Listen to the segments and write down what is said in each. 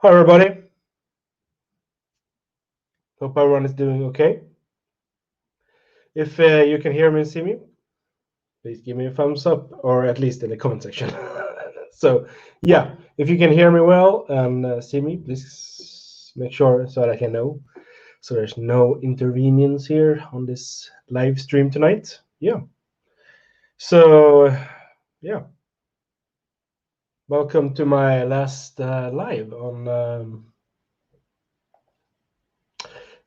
Hi, everybody. Hope everyone is doing okay. If you can hear me and see me, please give me a thumbs up, or at least in the comment section. So, yeah, if you can hear me well and see me, please make sure so that I can know. So there's no inconvenience here on this live stream tonight. Yeah. So, yeah. Welcome to my last live on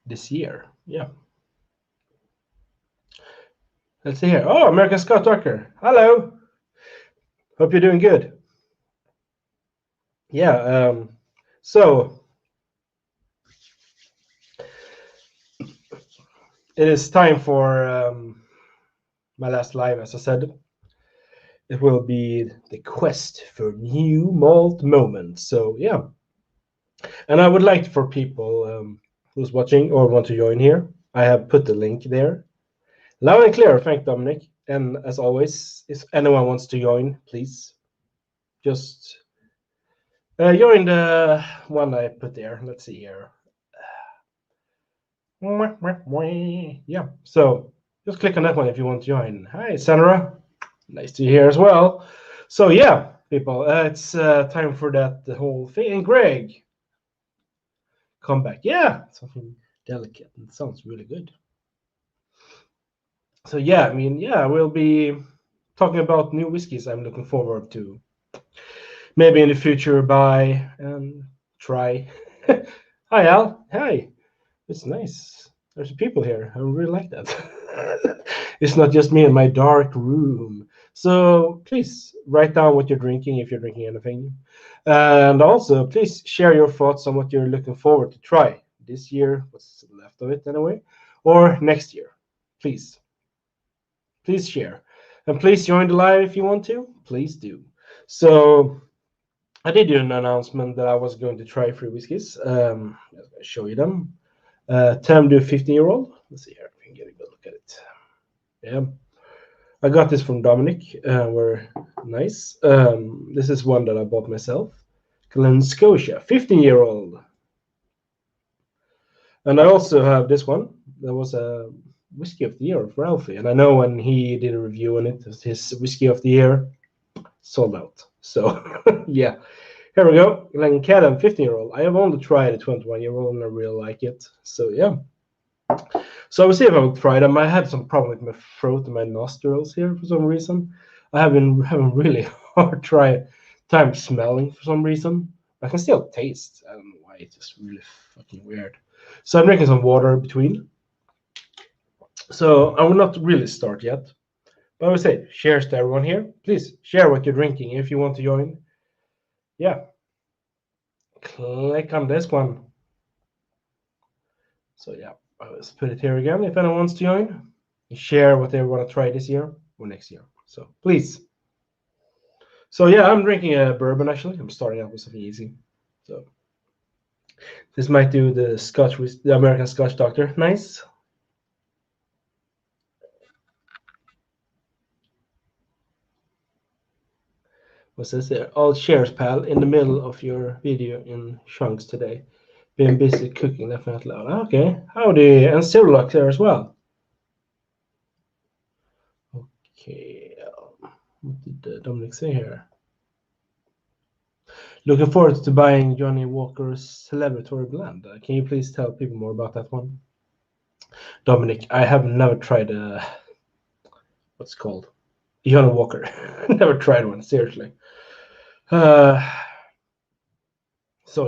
this year. Yeah. Let's see here. Oh, American Scott Tucker. Hello. Hope you're doing good. Yeah. So it is time for my last live, as I said. It will be the quest for new malt moments. So yeah, and I would like for people who's watching or want to join here, I have put the link there. Loud and clear, thank Dominic. And as always, if anyone wants to join, please just join the one I put there. Let's see here. Yeah, so just click on that one if you want to join. Hi, Sandra. Nice to hear as well. So yeah, people, it's time for that whole thing. And Greg, come back. Yeah, something delicate. It sounds really good. So yeah, I mean, yeah, we'll be talking about new whiskeys I'm looking forward to. Maybe in the future buy and try. Hi, Al. Hi. It's nice. There's people here. I really like that. It's not just me in my dark room. So please write down what you're drinking if you're drinking anything. And also, please share your thoughts on what you're looking forward to try this year, what's left of it anyway, or next year. Please. Please share. And please join the live if you want to. Please do. So I did do an announcement that I was going to try 3 whiskeys. I'll show you them. Tamdhu 15-year-old. Let's see here if we can get a good look at it. Yeah, I got this from Dominic. We're nice. This is one that I bought myself. Glen Scotia 15-year-old. And I also have this one. That was a whiskey of the year of Ralphie. And I know when he did a review on it, his whiskey of the year sold out. So yeah. Here we go, Glencadam 15-year-old. I have only tried a 21-year-old and I really like it. So yeah. So I will see if I will try them. I had some problem with my throat and my nostrils here for some reason. I have been having really hard time smelling for some reason. I can still taste. I don't know why. It's just really fucking weird. So I'm drinking some water in between. So I will not really start yet. But I would say, cheers to everyone here. Please share what you're drinking if you want to join. Yeah. Click on this one. So yeah, let's put it here again. If anyone wants to join, share what they want to try this year or next year. So please. So yeah, I'm drinking a bourbon actually. I'm starting out with something easy. So this might do the Scotch with the American Scotch Doctor. Nice. What's this there? All cheers, pal. In the middle of your video in chunks today. Been busy cooking, laughing out loud. Okay. Howdy. And Cyrlock there as well. Okay. What did Dominic say here? Looking forward to buying Johnny Walker's Celebratory Blend. Can you please tell people more about that one? Dominic, I have never tried what's it called? Johnny Walker. Never tried one, seriously. So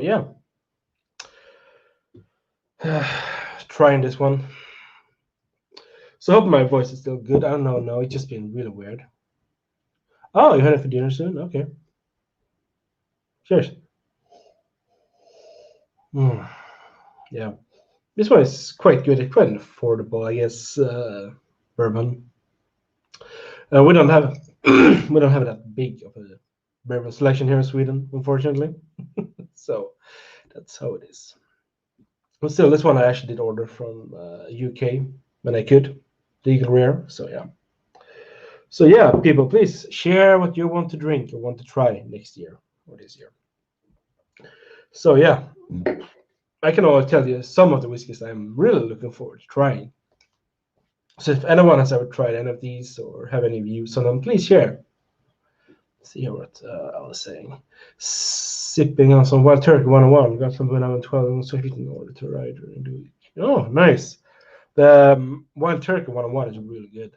yeah. Trying this one. So I hope my voice is still good. I don't know. No, it's just been really weird. Oh, you had it for dinner soon? Okay. Cheers. Yeah. This one is quite good. It's quite affordable, I guess. Bourbon. We don't have that big of a bourbon selection here in Sweden, unfortunately. So that's how it is. But still, this one I actually did order from UK when I could, legal rare. So yeah. So yeah, people, please share what you want to drink or want to try next year or this year. So yeah, I can only tell you some of the whiskeys I'm really looking forward to trying. So if anyone has ever tried any of these or have any views on them, please share. Let's see what I was saying. Sipping on some Wild Turkey 101. Got some when I was 12 so in order to ride during the week. Oh, nice. The Wild Turkey 101 is really good.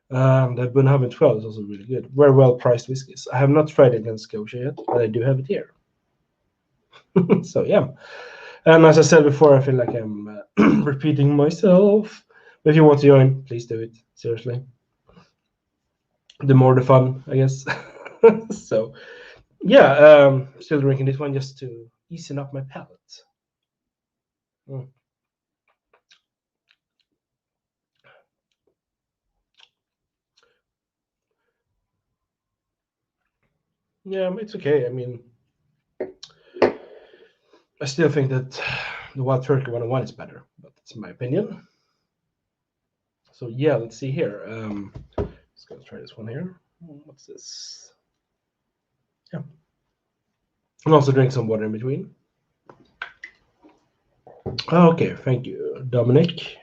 The Bunhaven 12 is also really good. Very well priced whiskeys. I have not tried it in Scotia yet, but I do have it here. So yeah. And as I said before, I feel like I'm repeating myself. But if you want to join, please do it. Seriously. The more the fun, I guess. So yeah, still drinking this one just to ease up my palate. Yeah, it's okay. I mean, I still think that the Wild Turkey 101 is better, but that's my opinion. So yeah, let's see here. Let's go try this one here. What's this? Yeah. And also drink some water in between. Okay, thank you, Dominic.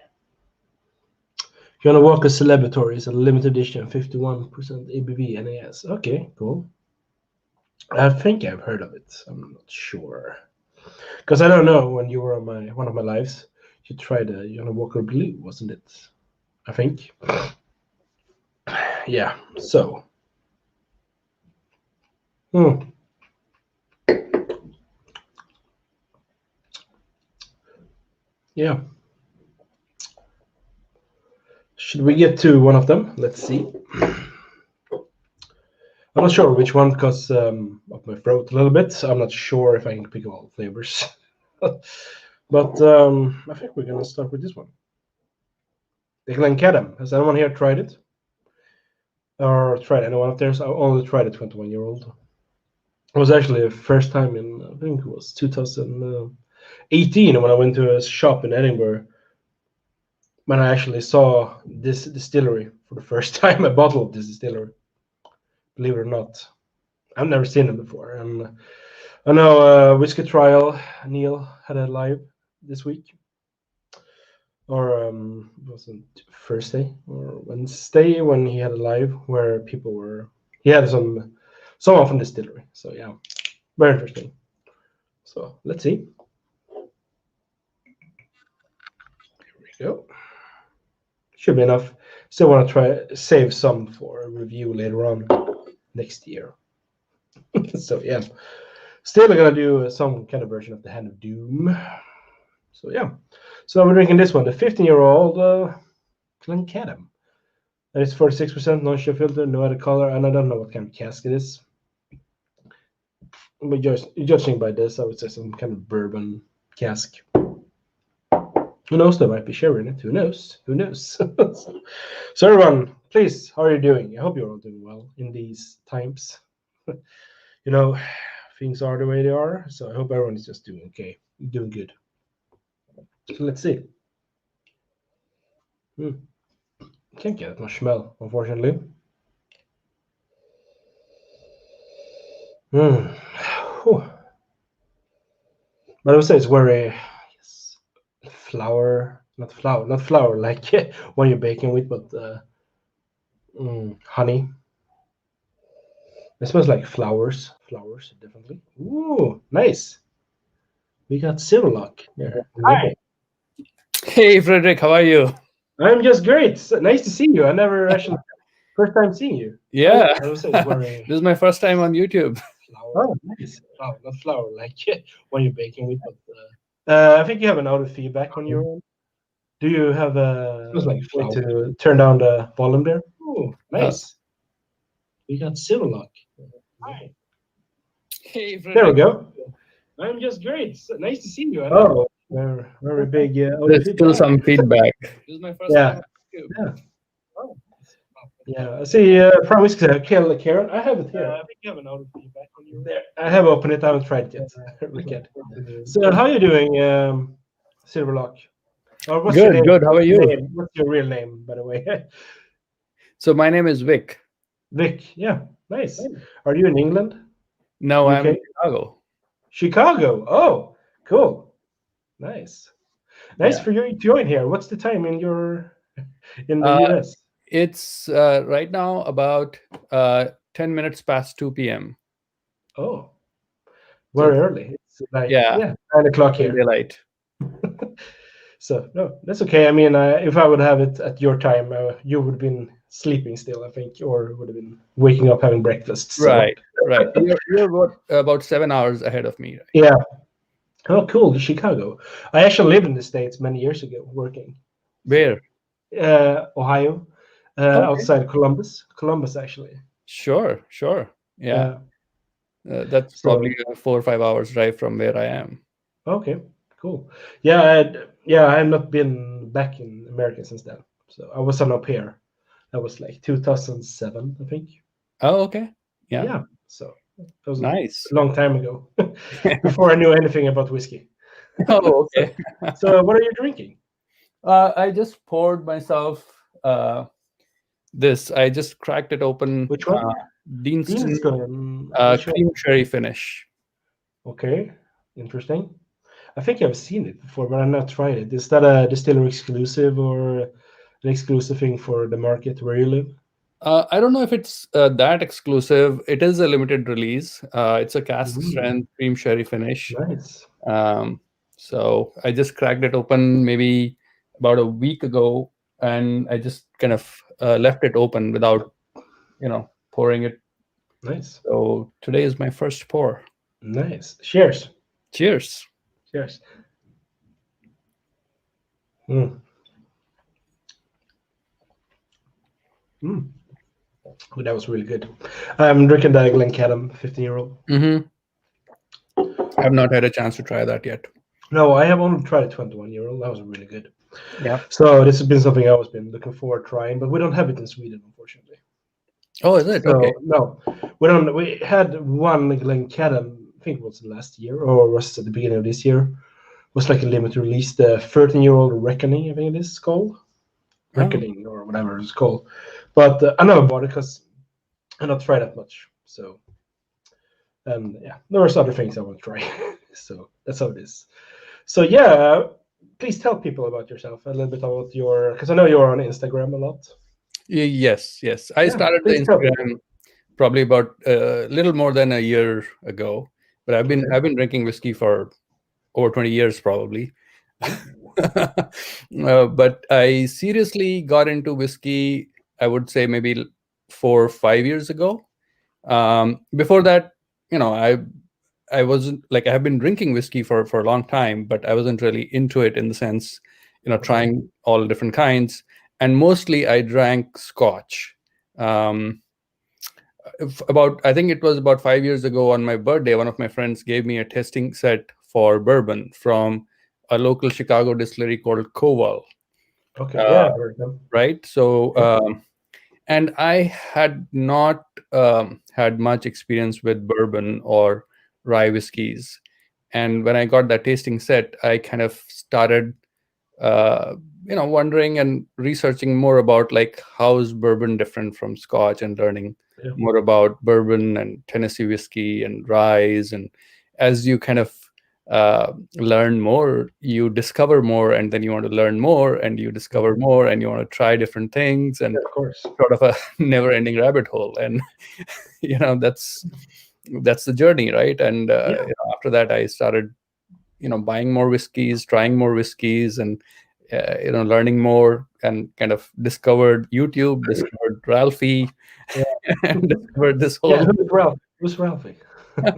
Johnny Walker Celebratory is a limited edition, 51% ABV NAS. Okay, cool. I think I've heard of it. I'm not sure. Because I don't know, when you were on one of my lives, you tried a Johnny Walker Blue, wasn't it? I think. Yeah, so. Yeah. Should we get to one of them? Let's see. I'm not sure which one because of my throat a little bit. I'm not sure if I can pick all flavors. But I think we're going to start with this one. The Glencadam. Has anyone here tried it? Or tried any one of theirs? I only tried a 21-year-old. It was actually the first time in, I think it was 2018 when I went to a shop in Edinburgh when I actually saw this distillery for the first time, a bottle of this distillery. Believe it or not. I've never seen it before. And I know Whiskey Trial, Neil had a live this week. Or wasn't Thursday or Wednesday when he had a live where people were, he had someone from the distillery. So yeah, very interesting. So let's see. Here we go. Should be enough. Still want to save some for a review later on next year. So yeah, still gonna do some kind of version of the Hand of Doom. So yeah, so we're drinking this one, the 15-year-old Glencadam. And it's 46% non-show filter, no added color, and I don't know what kind of cask it is. But judging by this, I would say some kind of bourbon cask. Who knows? There might be sherry in it. Who knows? Who knows? So everyone, please, how are you doing? I hope you're all doing well in these times. You know, things are the way they are, so I hope everyone is just doing okay, doing good. So let's see. Can't get that much smell, unfortunately. But I would say it's very not flour like when you're baking with, but honey. It smells like flowers definitely. Ooh, nice. We got Civilock there. Hi. Hey, Frederick, how are you? I'm just great. Nice to see you. I never actually first time seeing you. Yeah, I would say it's very this is my first time on YouTube. Oh, nice. Not flour like when you're baking with, but I think you have an audio feedback on your own. Do you have a way to turn down the volume there? Oh, nice. We got Civilock. Hi. Hey, Frederick. There we go. I'm just great. Nice to see you. Oh, very big. There's still some feedback. This is my first time on YouTube. Yeah. Oh. Yeah, I see. Prime Whiskey, Karen. I have it here. I think you have an audio feedback on your there. I have opened it. I haven't tried it yet. Rickard. So, how are you doing, Silverlock? Or what's your name? Good. How are you? What's your real name, by the way? So my name is Vic. Vic. Yeah, nice. Are you in England? No, I'm in Chicago. Chicago. Oh, cool. Nice. Nice Yeah. for you to join here. What's the time in the Uh, US? it's right now about 10 minutes past 2 p.m. Oh, So very early. It's like yeah, 9 o'clock full here. daylight. So no, that's okay. I mean, if I would have it at your time, you would have been sleeping still, I think, or would have been waking up having breakfast. So Right, right. You're what, about 7 hours ahead of me, right? yeah. Oh, cool. Chicago. I actually lived in the States many years ago, working. So Where? Ohio, Okay. outside Columbus. Columbus, actually. Sure, sure. Yeah. Yeah. That's probably So a 4 or 5 hours drive from where I am. okay, cool. Yeah, I have not been back in America since then. So I was on up here. That was like 2007, I think. Oh, okay. Yeah. Yeah. So that was a Nice. long time ago, before I knew anything about whiskey. Oh, So, okay. so what are you drinking? I just poured myself this. I just cracked it open. Which one? Deanston Which one? cream sherry finish. Okay, interesting. I think I've seen it before, but I've not tried it. Is that a distillery exclusive or an exclusive thing for the market where you live? I don't know if it's that exclusive. It is a limited release. It's a cask Mm, strength cream sherry finish. nice. Um, so I just cracked it open maybe about a week ago, and I just kind of left it open without, pouring it. Nice. So today is my first pour. Nice. Cheers. Cheers. Cheers. Mm. Mm. Oh, that was really good. I'm drinking the Glencadam 15-year-old. Mm-hmm. I've not had a chance to try that yet. No, I have only tried a 21-year-old. That was really good. Yeah. So this has been something I've always been looking forward to trying, but we don't have it in Sweden, unfortunately. Oh, is it? Okay. So no, we don't. We had one Glencadam, I think it was last year or was at the beginning of this year. It was like a limited release, the 13-year-old Reckoning, I think it is called. Oh, Reckoning or whatever it's called. But I never bought it because I not tried that much. So and yeah, there was other things I want to try. So that's how it is. So yeah, please tell people about yourself a little bit about your, because I know you're on Instagram a lot. yes, yes. I Yeah, started the please tell people. Instagram probably about a little more than a year ago, but I've been Okay. I've been drinking whiskey for over 20 years probably. But I seriously got into whiskey, I would say maybe 4 or 5 years ago. Before that, I wasn't like I have been drinking whiskey for a long time, but I wasn't really into it in the sense, Okay. trying all different kinds. And mostly I drank Scotch. Um, about I think it was about 5 years ago on my birthday, one of my friends gave me a tasting set for bourbon from a local Chicago distillery called Cowell. Okay. Uh, Yeah, I've heard them. right. So, Yeah. and I had not had much experience with bourbon or rye whiskeys. And when I got that tasting set, I kind of started, uh, wondering and researching more about like how is bourbon different from Scotch, and learning Yeah. more about bourbon and Tennessee whiskey and rye. And as you kind of learn more, you discover more, and then you want to learn more, and you discover Mhm. more, and you want to try different things, Yeah, and of course. sort of a never-ending rabbit hole. And that's the journey, right? And Yeah. after that, I started buying more whiskeys, trying more whiskeys, and learning more, and kind of discovered YouTube, discovered Ralphie, Yeah. and discovered this Yeah. whole Who's Ralph? Who's Ralphie? uh,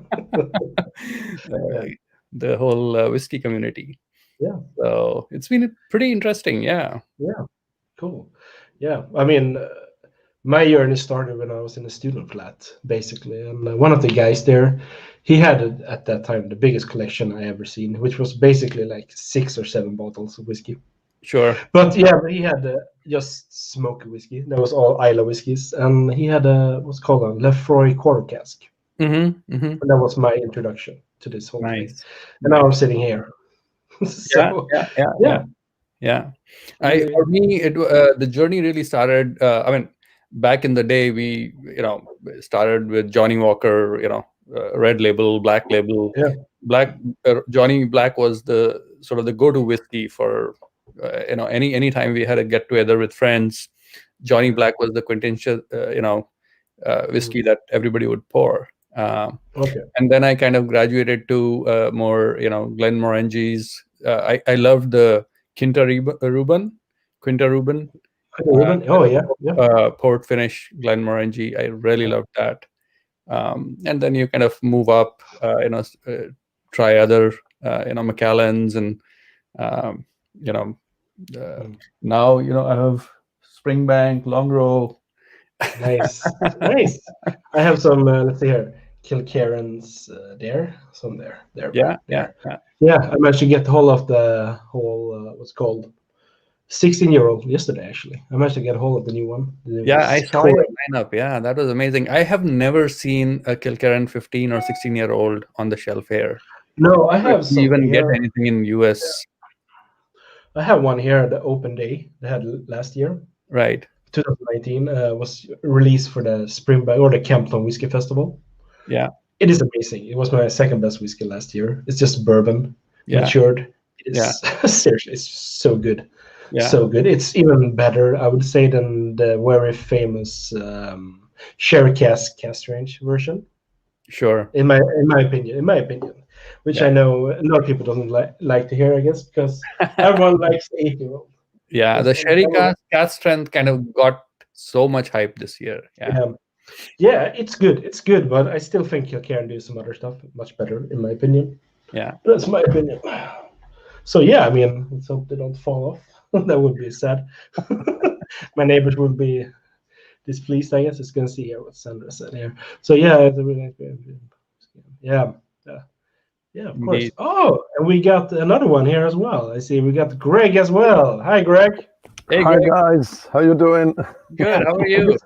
Yeah. the whole whiskey community. Yeah. So it's been pretty interesting. Yeah. Yeah. Cool. Yeah. I mean, my journey started when I was in a student flat, basically, and one of the guys there, he had at that time the biggest collection I ever seen, which was basically like 6 or 7 bottles of whiskey. Sure. But yeah, but he had just smoky whiskey. That was all Isla whiskeys, and he had a what's called a Lefroy quarter cask, Mm-hmm. Mm-hmm. and that was my introduction to this whole thing. Nice. And now Nice. I'm sitting here. Yeah. So Yeah. Yeah. yeah, Yeah. Yeah. really, For me, the journey really started. I mean, back in the day, we started with Johnny Walker, Red Label, Black Label, yeah, Johnny Black was the sort of the go-to whiskey for any time we had a get together with friends. Johnny Black was the quintessential whiskey that everybody would pour. Okay. And then I kind of graduated to more Glenmorangies. I loved the Quinta Reuben, Oh yeah, yeah. port finish Glenmorangie. I really loved that. And then you kind of move up, try other Macallans, and um, you know now I have Springbank, Longrow. Nice, nice. I have some. Let's see here, Kilkerrans there, some there. Yeah, yeah, There. Yeah, I managed to get hold of the whole what's called 16-year-old yesterday. Actually, I managed to get hold of the new one. yeah. I saw your lineup. Yeah, that was amazing. I have never seen a Kilkerran 15 or 16-year-old on the shelf here. No, I If have you some even get here. anything in US. I have one here at the open day they had last year, Right. 2019. Was released for the Springbank or the Campton Whiskey Festival. Yeah. It is amazing. It was my second best whiskey last year. It's just bourbon, matured. It is seriously, it's so good. Yeah. So good. It's even better, I would say, than the very famous sherry cask range version. Sure. In my opinion, which I know a lot of people doesn't like to hear, I guess, because everyone likes the 8-year-old. Yeah, the sherry cask strength kind of got so much hype this year. Yeah, it's good. It's good, but I still think you can do some other stuff much better, in my opinion. Yeah, that's my opinion. So yeah, I mean, let's hope they don't fall off. That would be sad. My neighbors would be displeased, I guess. It's gonna see here what Sandra said here. So yeah, it's a really yeah, of course. indeed. Oh, and we got another one here as well. I see we got Greg as well. Hi, Greg. Hey, Hi Greg. guys, how you doing? Good. How are you?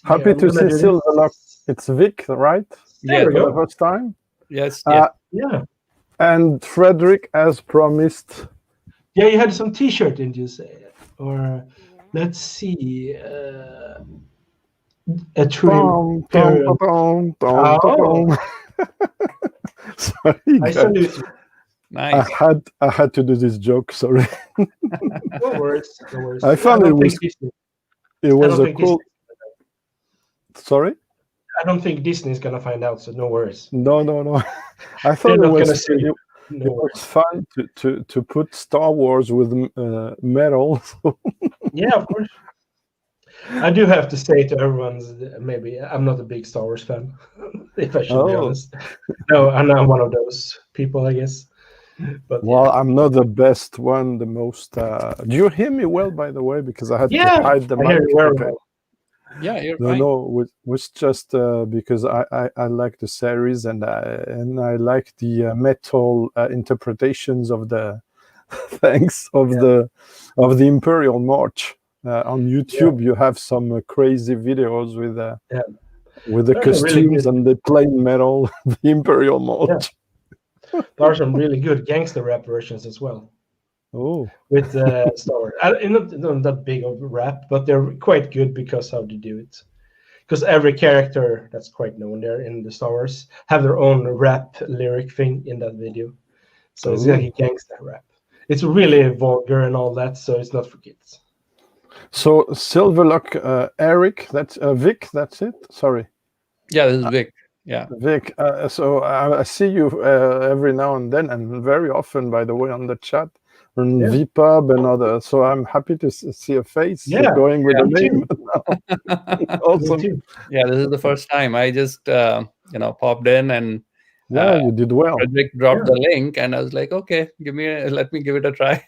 Happy to see Silverlock. It's Vic, right? There we For go. the first time. Yes. Yeah. And Frederick, as promised. Yeah, you had some T-shirt, didn't you say? Or let's see, a trim. Sorry, I salute you. Nice. I had to do this joke. Sorry. No worries. I found it was a cool. Sorry. I don't think Disney's gonna find out, so no worries. No. I thought it was fun to put Star Wars with metal. Yeah, of course. I do have to say to everyone's, maybe I'm not a big Star Wars fan, if I should be honest. No, I'm not one of those people, I guess. But well, I'm not the best one, the most. Do you hear me well, by the way? Because I had to hide the mic. Hear you very well. Yeah, you're fine. No, it was just because I like the series and I like the metal interpretations of the of the Imperial March. On YouTube, you have some crazy videos with the costumes and the plain metal, the Imperial March. Yeah. There are some really good gangster rap versions as well. Oh, with Star Wars. Not that big of a rap, but they're quite good because how they do it. Because every character that's quite known there in the Star Wars have their own rap lyric thing in that video. So it's like a gangster rap. It's really vulgar and all that, so it's not for kids. So Silverlock, Eric, that's Vic, that's it? Sorry. Yeah, this is Vic. Yeah. Vic, so I see you every now and then, and very often, by the way, on the chat, on VPub and other. So I'm happy to see a face going with the name. Awesome. Yeah, this is the first time. I just popped in and you did well. Frederick dropped the link, and I was like, okay, let me give it a try.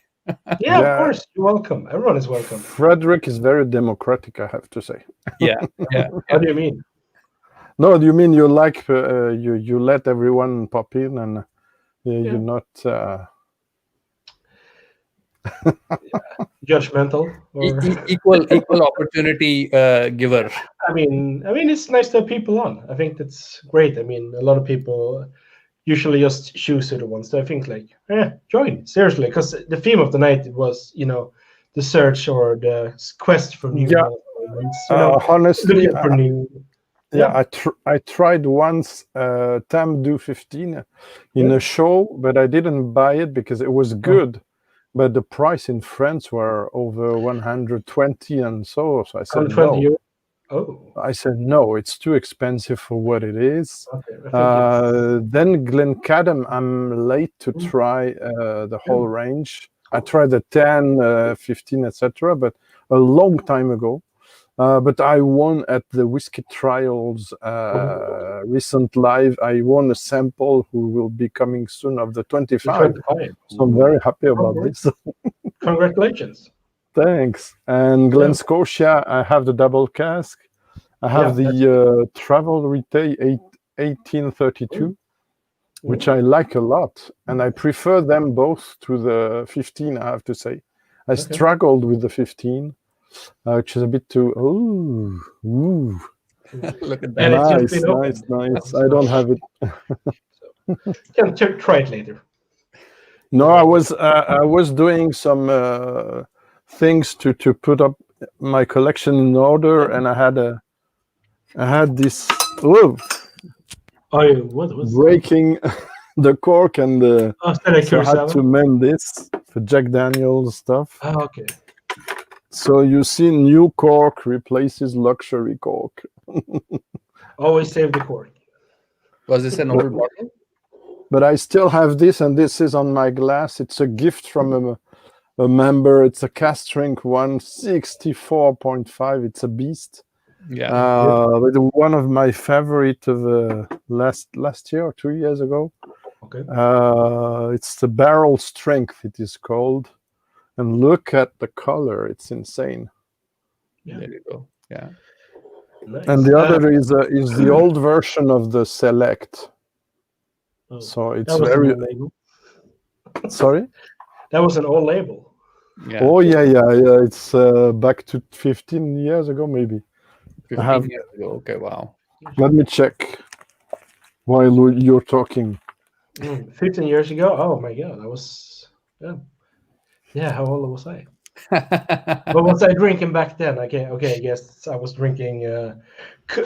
Yeah, of course. You're welcome. Everyone is welcome. Frederick is very democratic, I have to say. Yeah. What do you mean? No, do you mean you like you let everyone pop in and you're not judgmental or equal opportunity giver? I mean, it's nice to have people on. I think that's great. I mean, a lot of people usually just choose who they want. So I think join seriously, because the theme of the night was the search or the quest for new. Honestly, for new. Yeah, I tried once Tamdhu 15 in a show, but I didn't buy it because it was good. But the price in France were over 120 and so I said 120 no. euros. Oh. I said no, it's too expensive for what it is. Okay. I think Then Glencadam, I'm late to try the whole range. I tried the 10, 15, etc., but a long time ago. But I won at the whiskey trials recent live. I won a sample who will be coming soon of the 25. So I'm very happy about this. Congratulations. Thanks. And Glen Scotia, I have the double cask. I have the Travel Retail 1832, which I like a lot. And I prefer them both to the 15, I have to say. I struggled with the 15. Which is a bit too. Ooh. Look at that! Nice. I don't have it. Can try it later. No, I was doing some things to put up my collection in order, and I had this. Whoa! What was breaking the cork and so I had to mend this for Jack Daniel's stuff. Oh, okay. So you see, new cork replaces luxury cork. Always save the cork. Was this an old bottle? But I still have this, and this is on my glass. It's a gift from a member. It's a cask strength 164.5. It's a beast. Yeah. But one of my favorite of last year or 2 years ago. Okay. It's the barrel strength. It is called. And look at the color; it's insane. Yeah. There you go. Yeah. Nice. And the other is the old version of the Select. Oh, so it's very. Sorry. That was an old label. Yeah. Oh yeah. It's back to 15 years ago, maybe. 15 years ago. Okay. Wow. Let me check. While you're talking. 15 years ago. Oh my God, I was. Yeah, how old was I? What was I drinking back then? Okay, I guess I was drinking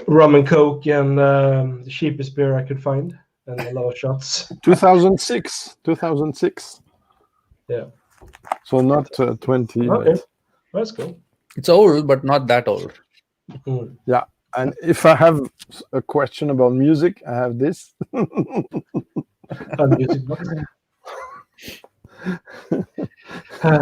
rum and coke and the cheapest beer I could find, and a lot of shots. 2006. Yeah. So not 20. Okay, that's cool. It's old, but not that old. Yeah, and if I have a question about music, I have this. Music box. I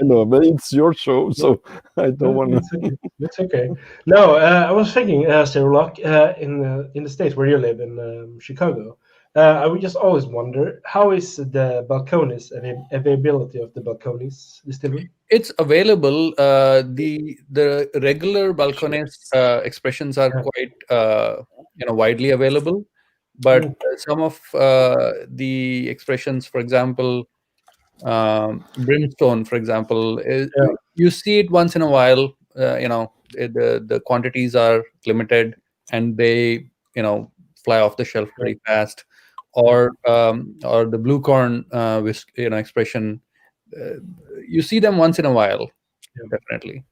know, but it's your show, so I don't want to. It's okay. No, I was thinking, Cyril, in the States where you live in Chicago, I would just always wonder, how is the Balcones and availability of the Balcones distillery? It's available. The regular Balcones expressions are quite widely available, but some of the expressions, for example. Brimstone, for example, you see it once in a while. The quantities are limited, and they fly off the shelf pretty fast. Or the blue corn expression, you see them once in a while, definitely.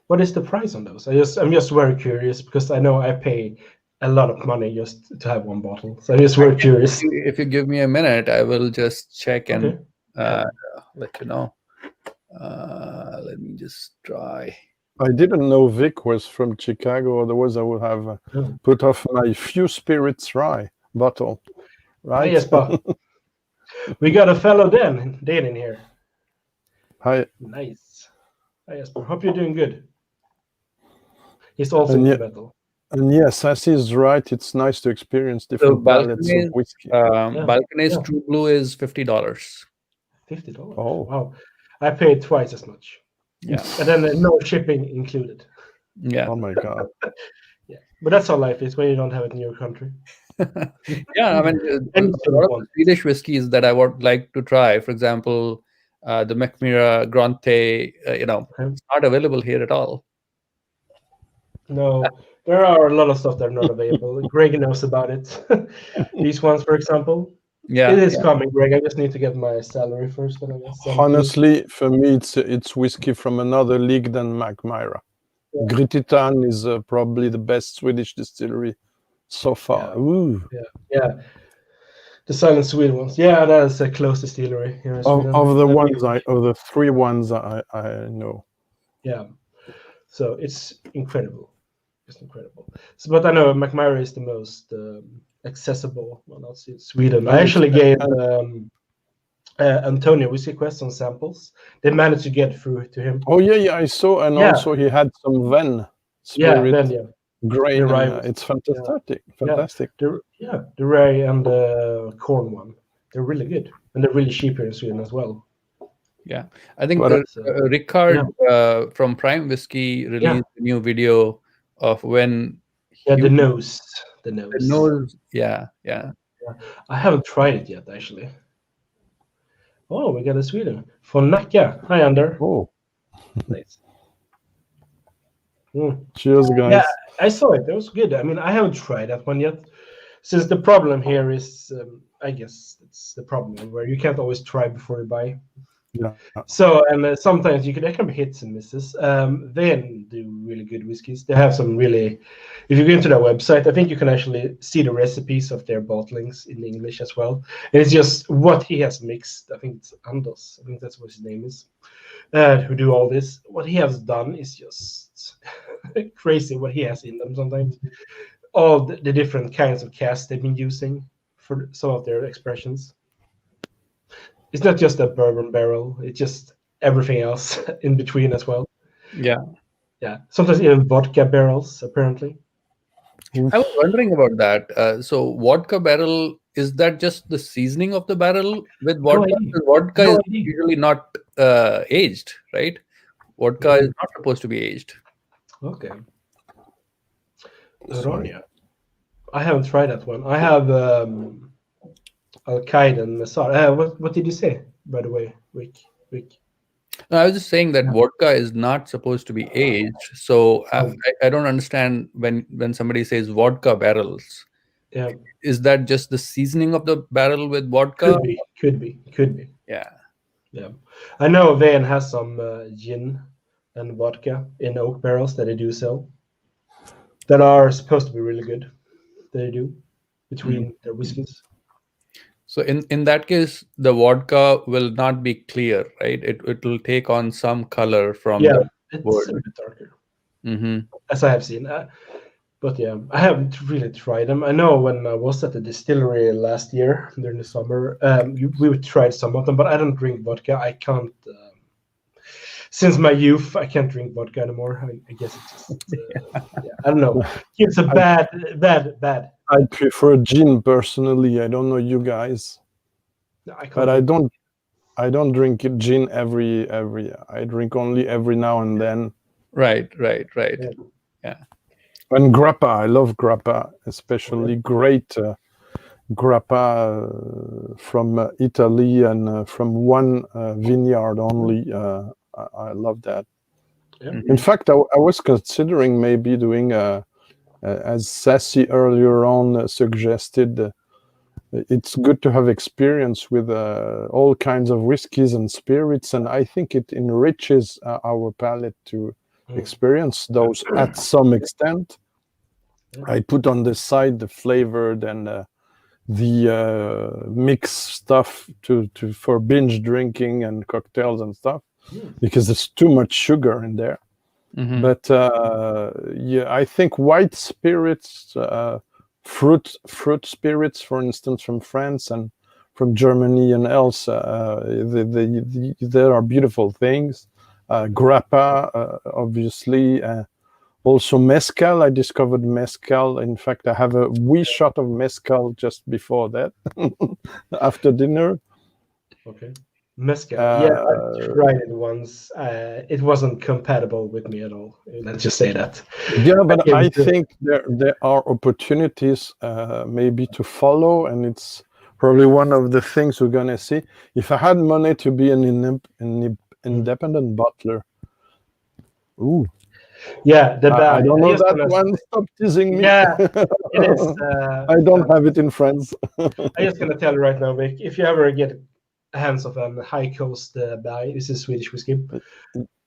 What is the price on those? I'm just very curious because I know I pay a lot of money just to have one bottle. So I'm just very curious. If you give me a minute, I will just check and. Let you know. Let me just try. I didn't know Vic was from Chicago, otherwise I would have put off my Few Spirits Rye bottle. Right? Yes, but we got a fellow Dan in here. Hi. Nice. Hi, Jesper. Hope you're doing good. He's also into metal. And yes, as he's right, it's nice to experience different palettes of whiskey. Balcones True Blue is $50. $50. Oh, wow! I paid twice as much. Yeah, and then no shipping included. Yeah. Oh my God. Yeah, but that's how life is when you don't have it in your country. Yeah, I mean, a lot of Swedish whiskeys that I would like to try, for example, the Macmira Grante, it's not available here at all. No, there are a lot of stuff that are not available. Greg knows about it. These ones, for example. Yeah, it is coming, Greg. I just need to get my salary first. Then I guess. Honestly, for me, it's whiskey from another league than Macmira. Grythyttan is probably the best Swedish distillery so far. Yeah. Ooh. Yeah. The Silent Sweden ones. Yeah, that's a close distillery here in Sweden. Of the three ones I know. Yeah. So it's incredible. It's incredible. So, but I know McMurray is the most accessible one outside in Sweden. I actually gave Antonio Whiskey Quest some samples. They managed to get through to him. Oh yeah, I saw, and also he had some Ven spirit grain. It's fantastic. Fantastic. The rye and the corn one. They're really good, and they're really cheap here in Sweden as well. Yeah, I think Ricard from Prime Whiskey released a new video of when. Yeah, the nose. Yeah. I haven't tried it yet, actually. Oh, we got a Sweden from Nacka. Hi, Ander. Oh, nice. Cheers, guys. Yeah, I saw it. That was good. I mean, I haven't tried that one yet. Since the problem here is, I guess it's the problem where you can't always try before you buy. Yeah. So, and sometimes there can be hits and misses. They do really good whiskeys. They have some really. If you go into their website, I think you can actually see the recipes of their bottlings in English as well. And it's just what he has mixed. I think it's Anders. I think that's what his name is. Who do all this? What he has done is just crazy. What he has in them sometimes. All the different kinds of casks they've been using for some of their expressions. It's not just a bourbon barrel; it's just everything else in between as well. Yeah. Sometimes even vodka barrels, apparently. I was wondering about that. So, vodka barrel, is that just the seasoning of the barrel with vodka? Vodka is usually not aged, right? Vodka is not supposed to be aged. Okay. I haven't tried that one. I have Al-Qaeda and Massar. What did you say, by the way, Rick? No, I was just saying that vodka is not supposed to be aged. So I don't understand when somebody says vodka barrels. Yeah. Is that just the seasoning of the barrel with vodka? Could be. Yeah. I know Van has some gin and vodka in oak barrels that they do sell that are supposed to be really good. They do between their whiskeys. So in that case, the vodka will not be clear, right? It will take on some color from the it's a bit darker, as I have seen. But I haven't really tried them. I know when I was at the distillery last year during the summer, we tried some of them, but I don't drink vodka. I can't. Since my youth, I can't drink vodka anymore. I guess it's just, I don't know. It's a bad. I prefer gin personally. I don't know you guys, but I don't drink gin every. I drink only every now and then. Right. Yeah. And grappa, I love grappa, especially great grappa from Italy and from one vineyard only. I love that. Yeah. In fact, I was considering maybe doing as Sassy earlier on suggested. It's good to have experience with all kinds of whiskeys and spirits, and I think it enriches our palate to experience those at some extent. I put on the side the flavored and the mixed stuff for binge drinking and cocktails and stuff, because there's too much sugar in there. But I think white spirits, fruit spirits, for instance, from France and from Germany and else, there are beautiful things. Grappa, obviously. Also mezcal. I discovered mezcal. In fact, I have a wee shot of mezcal just before that, after dinner. Okay. Mezcal. I tried it once. It wasn't compatible with me at all. Let's just say that. Yeah, but I think there are opportunities maybe to follow, and it's probably one of the things we're gonna see. If I had money to be an independent bottler, ooh. Yeah, I don't know that one. Stop teasing me. Yeah, it is. I don't have it in France. I'm just gonna tell you right now, Vic. If you ever get hands of a high coast berg, this is Swedish whiskey.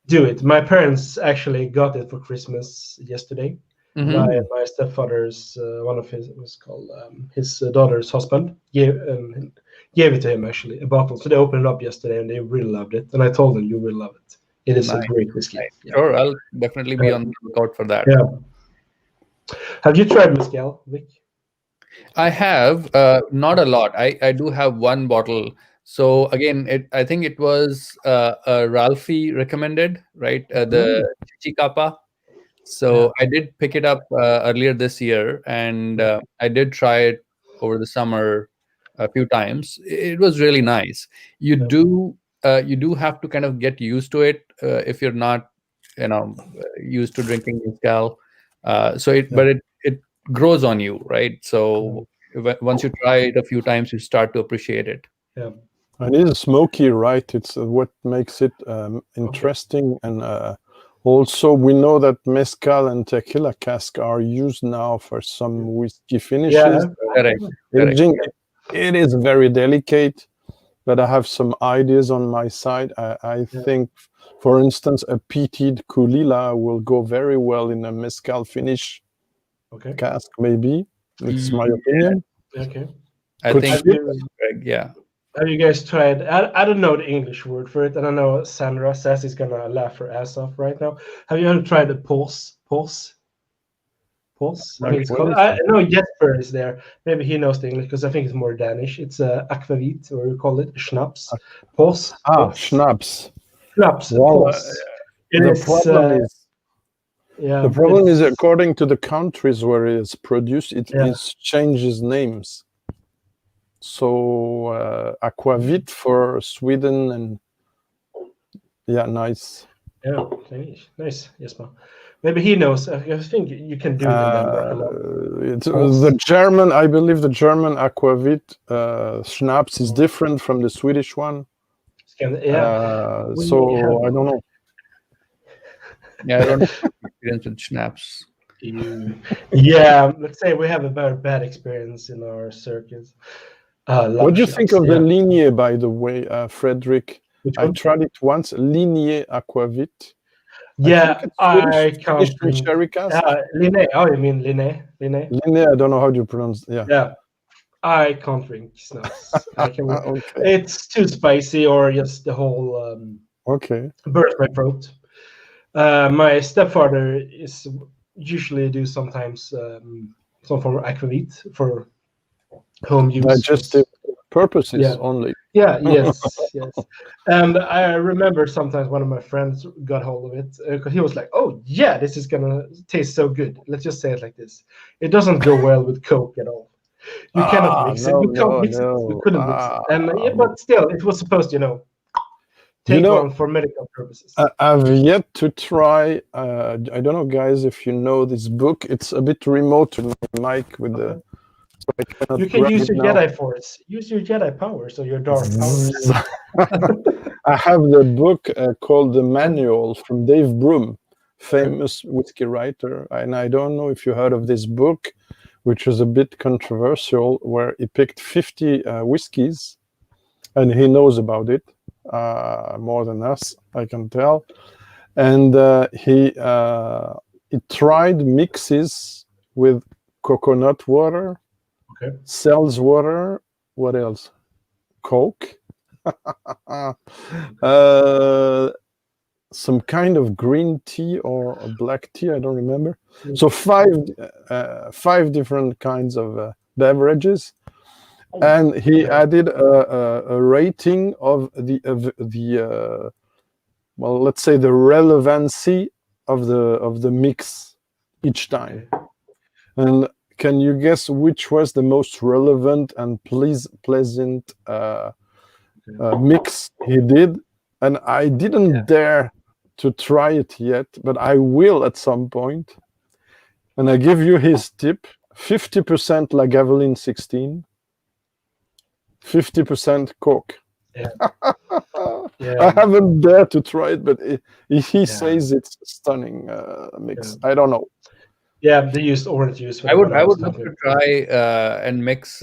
do it. My parents actually got it for Christmas yesterday. My stepfather's one of his was called his daughter's husband gave it to him, actually, a bottle. So they opened it up yesterday and they really loved it. And I told them, you will love it. It is a great whiskey. Nice. Yeah. Sure, I'll definitely be on the lookout for that. Yeah. Have you tried mezcal, Vic? I have not a lot. I do have one bottle. So again, I think it was Ralphie recommended, right? The Chichicapa. So I did pick it up earlier this year, and I did try it over the summer a few times. It was really nice. You do have to kind of get used to it if you're not, used to drinking mezcal. But it grows on you, right? So once you try it a few times, you start to appreciate it. Yeah. And it is smoky, right? It's what makes it interesting. And also, we know that mezcal and tequila cask are used now for some whiskey finishes. Correct. Aging, it is very delicate, but I have some ideas on my side. I think, for instance, a peated Kulila will go very well in a mezcal finish cask, maybe. It's my opinion. Okay. I think, yeah. Have you guys tried? I don't know the English word for it, and I know Sandra says he's gonna laugh her ass off right now. Have you ever tried the pulse? I think it's called. I know Jesper is there. Maybe he knows the English because I think it's more Danish. It's akvavit, or we call it schnapps. Pulse. Schnapps. Schnapps. Well, the problem is, according to the countries where it is produced, it changes names. So aquavit for Sweden and nice. Yeah, nice, Jesper. Maybe he knows. I think you can do it in Denmark. The German, I believe, the German aquavit schnapps is different from the Swedish one. So I don't know. Yeah, I don't have experience with schnapps. Let's say we have a very bad experience in our circus. What do you think of the Lignée, by the way, Frederick? I tried it once. Lignée aquavit. I can't. Sherry cask. Linnée. Oh, you mean Linnée? Linnée. I don't know how you pronounce. Yeah. I can't drink snaps. It's too spicy, or just the whole. Burst my throat. My stepfather is usually do sometimes some form of aquavit for home use. Digestive purposes only. Yes. And I remember sometimes one of my friends got hold of it because he was like, "Oh yeah, this is gonna taste so good." Let's just say it like this: it doesn't go well with Coke at all. You cannot mix it. You can't mix it. You couldn't mix it. And but still, it was supposed, take on for medical purposes. I've yet to try. I don't know, guys, if you know this book. It's a bit remote to my mic with the. So you can use your Jedi Force. Use your Jedi powers or your dark powers. I have the book called The Manual from Dave Broom, famous whiskey writer. And I don't know if you heard of this book, which was a bit controversial, where he picked 50 whiskeys, and he knows about it more than us, I can tell. And he tried mixes with coconut water, Seltz water, what else? Coke, some kind of green tea or a black tea, I don't remember. So five different kinds of beverages, and he added a rating of the well, let's say the relevancy of the mix each time. And can you guess which was the most relevant and pleasant mix he did? And I didn't dare to try it yet, but I will at some point. And I give you his tip: 50% Lagavulin 16, 50% Coke. I haven't dared to try it, but he says it's a stunning mix. I don't know. Yeah, they used orange juice. I would love to try and mix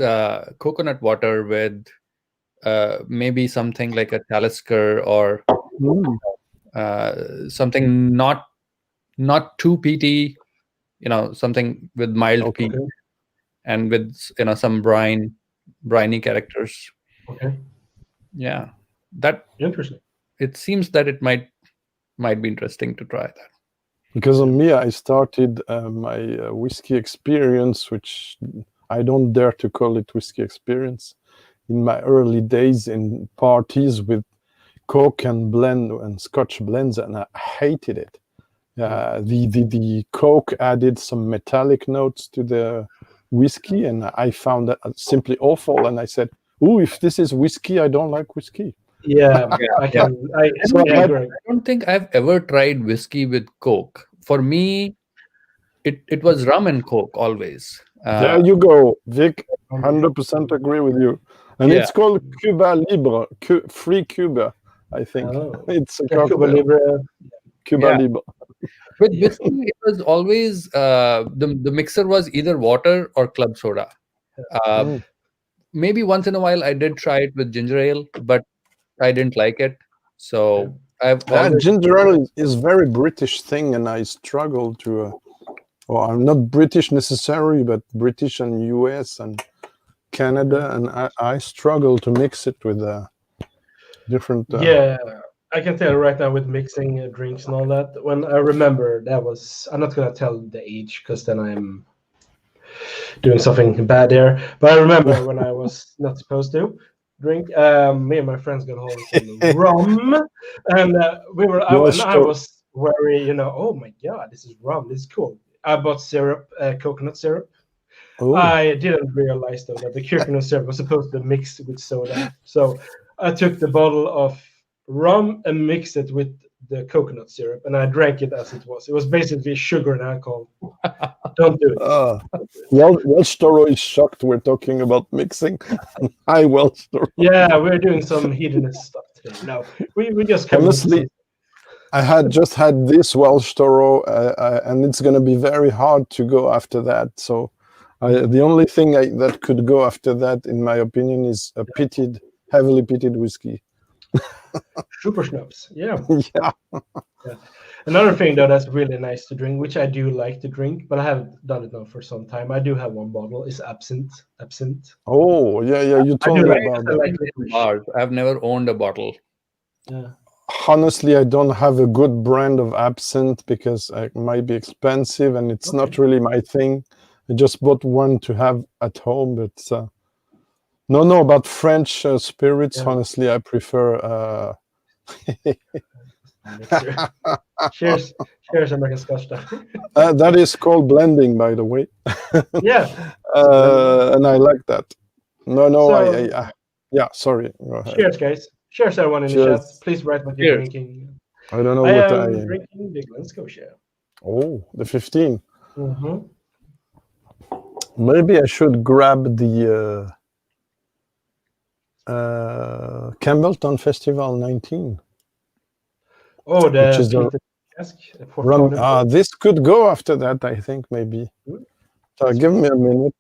coconut water with maybe something like a Talisker or something not too peaty, something with mild peat and with some briny characters. Okay. Yeah, that Interesting. it seems that it might be interesting to try that. Because of me, I started my whiskey experience, which I don't dare to call it whiskey experience, in my early days in parties with Coke and blend and Scotch blends, and I hated it. The Coke added some metallic notes to the whiskey, and I found that simply awful. And I said, "Ooh, if this is whiskey, I don't like whiskey." Yeah, I can. I agree. I don't think I've ever tried whiskey with Coke. For me, it was rum and Coke always. There you go, Vic. 100% agree with you. And it's called Cuba Libre, Free Cuba, I think. It's a cocktail. Cuba Libre. Cuba Libre. With whiskey, it was always the mixer was either water or club soda. Maybe once in a while I did try it with ginger ale, but I didn't like it. So ginger ale is very British thing, and I struggle to. Well, I'm not British necessarily, but British and US and Canada, and I struggle to mix it with different. Yeah, I can tell right now with mixing drinks and all that. When I remember that was, I'm not gonna tell the age because then I'm doing something bad there. But I remember when I was not supposed to drink. Me and my friends got hold of some rum, and we were. I was very, oh my god, this is rum. This is cool. I bought syrup, coconut syrup. I didn't realize though that the coconut syrup was supposed to mix with soda. So I took the bottle of rum and mixed it with the coconut syrup, and I drank it as it was. It was basically sugar and alcohol. Don't do it. Welsh Toro is shocked we're talking about mixing. Hi, Welsh Toro. Yeah, we're doing some hedonist stuff today. No, we just honestly. I had just had this Welsh Toro, and it's going to be very hard to go after that. So the only thing that could go after that, in my opinion, is a heavily peated whiskey. Super schnapps, yeah. Another thing though that's really nice to drink, which I do like to drink, but I haven't done it now for some time. I do have one bottle. Is absinthe. Oh yeah, you told me about that. I've never owned a bottle. Yeah. Honestly, I don't have a good brand of absinthe because it might be expensive and it's not really my thing. I just bought one to have at home, but no, about French spirits, honestly, I prefer. Cheers, American Scotch. That is called blending, by the way. Yeah. And I like that. No, yeah, sorry. Cheers, guys. Cheers, everyone in the chat. Please write what you're drinking. I don't know I what am drinking the Glen Scotia. Oh, the 15. Maybe I should grab the Campbellton Festival 19. Oh, the cask. This could go after that, I think, maybe. Give me a minute.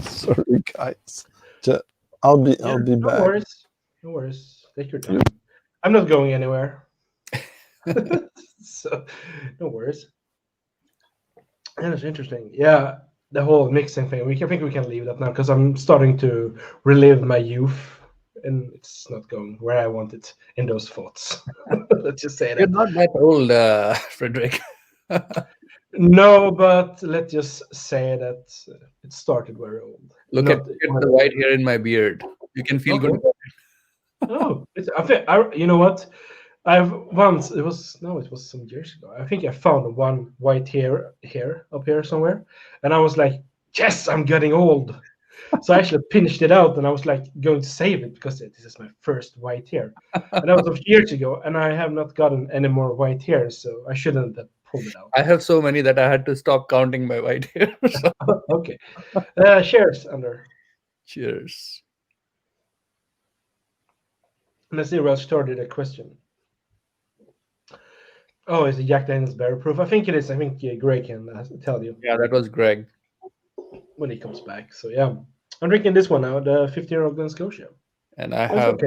Sorry, guys. I'll be back. No worries. Take your time. I'm not going anywhere. So, no worries. And it's interesting. Yeah, the whole mixing thing. I think we can leave that now because I'm starting to relive my youth, and it's not going where I want it in those thoughts. Let's just say that. You're not that old, Frederick. No, but let's just say that it started very old. Look at the white hair in my beard. You can feel good. Oh, you know what? It was some years ago. I think I found one white hair up here somewhere, and I was like, yes, I'm getting old. So I actually pinched it out, and I was like going to save it because this is my first white hair, and that was a few years ago, and I have not gotten any more white hair, so I shouldn't have pulled it out. I have so many that I had to stop counting my white hair. So. Okay. Cheers, Ander. Cheers. Let's see who started a question. Oh, is it Jack Daniels barrel proof? I think it is. I think Greg can tell you. Yeah, that was Greg. When he comes back. So, yeah. I'm drinking this one now, the 15-year-old Glen Scotia. And I have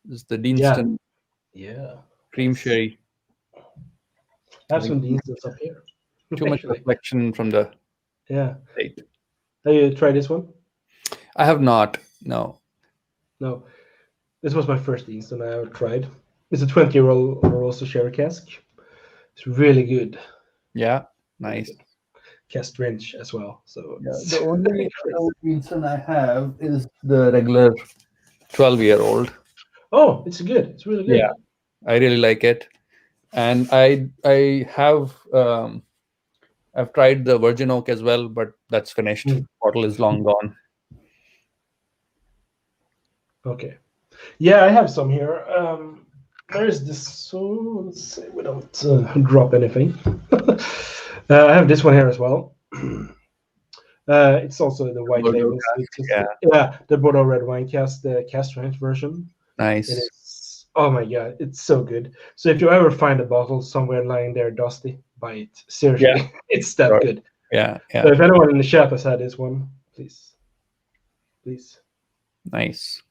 This is the Deanston cream Nice. sherry. I have some Deanstons up here. Too much reflection from the plate. Have you tried this one? I have not. No. No. This was my first Deanston I ever tried. It's a 20-year-old Rosso sherry cask. It's really good. Yeah, nice. Cast range as well. So the only Deanston I have is the regular 12-year-old. Oh, it's good. It's really good. Yeah, I really like it, and I have I've tried the Virgin Oak as well, but that's finished. Bottle is long gone. Okay. Yeah, I have some here. There's this. So let's see, we don't drop anything. I have this one here as well. It's also the white label. The Bordeaux red wine cask, the cast strength version. Nice. It is, oh my god, it's so good. So if you ever find a bottle somewhere lying there dusty, buy it. Seriously, it's that good. Yeah. So if anyone in the chat has had this one, please. Nice.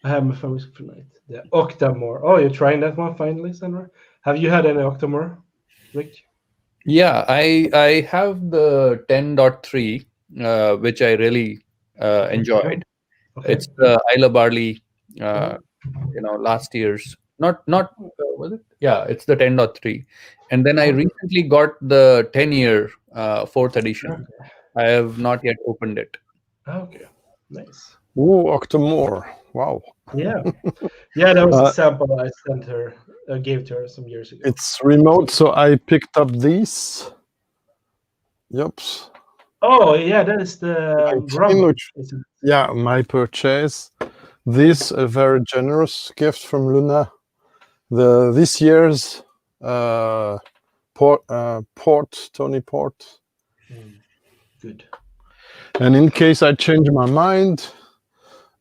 I have my phone for night. The Octomore. Oh, you're trying that one finally, Sandra? Have you had any Octomore, Rick? Yeah, I have the 10.3, which I really enjoyed. Okay. It's the Isla Barley, last year's. Not was it? Yeah, it's the 10.3. And then I recently got the 10-year 4th edition. Okay. I have not yet opened it. Okay, nice. Ooh, Octomore. Wow. Yeah, that was a sample I sent her, gave to her some years ago. It's remote, so I picked up these. Yep. Oh, yeah, that is the yeah, my purchase. This a very generous gift from Luna. This year's Tony Port. Good. And in case I change my mind,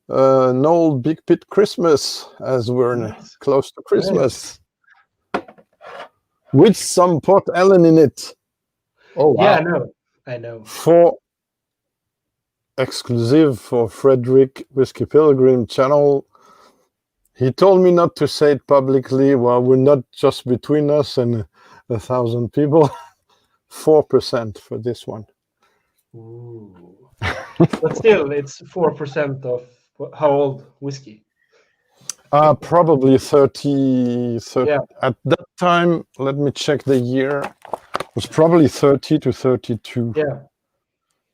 an old Big Pit Christmas, as we're close to Christmas, with some Port Ellen in it. Oh, wow. Yeah, I know. For exclusive for Frederick Whiskey Pilgrim channel. He told me not to say it publicly. Well, we're not just between us and 1,000 people. 4% for this one. Ooh. But still, it's 4% of how old whiskey? Probably 30. Yeah. At that time, let me check the year. It was probably 30 to 32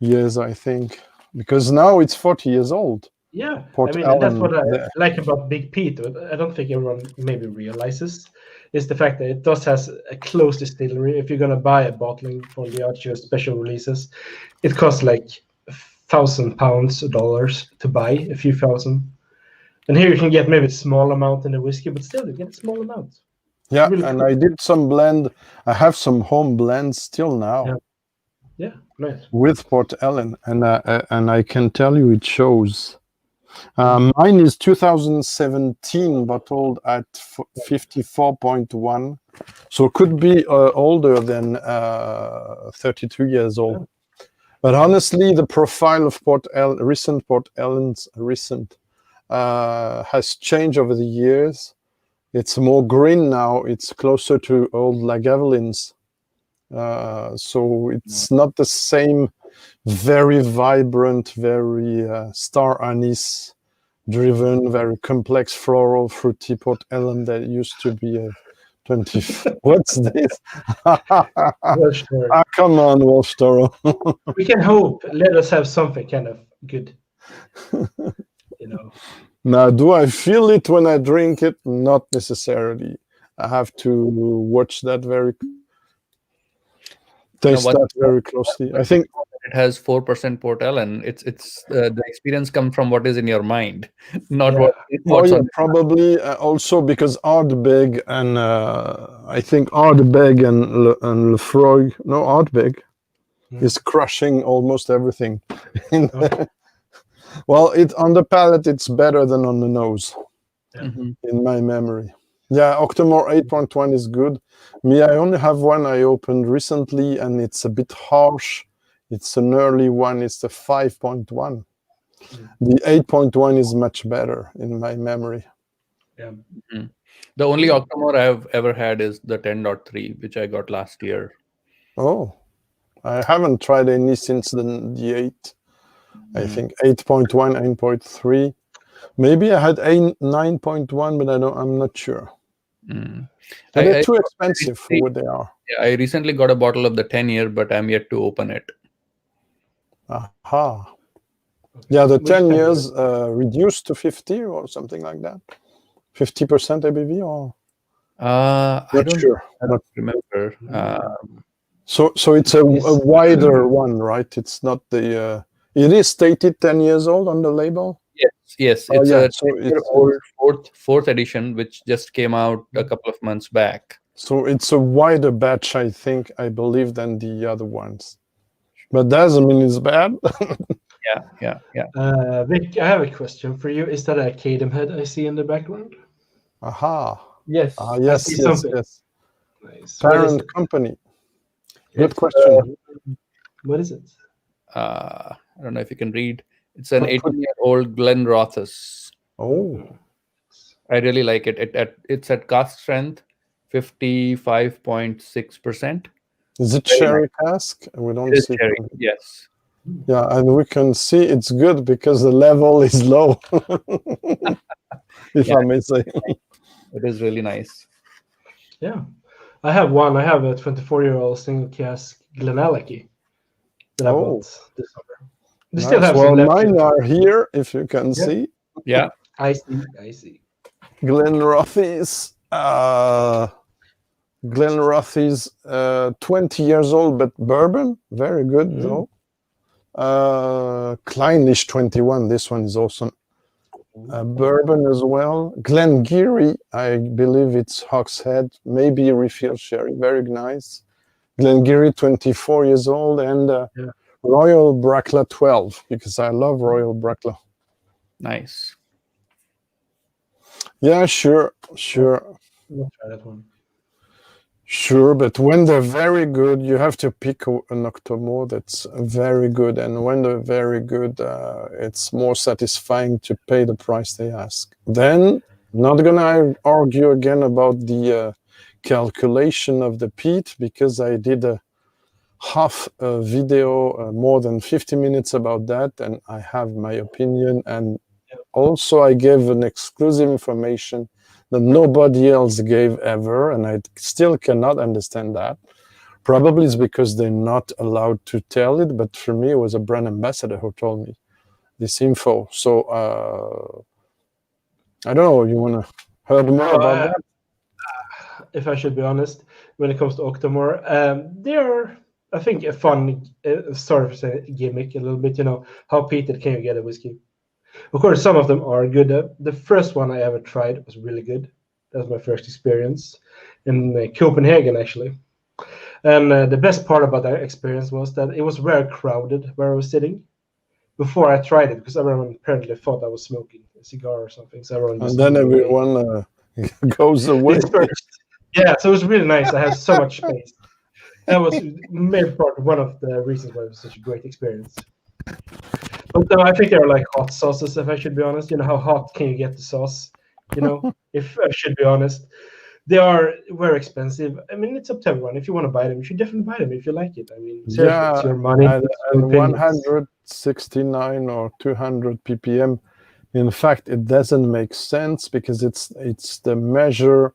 years, I think. Because now it's 40 years old. Yeah, Port I mean, Ellen, that's what I like about Big Pete. I don't think everyone maybe realizes is the fact that it does has a close distillery. If you're gonna buy a bottling from the Archer special releases, it costs like $1,000 to buy, a few thousand. And here you can get maybe a small amount in the whiskey, but still you get a small amount. Yeah, really and cool. I did some blend. I have some home blends still now. Yeah, nice. With Port Ellen, and I can tell you it shows. Mine is 2017, bottled at 54.1, so it could be older than 32 years old. Yeah. But honestly, the profile of recent Port Ellen's has changed over the years. It's more green now. It's closer to old Lagavulins. So it's not the same very vibrant, very star anise driven, very complex floral fruity Port Ellen that used to be a 20. What's this? Come on, Welsh Toro. We can hope. Let us have something kind of good. Now, do I feel it when I drink it? Not necessarily. I have to watch that taste that very closely. I think it has 4% Port Ellen. It's the experience comes from what is in your mind, not what's on. Probably also because Ardbeg and I think Ardbeg and Lefroy. No, Ardbeg is crushing almost everything. Well, on the palate, it's better than on the nose, in my memory. Yeah, Octomore 8.1 is good. Me, I only have one I opened recently, and it's a bit harsh. It's an early one. It's the 5.1. The 8.1 is much better in my memory. Yeah. The only Octomore I've ever had is the 10.3, which I got last year. Oh, I haven't tried any since the 8. I think 8.1, 9.3. Maybe I had 9.1, but I'm not sure. Mm. But they're too expensive for what they are. Yeah, I recently got a bottle of the 10-year, but I'm yet to open it. Aha. Yeah, the 10 years reduced to 50 or something like that. 50% ABV or? I don't sure. remember. So it's a wider one, right? It's not the. It is stated 10 years old on the label. Yes. It's a old fourth edition, which just came out a couple of months back. So it's a wider batch, I believe, than the other ones. But doesn't mean it's bad. Yeah. Vic, I have a question for you. Is that a Glencadam head I see in the background? Aha. Yes. Yes. Nice. Parent company. Good question. What is it? I don't know if you can read. It's an 18-year-old Glenrothes. Oh. I really like it. It's at cask strength, 55.6%. Is it sherry cask? We don't see cherry. Yes. Yeah, and we can see it's good because the level is low. If I may say. It is really nice. Yeah. I have one. I have a 24-year-old single cask Glenallachie that I bought this summer. They still have some left. Mine are here, if you can see. Yeah. I see. Glenrothes. Glenrothes, 20 years old, but bourbon. Very good, though. Clynelish 21. This one is awesome. Bourbon as well. Glengarry, I believe it's Hogshead, maybe refill sherry. Very nice. Glengarry, 24 years old, and Royal Brackla 12, because I love Royal Brackla. Nice. Yeah, sure. I'll try that one. Sure, but when they're very good, you have to pick an Octomore that's very good. And when they're very good, it's more satisfying to pay the price they ask. Then, not gonna argue again about the calculation of the peat, because I did a half a video, more than 50 minutes about that, and I have my opinion. And also I gave an exclusive information that nobody else gave ever, and I still cannot understand that. Probably it's because they're not allowed to tell it, but for me, it was a brand ambassador who told me this info. So, I don't know, you want to hear more about that? If I should be honest, when it comes to Octomore, they are, I think, a fun sort of gimmick a little bit, how peated can you get a whiskey? Of course, some of them are good. The first one I ever tried was really good. That was my first experience in Copenhagen, actually. And the best part about that experience was that it was very crowded where I was sitting before I tried it, because everyone apparently thought I was smoking a cigar or something. So everyone just and then everyone goes away. Yeah, so it was really nice. I had so much space. That was maybe one of the reasons why it was such a great experience. But no, I think they're like hot sauces, if I should be honest. How hot can you get the sauce? If I should be honest. They are very expensive. I mean, it's up to everyone. If you want to buy them, you should definitely buy them if you like it. I mean, seriously, it's your money. And 169 or 200 ppm. In fact, it doesn't make sense because it's the measure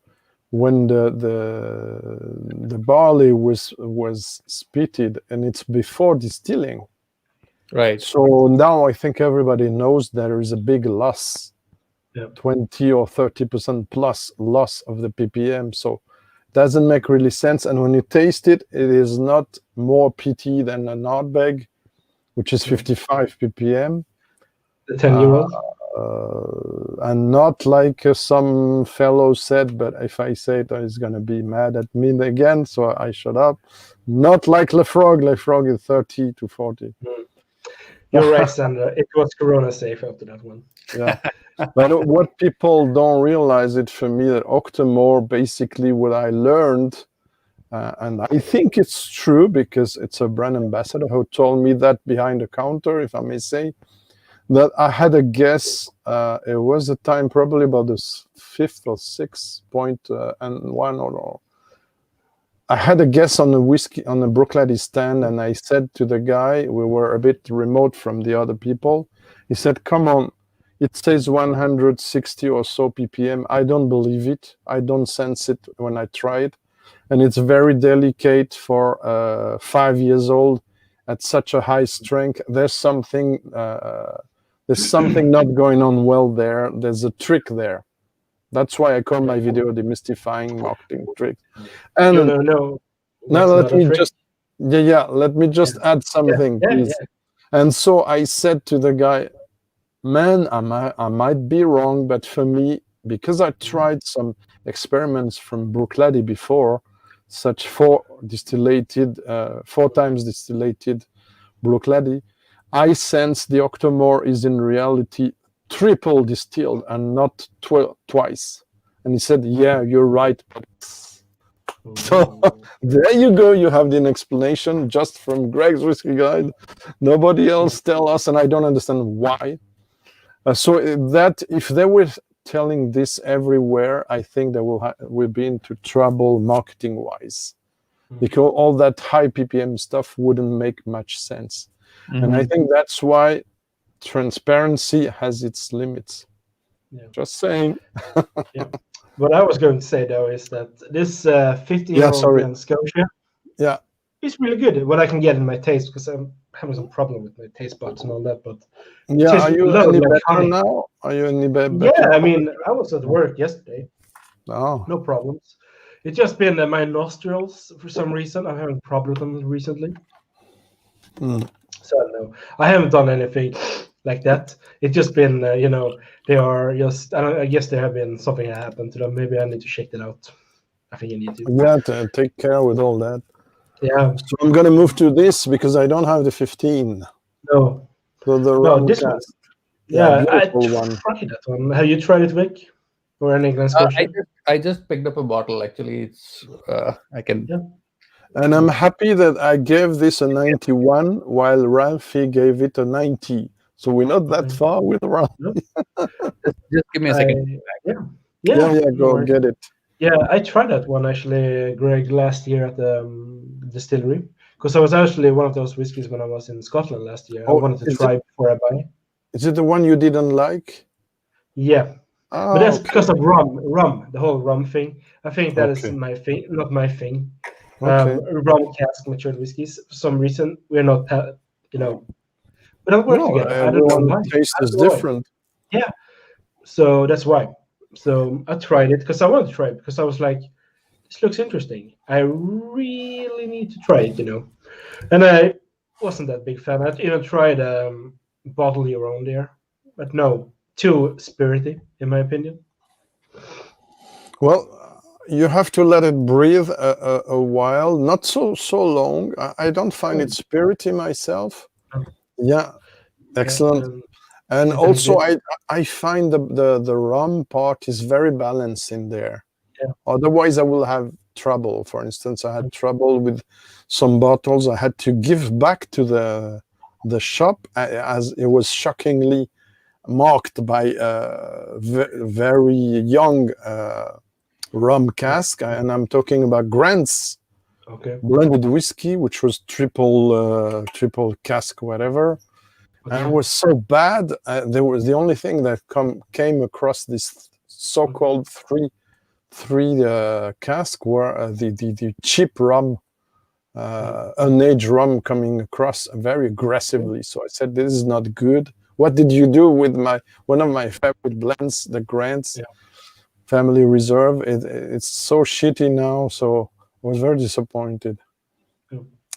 when the barley was spitted, and it's before distilling. Right. So now I think everybody knows there is a big loss. 20 or 30% plus loss of the ppm, so it doesn't make really sense. And when you taste it, it is not more peaty than an Ardbeg, which is 55 ppm. The 10-year-old? And not like some fellow said, but if I say it, he's going to be mad at me again, so I shut up. Not like Lefrog. Lefrog is 30 to 40. You're right, Sandra. It was Corona safe after that one. Yeah. But what people don't realize it for me, that Octomore, basically what I learned, and I think it's true because it's a brand ambassador who told me that behind the counter, if I may say, that I had a guess. It was a time probably about the 5th or 6th point and one or I had a guess on the whiskey on the Bruichladdich stand, and I said to the guy, we were a bit remote from the other people. He said, "Come on, it says 160 or so ppm. I don't believe it. I don't sense it when I try it, and it's very delicate for 5 years old at such a high strength. There's something not going on well there. There's a trick there." That's why I call my video demystifying marketing tricks. And no. now let me just let me just add something, please. And so I said to the guy, "Man, I might be wrong, but for me, because I tried some experiments from Bruichladdich before, such 4 times distillated Bruichladdich, I sense the Octomore is in reality triple distilled and not twice." And he said, "Yeah, you're right." So there you go. You have the explanation just from Greg's Whiskey Guide. Nobody else tell us, and I don't understand why. So that if they were telling this everywhere, I think they will be into trouble marketing-wise, because all that high ppm stuff wouldn't make much sense. And I think that's why transparency has its limits. Just saying. What I was going to say though is that this 15-year-old Glen Scotia, it's really good. What I can get in my taste, because I'm having some problem with my taste buds and all that. But are you any better now? Are you any better? Yeah, I mean, I was at work yesterday. Oh, no problems. It's just been my nostrils for some reason. I'm having problems with them recently. So I don't know. I haven't done anything like that. It's just been, they are just. I guess there have been something that happened to them. Maybe I need to check that out. I think I need to. Yeah, take care with all that. Yeah. So I'm gonna move to this because I don't have the 15. No. So the no, this one. Yeah, I tried that one. Have you tried it, Vic? Or any Glen Scotia? I just picked up a bottle. Actually, it's I can. Yeah. And I'm happy that I gave this a 91 while Ralphie gave it a 90. So we're not that far with Ralph. No. Just give me a second. Yeah, go get it. Yeah, I tried that one actually, Greg, last year at the distillery, because I was actually one of those whiskeys when I was in Scotland last year. I wanted to try before I buy. Is it the one you didn't like? Yeah. But that's because of rum, the whole rum thing. I think that is my thing, not my thing. Rum cask matured whiskeys. For some reason, we're not, we don't work together. I don't know why. Taste is different. Yeah. So that's why. So I tried it because I wanted to try it because I was like, this looks interesting. I really need to try it, And I wasn't that big fan. I even tried bottle your own there, but no, too spirity, in my opinion. Well, you have to let it breathe a while, not so long. I don't find it spirity myself. Yeah, excellent. And also, I find the rum part is very balanced in there. Yeah. Otherwise, I will have trouble. For instance, I had trouble with some bottles. I had to give back to the shop as it was shockingly marked by very young rum cask, and I'm talking about Grant's blended whiskey, which was triple cask, whatever. And it was so bad. There was the only thing that came across this so-called three cask were the cheap rum, unaged rum coming across very aggressively. So I said, this is not good. What did you do with one of my favorite blends, the Grant's Family Reserve? It's so shitty now. So I was very disappointed.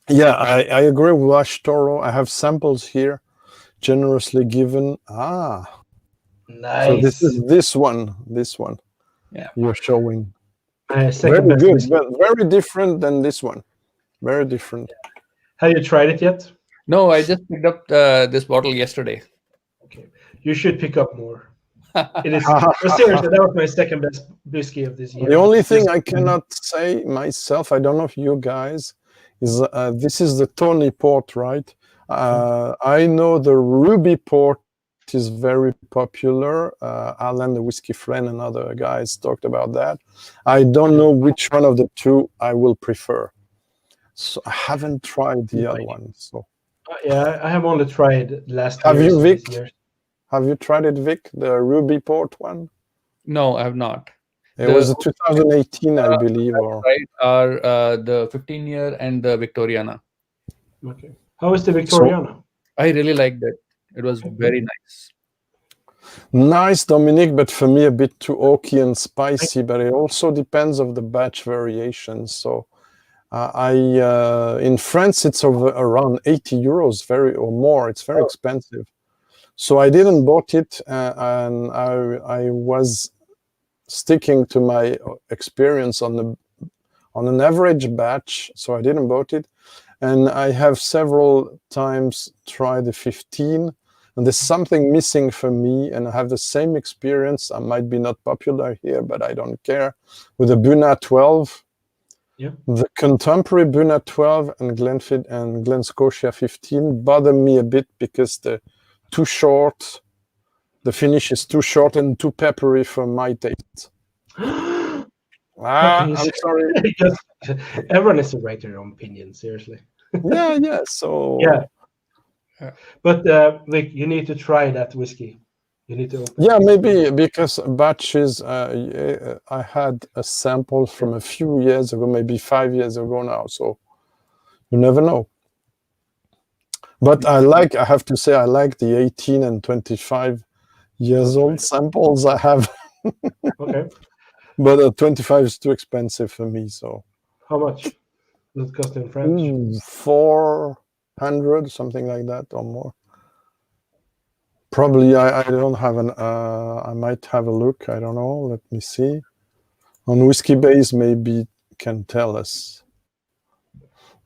Yeah, I agree with Wash Toro. I have samples here, generously given. Nice. So this is this one. Yeah, you're showing. Very good, but very different than this one. Very different. Have you tried it yet? No, I just picked up this bottle yesterday. Okay, you should pick up more. It is seriously, that was my second best whiskey of this year. The only thing I cannot say myself, I don't know if you guys, is this is the Tony Port, right? I know the Ruby Port is very popular. Alan, the whiskey friend, and other guys talked about that. I don't know which one of the two I will prefer. So I haven't tried the other one. So yeah, I have only tried last have year's you, and Vic? this year's. Have you tried it, Vic? The Ruby Port one? No, I have not. It was a 2018, I believe. Or right are the 15-year and the Victoriana. Okay. How is the Victoriana? I really liked it. It was very nice. Nice, Dominic, but for me a bit too oaky and spicy. But it also depends of the batch variations. So in France it's around 80 euros, or more. It's very expensive. So I didn't bought it, and I was sticking to my experience on an average batch. So I didn't bought it, and I have several times tried the 15. And there's something missing for me, and I have the same experience. I might be not popular here, but I don't care. With the Buna 12, the contemporary Buna 12 and Glen Scotia 15 bother me a bit because they're too short. The finish is too short and too peppery for my taste. I'm sorry. Everyone is to write their own opinion, seriously. Yeah. So yeah. But Vic, you need to try that whiskey. You need to open it. Maybe because batches. I had a sample from a few years ago, maybe 5 years ago now. So you never know. But I have to say, I like the 18 and 25 years old samples I have. Okay. But 25 is too expensive for me. So how much does it cost in French? 400, something like that, or more. Probably I don't have I might have a look. I don't know. Let me see. On Whiskey Base, maybe can tell us.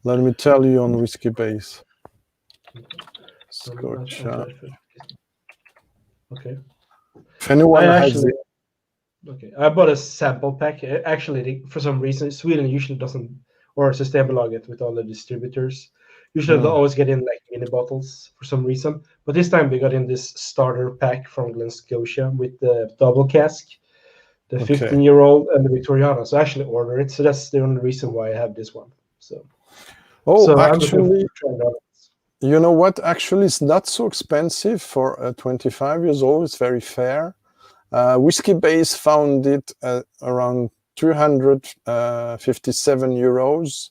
Let me tell you on Whiskey Base. Scotia. Okay. If anyone has it. Okay, I bought a sample pack. Actually, for some reason, Sweden usually doesn't, or Systembolaget with all the distributors, usually they always get in like mini bottles for some reason. But this time we got in this starter pack from Glen Scotia with the double cask, the 15-year-old and the Victoriana. So I actually ordered it. So that's the only reason why I have this one. So. Actually, you know what? Actually, it's not so expensive for 25 years old. It's very fair. Whiskey Base found it around 257 euros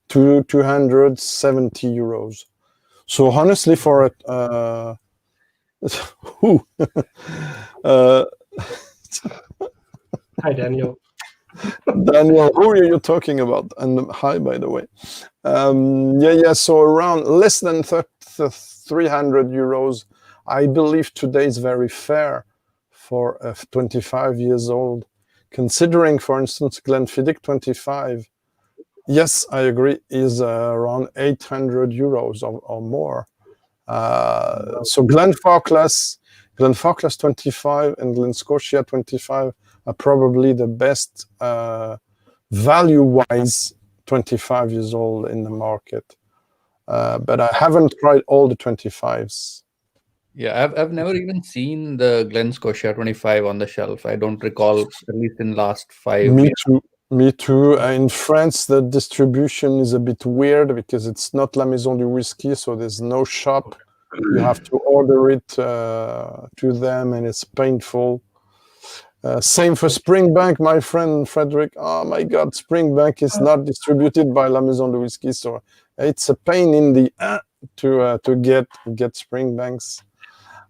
to 270 euros. So honestly, for Hi, Daniel. Daniel, who are you talking about? And hi, by the way. So around less than 300 euros. I believe today is very fair for 25 years old. Considering, for instance, Glenfiddich 25, yes, I agree, is around 800 euros or more. So Glenfarclas 25 and Glen Scotia 25 are probably the best value-wise 25 years old in the market. But I haven't tried all the 25s. Yeah, I've never even seen the Glen Scotia 25 on the shelf. I don't recall, at least in last 5 Me years. too. Me too. In France, the distribution is a bit weird because it's not La Maison du Whisky, so there's no shop. You have to order it to them, and it's painful. Same for Springbank, my friend Frederick. Oh my God, Springbank is not distributed by La Maison du Whisky, so it's a pain in the to get Springbanks.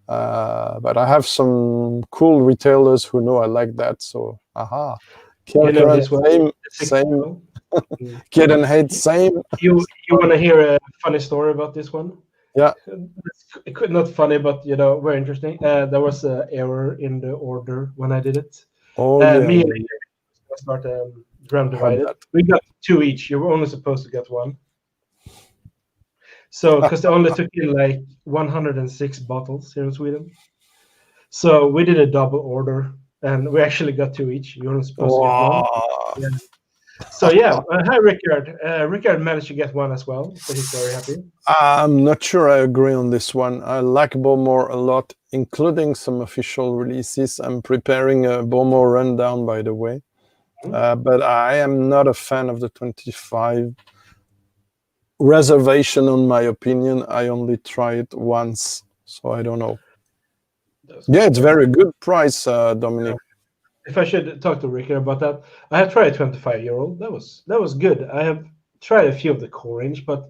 But I have some cool retailers who know I like that. So, same. Kid and Hate, same. You want to hear a funny story about this one? Yeah. Not funny, but very interesting. There was an error in the order when I did it. Me and start drum divided. We got 2 each. You were only supposed to get 1. So, because they only took in like 106 bottles here in Sweden. So we did a double order, and we actually got 2 each. You weren't supposed to get 1. Yeah. So yeah, hi Rickard. Rickard managed to get one as well, so he's very happy. I'm not sure I agree on this one. I like Bowmore a lot, including some official releases. I'm preparing a Bowmore rundown, by the way. But I am not a fan of the 25. Reservation on my opinion. I only tried it once, so I don't know. Yeah, it's very good price, Dominic. If I should talk to Rickard about that, I have tried 25-year-old. That was good. I have tried a few of the core range, but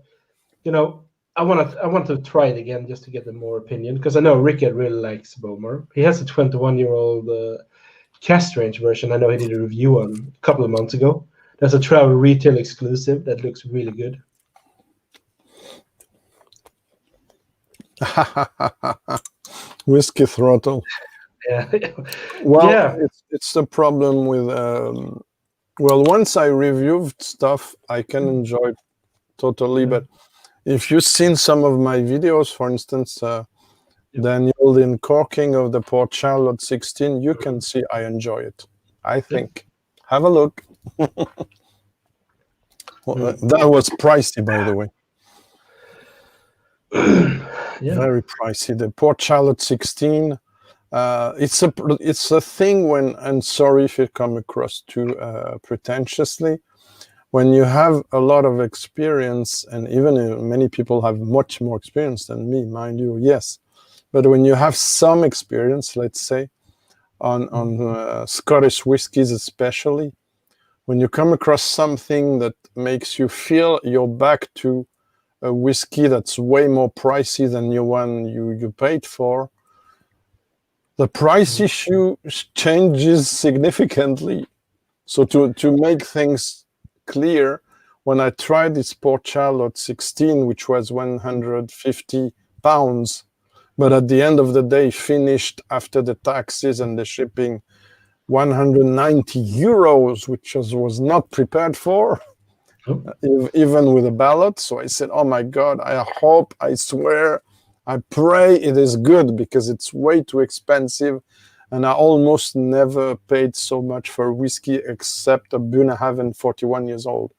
you know, I want to try it again just to get a more opinion, because I know Rickard really likes Bowmore. He has a 21-year-old cast range version. I know he did a review on a couple of months ago. That's a travel retail exclusive that looks really good. Whiskey throttle. Yeah. Well, yeah. it's the problem with. Well, once I reviewed stuff, I can enjoy it totally. But if you've seen some of my videos, for instance, Daniel, the uncorking of the Port Charlotte 16, you can see I enjoy it. I think. Have a look. That was pricey, by the way. Very pricey. The Port Charlotte 16. It's a thing when, and sorry if it come across too pretentiously, when you have a lot of experience, and even many people have much more experience than me, mind you, yes, but when you have some experience, let's say on Scottish whiskies especially, when you come across something that makes you feel you're back to a whiskey that's way more pricey than the one you paid for, the price issue changes significantly. So to make things clear, when I tried this Port Charlotte 16, which was 150 pounds, but at the end of the day finished after the taxes and the shipping 190 euros, which was not prepared for, even with a ballot. So I said, oh my God, I hope, I swear, I pray it is good, because it's way too expensive. And I almost never paid so much for whiskey except a Bunnahabhain 41 years old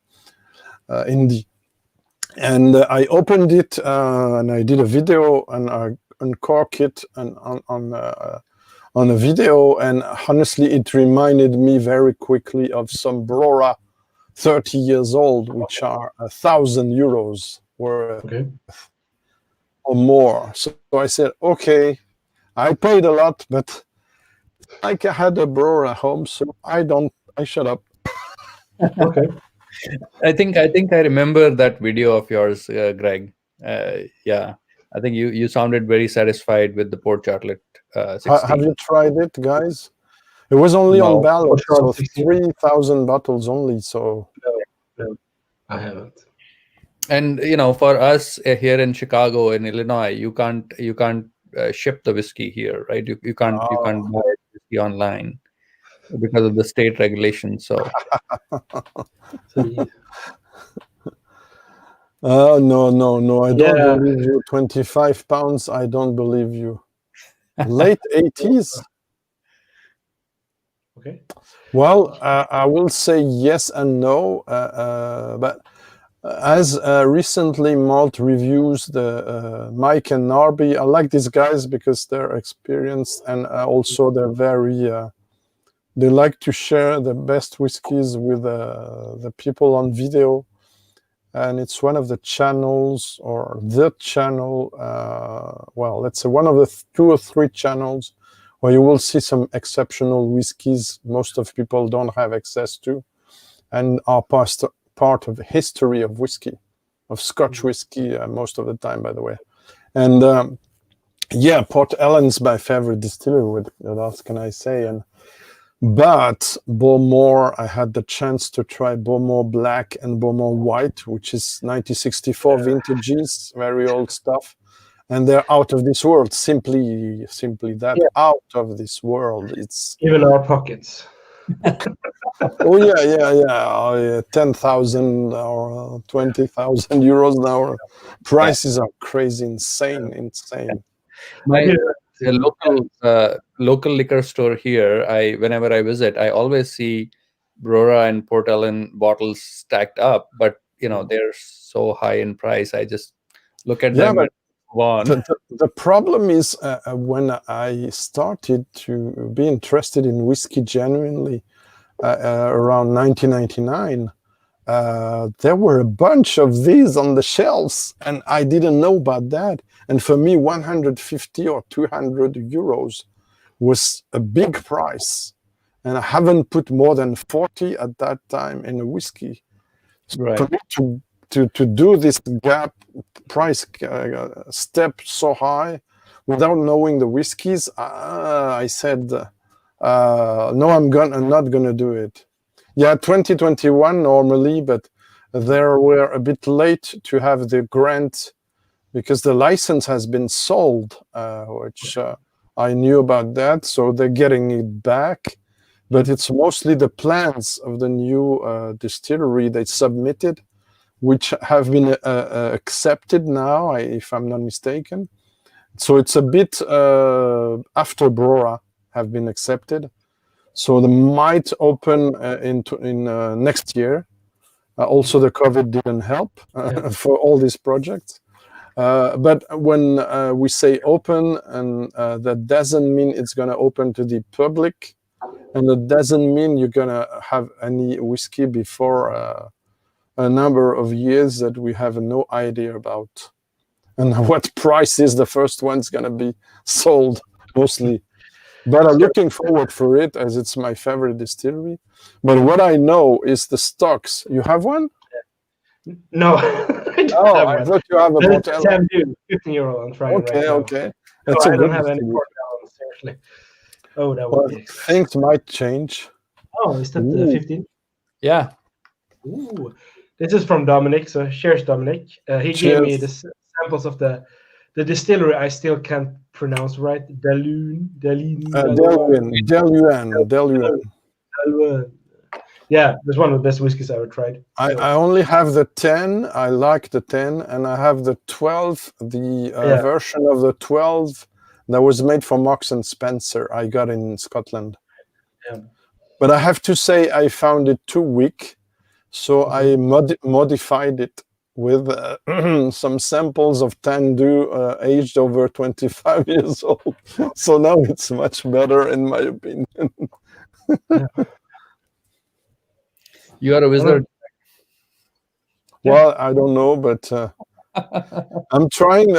Indie. And I opened it and I did a video and I uncorked it and on a video. And honestly, it reminded me very quickly of some Brora 30 years old, which are 1,000 euros worth. Or more. So I said, okay, I paid a lot, but I had a brewer at home, so I shut up. Okay. I think I remember that video of yours, Greg. Yeah, I think you sounded very satisfied with the Port Charlotte 16. Have you tried it, guys? It was only on ballot, so 3,000 bottles only. So no, I haven't. And for us here in Chicago, in Illinois, you can't ship the whiskey here, right? You can't buy whiskey online because of the state regulations. So no, I don't believe you. 25 pounds, I don't believe you. Late 80s. Okay. Well, I will say yes and no, but as recently Malt reviews the Mike and Narby, I like these guys because they're experienced and also they're very, they like to share the best whiskeys with the people on video. And it's one of the channels, or the channel, well, let's say one of the 2 or 3 channels where you will see some exceptional whiskeys most of people don't have access to and are part of the history of whiskey, of Scotch whiskey, most of the time, by the way. And yeah, Port Ellen's my favorite distillery, what else can I say? But Bowmore, I had the chance to try Bowmore Black and Bowmore White, which is 1964 vintages, very old stuff. And they're out of this world, simply that, out of this world. It's even our pockets. Oh yeah, 10,000 or 20,000 euros now. Prices are crazy, insane. My local liquor store here, whenever I visit, I always see Brora and Port Ellen bottles stacked up, but they're so high in price. I just look at them and move on. The problem is when I started to be interested in whiskey genuinely around 1999, there were a bunch of these on the shelves, and I didn't know about that. And for me, 150 or 200 euros was a big price. And I haven't put more than 40 at that time in a whiskey. So right. for me to do this gap price step so high without knowing the whiskeys, I said, no, I'm not gonna do it. Yeah, 2021 normally, but they were a bit late to have the grant because the license has been sold, which I knew about that, so they're getting it back. But it's mostly the plans of the new distillery they submitted, which have been accepted now, if I'm not mistaken. So it's a bit after Brora have been accepted. So they might open in next year. Also, the COVID didn't help for all these projects. But when we say open, and that doesn't mean it's going to open to the public. And it doesn't mean you're going to have any whiskey before a number of years that we have no idea about. And what price is the first one's going to be sold, mostly. But I'm looking forward for it, as it's my favorite distillery. But what I know is the stocks. You have one? No, I don't have one. I thought you have a bottle. Tamdhu, 15 euro. I'm trying right now. Okay. That's I don't have any Port Ellen, seriously. Oh, that would be things might change. Oh, is that 15? Yeah. Ooh. This is from Dominic. So cheers, Dominic. He gave me the samples of the distillery. I still can't pronounce right. Deluan. Yeah, that's one of the best whiskeys I ever tried. I only have the 10. I like the 10, and I have the 12. The version of the 12 that was made for Marks and Spencer. I got in Scotland. Yeah. But I have to say I found it too weak, so I modified it with some samples of Tamdhu aged over 25 years old. So now it's much better, in my opinion. You are a wizard. Well, I don't know, but I'm trying.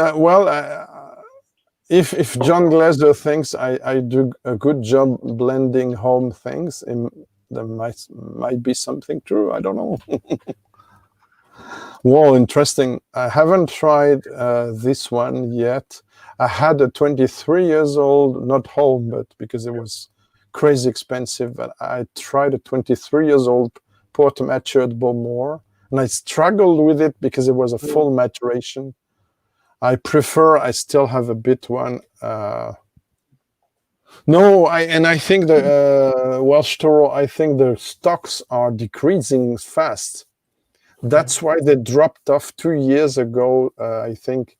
If John Glaser thinks I do a good job blending home things, there might be something true. I don't know. Whoa, interesting. I haven't tried this one yet. I had a 23 years old, not home, but because it was crazy expensive. But I tried a 23 years old port matured Bowmore, and I struggled with it because it was a full maturation. I still have a bit one. I think the Welsh Toro, I think the stocks are decreasing fast. That's why they dropped off 2 years ago, I think,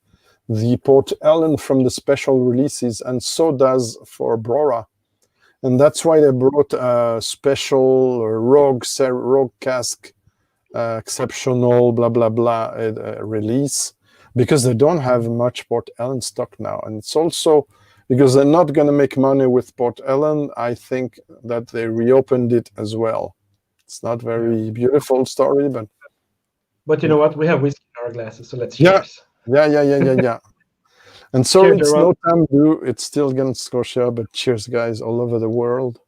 the Port Ellen from the special releases, and so does for Brora. And that's why they brought a special rogue cask, exceptional, blah, blah, blah, release, because they don't have much Port Ellen stock now. And it's also because they're not going to make money with Port Ellen. I think that they reopened it as well. It's not very beautiful story, but you know what? We have whiskey in our glasses, so let's cheers. Yeah. And so cheers, it's no Tamdhu. It's still Glen Scotia, but cheers, guys, all over the world.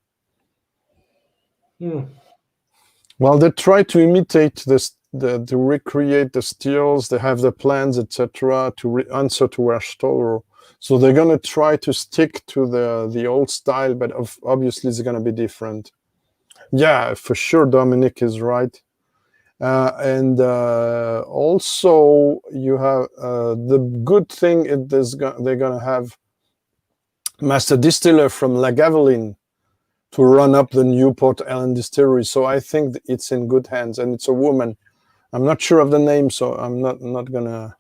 Well, they try to imitate this, to recreate the stills. They have the plans, etc., to answer to Welsh Toro. So they're going to try to stick to the old style, but obviously it's going to be different. Yeah, for sure, Dominic is right. And also, you have the good thing is they're going to have master distiller from Lagavulin to run up the new Port Ellen distillery. So I think it's in good hands, and it's a woman. I'm not sure of the name, so I'm not going to.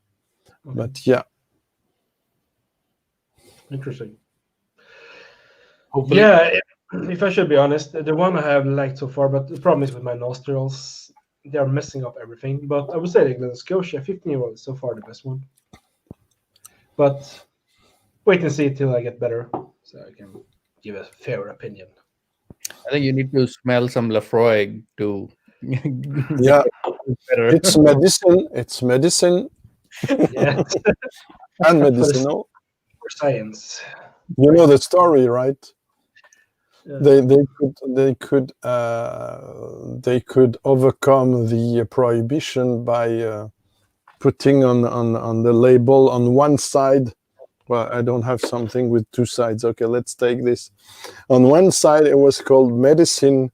But yeah. Interesting. Hopefully. Yeah, if I should be honest, the one I have liked so far, but the problem is with my nostrils, they are messing up everything. But I would say the Glen Scotia 15-year-old is so far the best one. But wait and see till I get better, so I can give a fair opinion. I think you need to smell some Lafroig to Yeah, better. it's medicine. It's medicine Yeah, and medicinal. for science. You know the story, right? Yeah. They could overcome the prohibition by putting on the label on one side. Well, I don't have something with two sides. Okay, let's take this. On one side, it was called medicine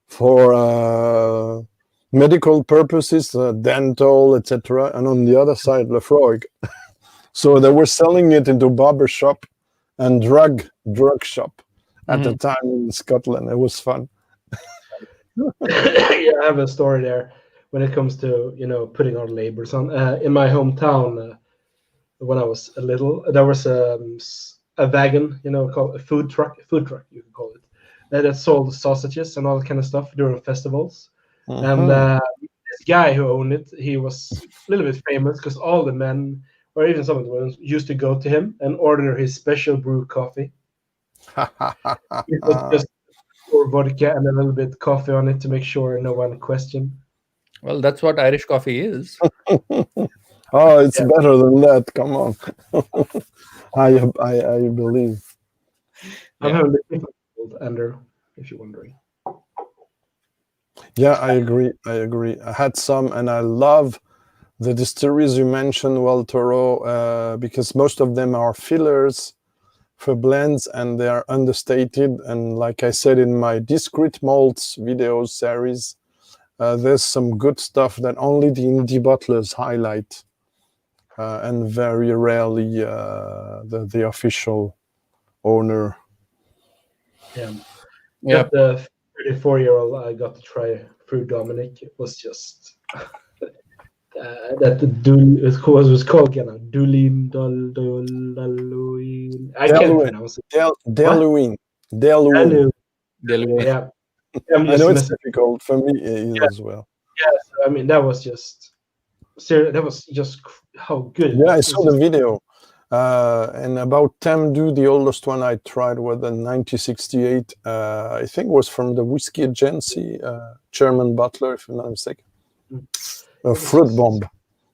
for medical purposes, dental, etc. And on the other side, Lafroig. So they were selling it into barber shop and drug shop at the time in Scotland. It was fun. Yeah, I have a story there when it comes to putting on labels on. In my hometown, when I was a little, there was a wagon, called a food truck you can call it, that sold sausages and all that kind of stuff during festivals. And this guy who owned it, he was a little bit famous because all the men, or even some of the women, used to go to him and order his special brew coffee. It was just pour vodka and a little bit coffee on it to make sure no one questioned. Well, that's what Irish coffee is. Oh, it's better than that. Come on. I believe. I'm having a different Ender, if you're wondering. Yeah, I agree. I had some, and I love the distilleries you mentioned, Toro, because most of them are fillers for blends, and they are understated. And like I said in my discrete malts videos series, there's some good stuff that only the indie bottlers highlight, and very rarely the official owner. Yeah. The 34-year-old I got to try through Dominic. It was just that it was called Dulin. I can't pronounce it. Deluin. Yeah. I know it's difficult for me as well. Yes, I mean that was just how good. Yeah, I saw the video. And about Tamdhu, the oldest one I tried was in 1968. I think was from the Whiskey Agency, German bottler, if I'm not mistaken. A fruit bomb,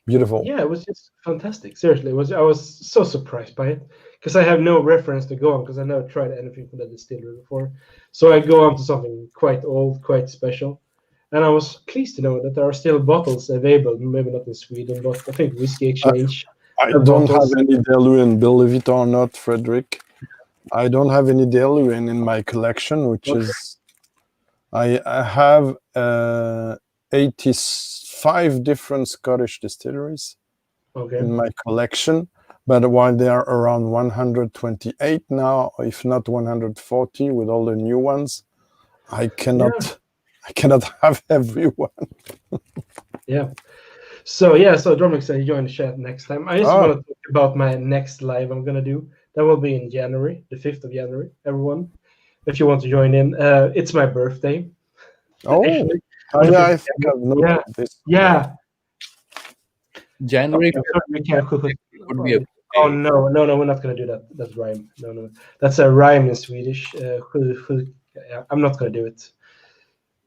beautiful. Yeah, it was just fantastic. Seriously, I was so surprised by it because I have no reference to go on because I never tried anything from the distillery before. So I go on to something quite old, quite special. And I was pleased to know that there are still bottles available, maybe not in Sweden, but I think Whiskey Exchange. I don't have any Deluin, believe it or not, Frederick. I don't have any Deluin in my collection, which is... I have 85 different Scottish distilleries in my collection, but while they are around 128 now, if not 140 with all the new ones, I cannot have everyone. So Dromix said you join the chat next time. I just want to talk about my next live I'm gonna do. That will be in January, the 5th of January. Everyone, if you want to join in, it's my birthday. Actually. I think I've noticed this. Yeah. January. We can't cook it. Oh no, we're not gonna do that. That's rhyme. No, that's a rhyme in Swedish. I'm not gonna do it.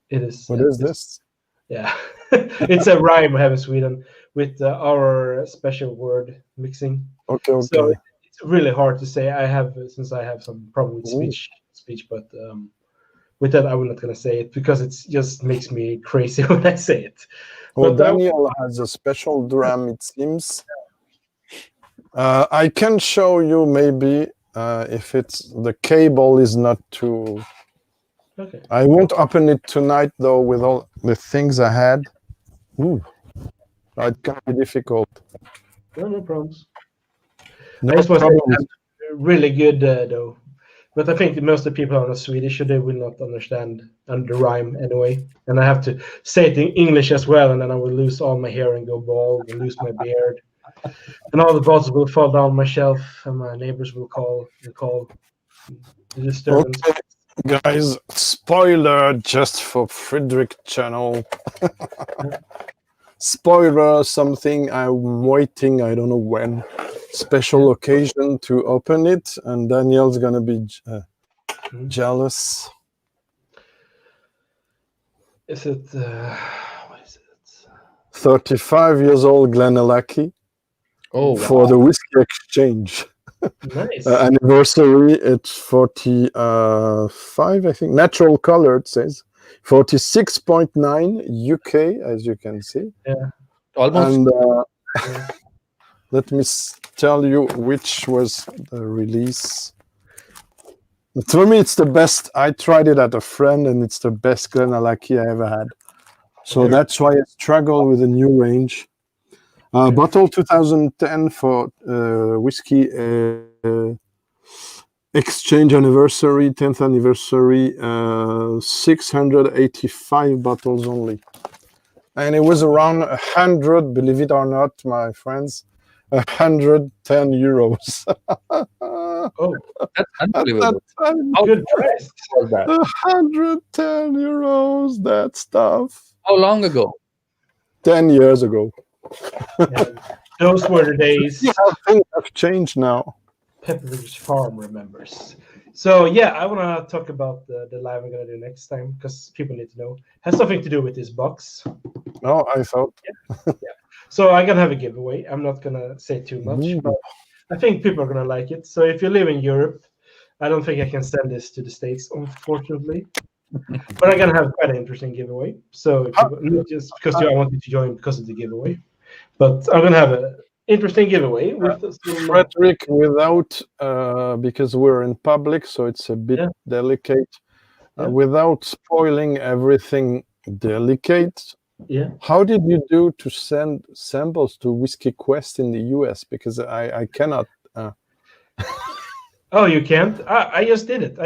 It is. What is this? Yeah, it's a rhyme we have in Sweden with our special word mixing. Okay. So it's really hard to say. I have some problem with speech, but with that I'm not gonna say it because it just makes me crazy when I say it. Well, but Daniel has a special drum, it seems. I can show you maybe if the cable is not too... Okay. I won't open it tonight though with all the things I had. Ooh. It can be difficult. No problems. I just want to say really good though. But I think most of the people are not Swedish, so they will not understand the rhyme anyway. And I have to say it in English as well, and then I will lose all my hair and go bald and lose my beard. And all the bottles will fall down my shelf, and my neighbors will call the disturbance. Okay. Guys, spoiler just for Frederick channel. Spoiler, something I'm waiting, I don't know when. Special occasion to open it, and Daniel's gonna be jealous. Is it, what is it? 35 years old Glenelachie. Oh, for wow. the whiskey exchange. Nice. Anniversary, it's 45, I think. Natural color, it says. 46.9 UK, as you can see. Yeah. Almost. And Yeah. let me tell you which was the release. For me, it's the best. I tried it at a friend, and it's the best Glenelachie I ever had. So that's why I struggle with a new range. Bottle 2010 for whiskey exchange anniversary, 10th anniversary, 685 bottles only. And it was around 100, believe it or not, my friends, 110 euros. Oh, That's unbelievable. how good price. 110 euros, that stuff. How long ago? 10 years ago. Yeah. Those were the days. How things have changed now. Pepperidge Farm remembers. So yeah, I want to talk about the live I'm gonna do next time because people need to know. It has something to do with this box. Oh, I thought. Yeah. So I'm gonna have a giveaway. I'm not gonna say too much, but I think people are gonna like it. So if you live in Europe, I don't think I can send this to the States, unfortunately. But I'm gonna have quite an interesting giveaway. So people, not just because I want you to join because of the giveaway, but I'm gonna have an interesting giveaway with some, Frederick, without because we're in public, so it's a bit delicate. Without spoiling everything delicate. Yeah. How did you do to send samples to Whiskey Quest in the US? Because I cannot. Oh, you can't? I just did it.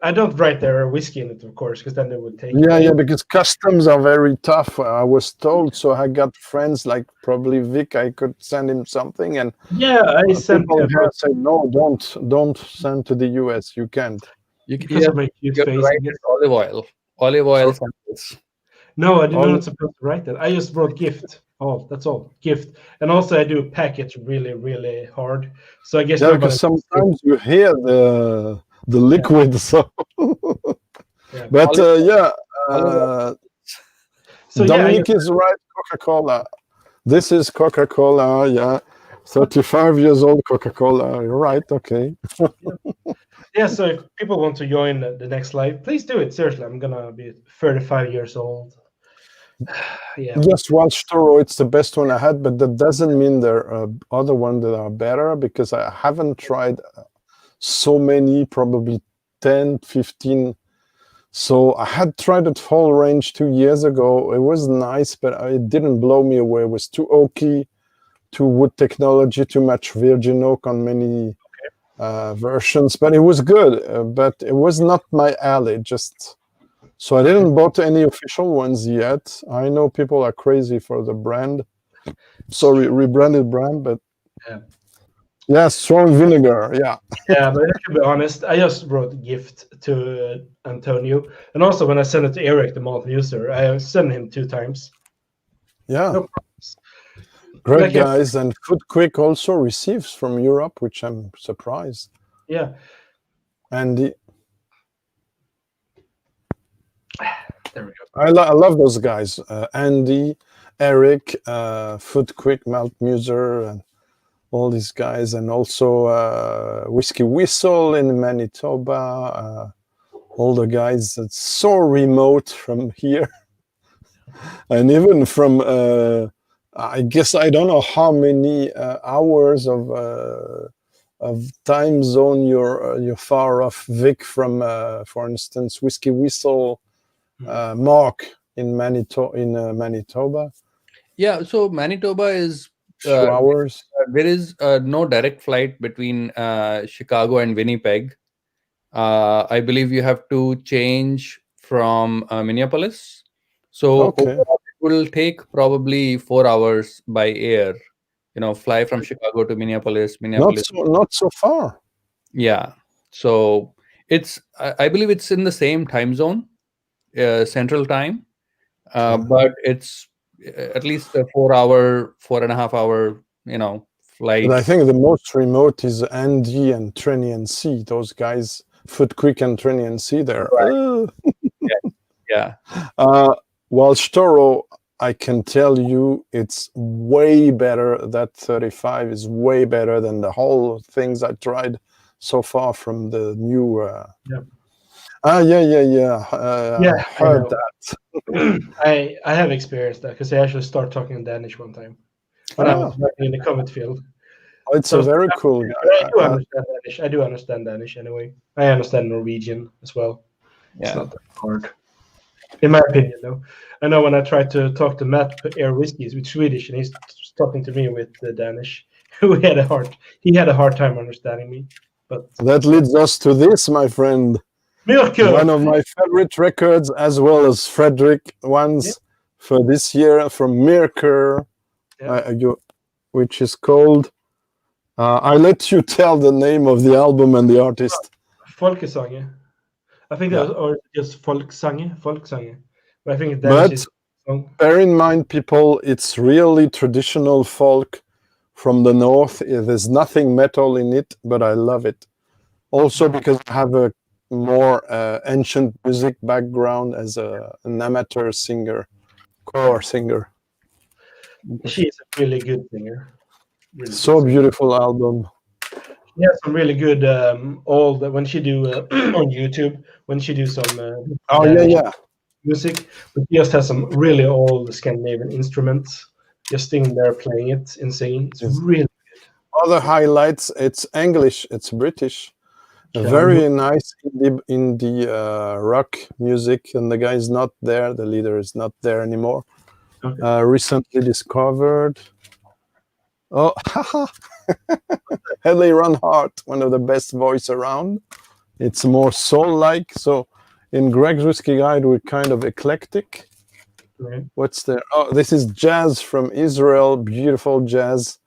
I don't write their whiskey in it, of course, because then they would take it. Yeah, because customs are very tough. I was told, so I got friends like probably Vic. I could send him something, and I sent people here say no, don't send to the US. You can't. You because of my cute face. write it olive oil. Olive oil samples. No, I did not supposed to write that. I just wrote gift. Oh, that's all. Gift. And also I do package really, really hard. So I guess because sometimes you hear the liquid. So but so Dominic is right. Coca-Cola. This is Coca-Cola. Yeah. 35 years old Coca-Cola. You're right. Okay. Yeah, so if people want to join the next live, please do it. Seriously, I'm gonna be 35 years old. Yeah. Yes, Welsh Toro, it's the best one I had, but that doesn't mean there are other ones that are better because I haven't tried so many, probably 10, 15. So I had tried it whole range 2 years ago. It was nice, but it didn't blow me away. It was too oaky, too wood technology, too much virgin oak on many versions, but it was good, but it was not my alley. Just so I didn't bought any official ones yet. I know people are crazy for the brand, sorry, rebranded brand, but strong vinegar. But to be honest, I just wrote gift to Antonio, and also when I sent it to Eric, the malt user, I sent him 2 times. No problems. Great guys, and Food Quick also receives from Europe, which I'm surprised. Yeah. Andy. There we go. I love those guys. Andy, Eric, Food Quick, Malt Muser, and all these guys, and also Whiskey Whistle in Manitoba. All the guys that's so remote from here, and even from I guess I don't know how many hours of time zone you're far off. Vic from, for instance, Whiskey Whistle, Mark in Manitoba. Yeah, so Manitoba is 2 hours. There is no direct flight between Chicago and Winnipeg. I believe you have to change from Minneapolis. So it will take probably 4 hours by air. Fly from Chicago to Minneapolis. Not so far. Yeah. So I believe it's in the same time zone, Central Time, but it's at least a 4 hour, 4.5 hour, flight. But I think the most remote is Andy and Trenny and C. Those guys, Foot Creek and Trenny and C. There. Right. Yeah. While Storo, I can tell you, it's way better. That 35 is way better than the whole things I tried so far from the new. Yeah. Yeah. Yeah, I heard that. I have experienced that because I actually started talking Danish one time when I was working in the COVID field. It's So a very cool guy. I do understand Danish. I do understand Danish anyway. I understand Norwegian as well. It's not that hard, in my opinion, though. I know when I tried to talk to Matt Air Whiskies with Swedish, and he's talking to me with Danish, he had a hard time understanding me. But that leads us to this, my friend. Mirko! One of my favorite records, as well as Frederick ones for this year from Mirker, which is called. I let you tell the name of the album and the artist. Folkesange. I think that was, or just Folksange. But I think Danish is song. Bear in mind, people, it's really traditional folk from the north. There's nothing metal in it, but I love it. Also because I have a more ancient music background as an amateur singer, choir singer. She's a really good singer. Really so good beautiful album. She has some really good when she do on YouTube, when she do some music, but she just has some really old Scandinavian instruments just sitting there playing it and singing. It's really good. Other highlights, it's English, it's British. Very nice indie rock music, and the guy is not there. The leader is not there anymore. Okay. Recently discovered. Oh, haha! Helly Runhart, one of the best voice around. It's more soul-like. So, in Greg's Whiskey Guide, we're kind of eclectic. Right. What's there? Oh, this is jazz from Israel. Beautiful jazz,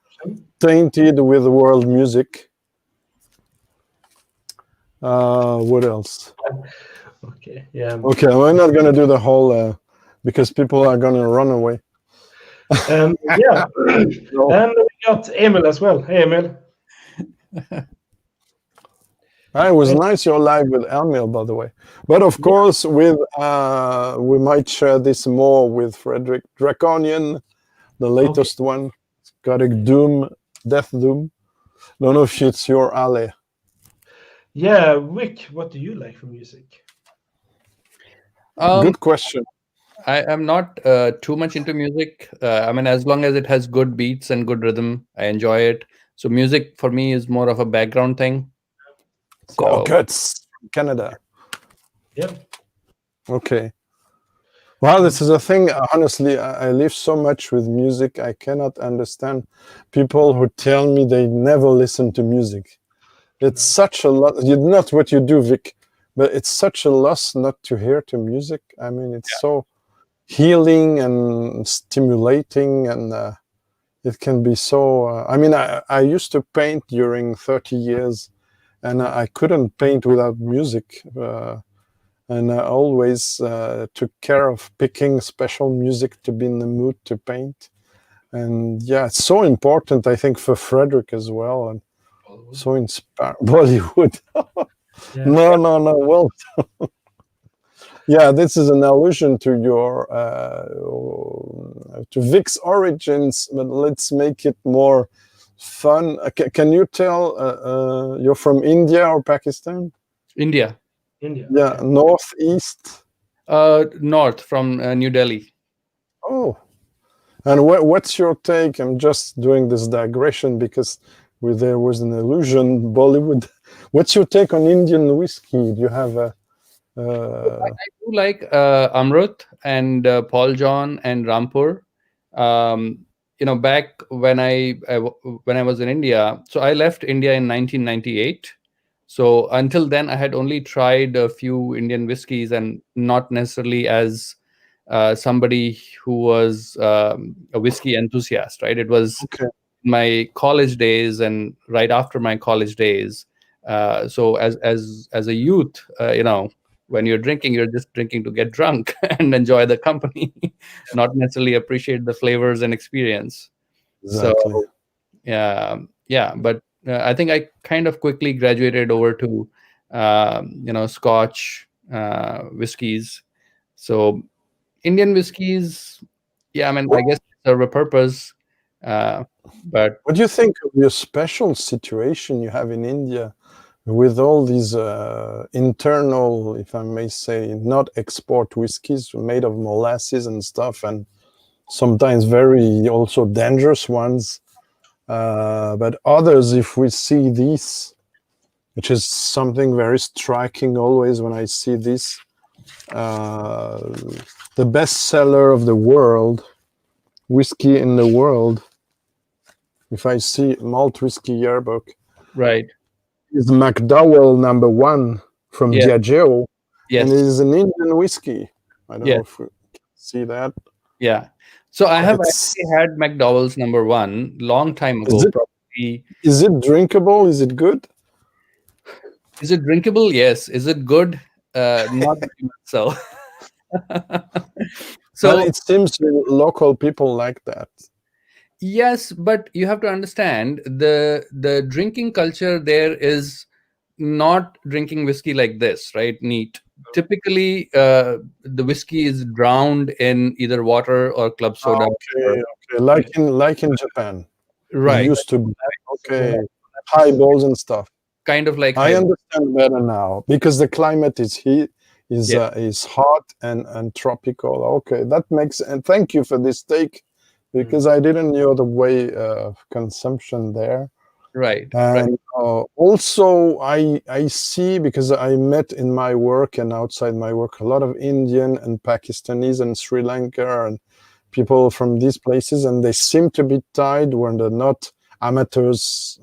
tainted with world music. What else? Okay, yeah. Okay, we're not gonna do the whole because people are gonna run away. And we got Emil as well. Hey, Emil. It was nice you're live with Emil, by the way. But of course, with we might share this more with Frederick Draconian, the latest one. It's got a Death Doom. Don't know if it's your alley. Yeah, Wick, what do you like for music? Good question. I am not too much into music. I mean, as long as it has good beats and good rhythm, I enjoy it. So music for me is more of a background thing. So, Guts, Canada. Yeah. Okay. Well, this is a thing. Honestly, I live so much with music. I cannot understand people who tell me they never listen to music. It's such a lot. Not what you do, Vic, but it's such a loss not to hear to music. I mean, it's so healing and stimulating, and it can be so. I mean, I used to paint during 30 years, and I couldn't paint without music. And I always took care of picking special music to be in the mood to paint. And yeah, it's so important, I think, for Frederick as well. And so inspired. Bollywood. No. Well, yeah, this is an allusion to your to Vic's origins, but let's make it more fun. Can you tell you're from India or Pakistan? India. Yeah, okay. Northeast. North from New Delhi. Oh, and what's your take? I'm just doing this digression because there was an allusion, Bollywood. What's your take on Indian whiskey? Do you have a... I do like Amrut and Paul John and Rampur. Back when I was in India, so I left India in 1998. So until then, I had only tried a few Indian whiskeys, and not necessarily as somebody who was a whiskey enthusiast, right? It was my college days, and right after my college days, So as a youth, when you're drinking, you're just drinking to get drunk and enjoy the company, not necessarily appreciate the flavors and experience. Exactly. So yeah, but I think I kind of quickly graduated over to Scotch whiskeys. So Indian whiskeys, yeah, I mean, I guess serve a purpose. But what do you think of your special situation you have in India with all these internal, if I may say, not export whiskeys made of molasses and stuff, and sometimes very also dangerous ones? But others, if we see these, which is something very striking always when I see this, the best seller of the world, whiskey in the world, if I see malt whiskey yearbook, right, is McDowell #1 from yeah, Diageo, yes, and it is an Indian whiskey. I don't yeah, know if you can see that. yeah. So I have It's, actually had McDowell's #1 long time ago. Probably. Is it drinkable? Is it good? Is it drinkable? Yes. Is it good? Not very much so. Well, it seems local people like that. Yes, but you have to understand the drinking culture there is not drinking whiskey like this, right? Neat. Typically, the whiskey is drowned in either water or club soda. Okay, like in Japan. Right. It used to be. Okay, highballs and stuff. Kind of like I understand better now because the climate is is hot and tropical. Okay, that makes, and thank you for this take, because I didn't know the way of consumption there. Right. And also I see, because I met in my work and outside my work a lot of Indian and Pakistanis and Sri Lanka and people from these places, and they seem to be tied when they're not amateurs,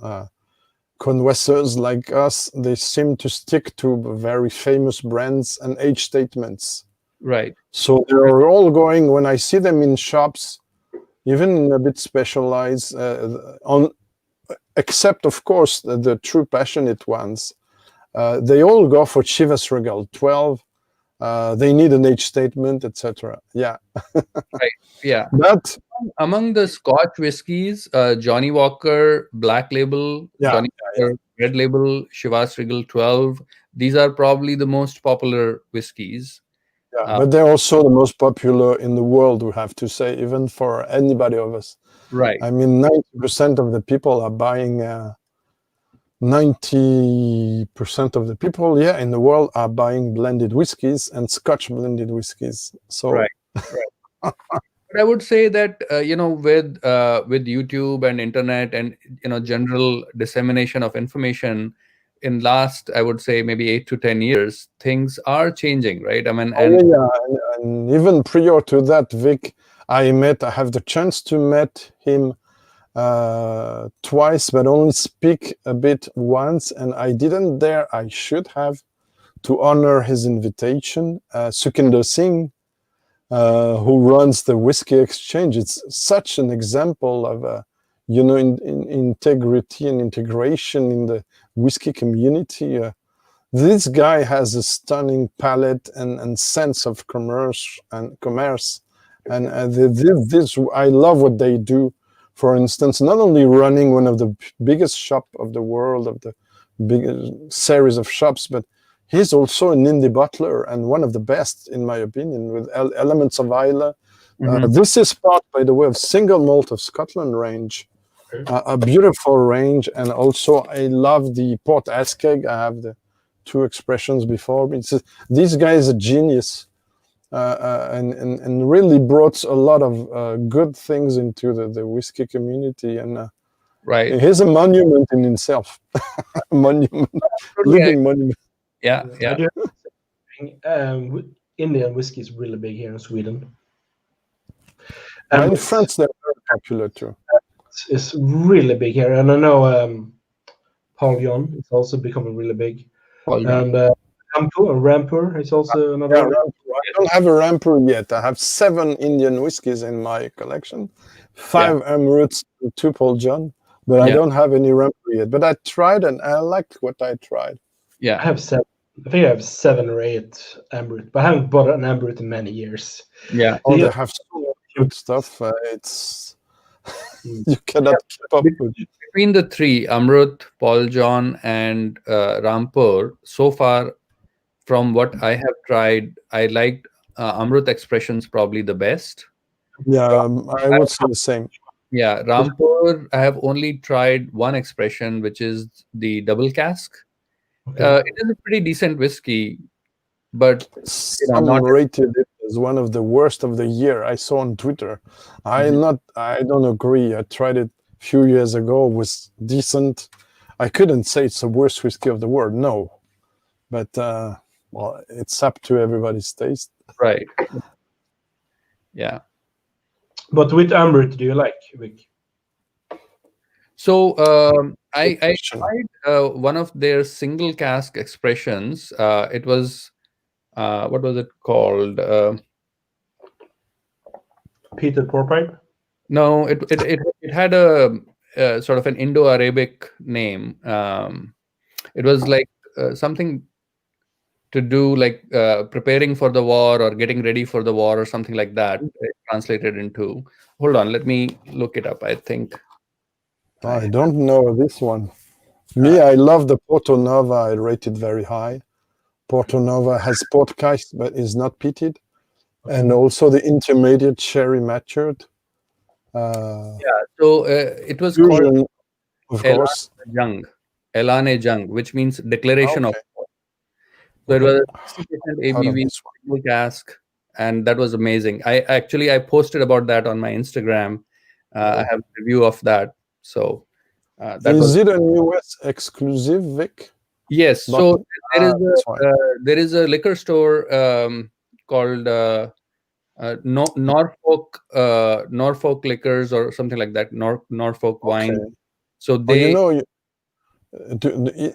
connoisseurs like us. They seem to stick to very famous brands and age statements. Right. So they're all going, when I see them in shops, even a bit specialized, except of course the true passionate ones, they all go for Chivas Regal 12. They need an age statement, etc. Yeah. Right. Yeah. But among the Scotch whiskies, Johnny Walker Black Label, Johnny Walker Red Label, Chivas Regal 12, these are probably the most popular whiskies. Yeah, but they're also the most popular in the world, we have to say, even for anybody of us. Right. I mean, 90% of the people are buying, 90% of the people, in the world are buying blended whiskeys and Scotch blended whiskeys. So, right. But I would say that with YouTube and internet and general dissemination of information, in last, I would say maybe 8 to 10 years, things are changing, right? I mean, and even prior to that, Vic, I have the chance to meet him twice, but only speak a bit once, and I didn't dare. I should have, to honor his invitation. Sukhinder Singh, who runs the Whiskey Exchange. It's such an example of integrity and integration in the whiskey community. This guy has a stunning palate and sense of commerce, and this I love what they do. For instance, not only running one of the biggest shop of the world, of the biggest series of shops, but he's also an indie butler and one of the best, in my opinion, with elements of Islay. This is part, by the way, of Single Malt of Scotland range, a beautiful range. And also, I love the Port Askeg. I have the two expressions before me. This guy is a genius, and really brought a lot of good things into the whiskey community. And right, he's a monument in himself, monument, living monument. Yeah. Indian whiskey is really big here in Sweden. And in France, they're very popular too. It's really big here, and I know Paul John is also becoming really big. And Rampur is also another. I don't have a Rampur yet. I have 7 Indian whiskies in my collection, 5 Amruts, and 2 Paul John. but I don't have any Ramper yet. But I tried, and I liked what I tried. Yeah, I have 7. I think I have 7 or 8 Ambrut, but I haven't bought an Ambrut in many years. Yeah. Oh, they have so much good stuff. It's you cannot keep up with. Between the 3, Amrut, Paul John, and Rampur, so far, from what I have tried, I liked Amrut Expressions probably the best. Yeah, I would say the same. Yeah, Rampur, I have only tried one expression, which is the double cask. Okay. It is a pretty decent whiskey, but some rated it as one of the worst of the year. I saw on Twitter. I don't agree. I tried it a few years ago. It was decent. I couldn't say it's the worst whiskey of the world. No, but well, it's up to everybody's taste. Right. Yeah. But which Ambrut do you like, Vic? So I tried one of their single cask expressions. It was what was it called? Peated Porpipe? No, it had a sort of an Indo-Arabic name. It was like something to do like preparing for the war or getting ready for the war or something like that. It translated into. Hold on, let me look it up. I think. I don't know this one. Me, I love the Porto Nova. I rate it very high. Porto Nova has Portgeist, but is not peated. And also the intermediate sherry matured. Yeah, so it was called, of course, Elane Jung, which means declaration of war. So it was a 60% ABV single cask, and that was amazing. I posted about that on my Instagram. I have a review of that. So is it a US exclusive, Vic? Yes. So there is a liquor store called Norfolk Liquors or something like that. Norfolk Wine. So they.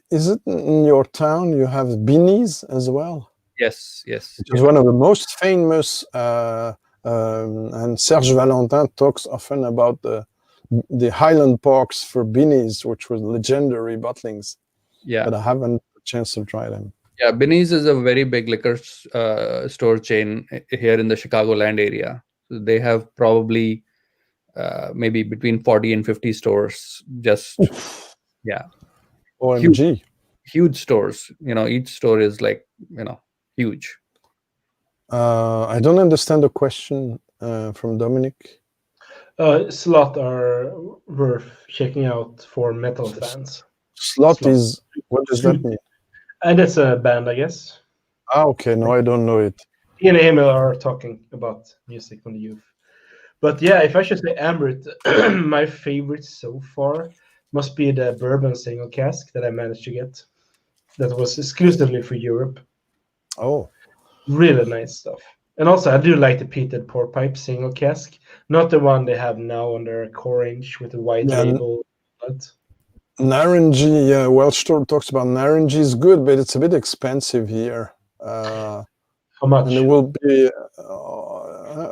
Is it in your town? You have beanies as well. Yes. It was one of the most famous, and Serge Valentin talks often about the Highland Parks for beanies, which were legendary bottlings. Yeah, but I haven't had a chance to try them. Yeah, Binny's is a very big liquor store chain here in the Chicagoland area. So they have probably maybe between 40 and 50 stores. Just yeah, OMG, huge stores. Each store is like huge. I don't understand the question from Dominic. Slot are worth checking out for metal fans. Slot is, what does that mean? And it's a band, I guess. Okay, no, I don't know it. Ian and Emil are talking about music from the youth. But yeah, if I should say Ambrut, my favorite so far must be the bourbon single cask that I managed to get. That was exclusively for Europe. Oh. Really nice stuff. And also, I do like the peated Porpipe single cask. Not the one they have now on their Orange with the white label. Naranji, yeah, Welsh Store talks about Naranji is good, but it's a bit expensive here. How much? And it will be,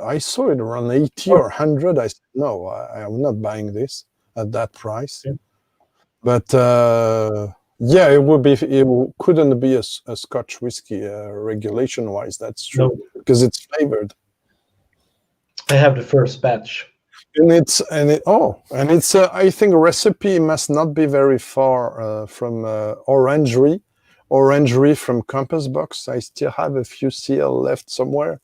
I saw it around 80 or 100. I said, no, I'm not buying this at that price. Yeah. But yeah, it couldn't be a Scotch whiskey regulation-wise, that's true, because it's flavored. I have the first batch. And it's I think a recipe must not be very far from Orangery from Compass Box. I still have a few CL left somewhere,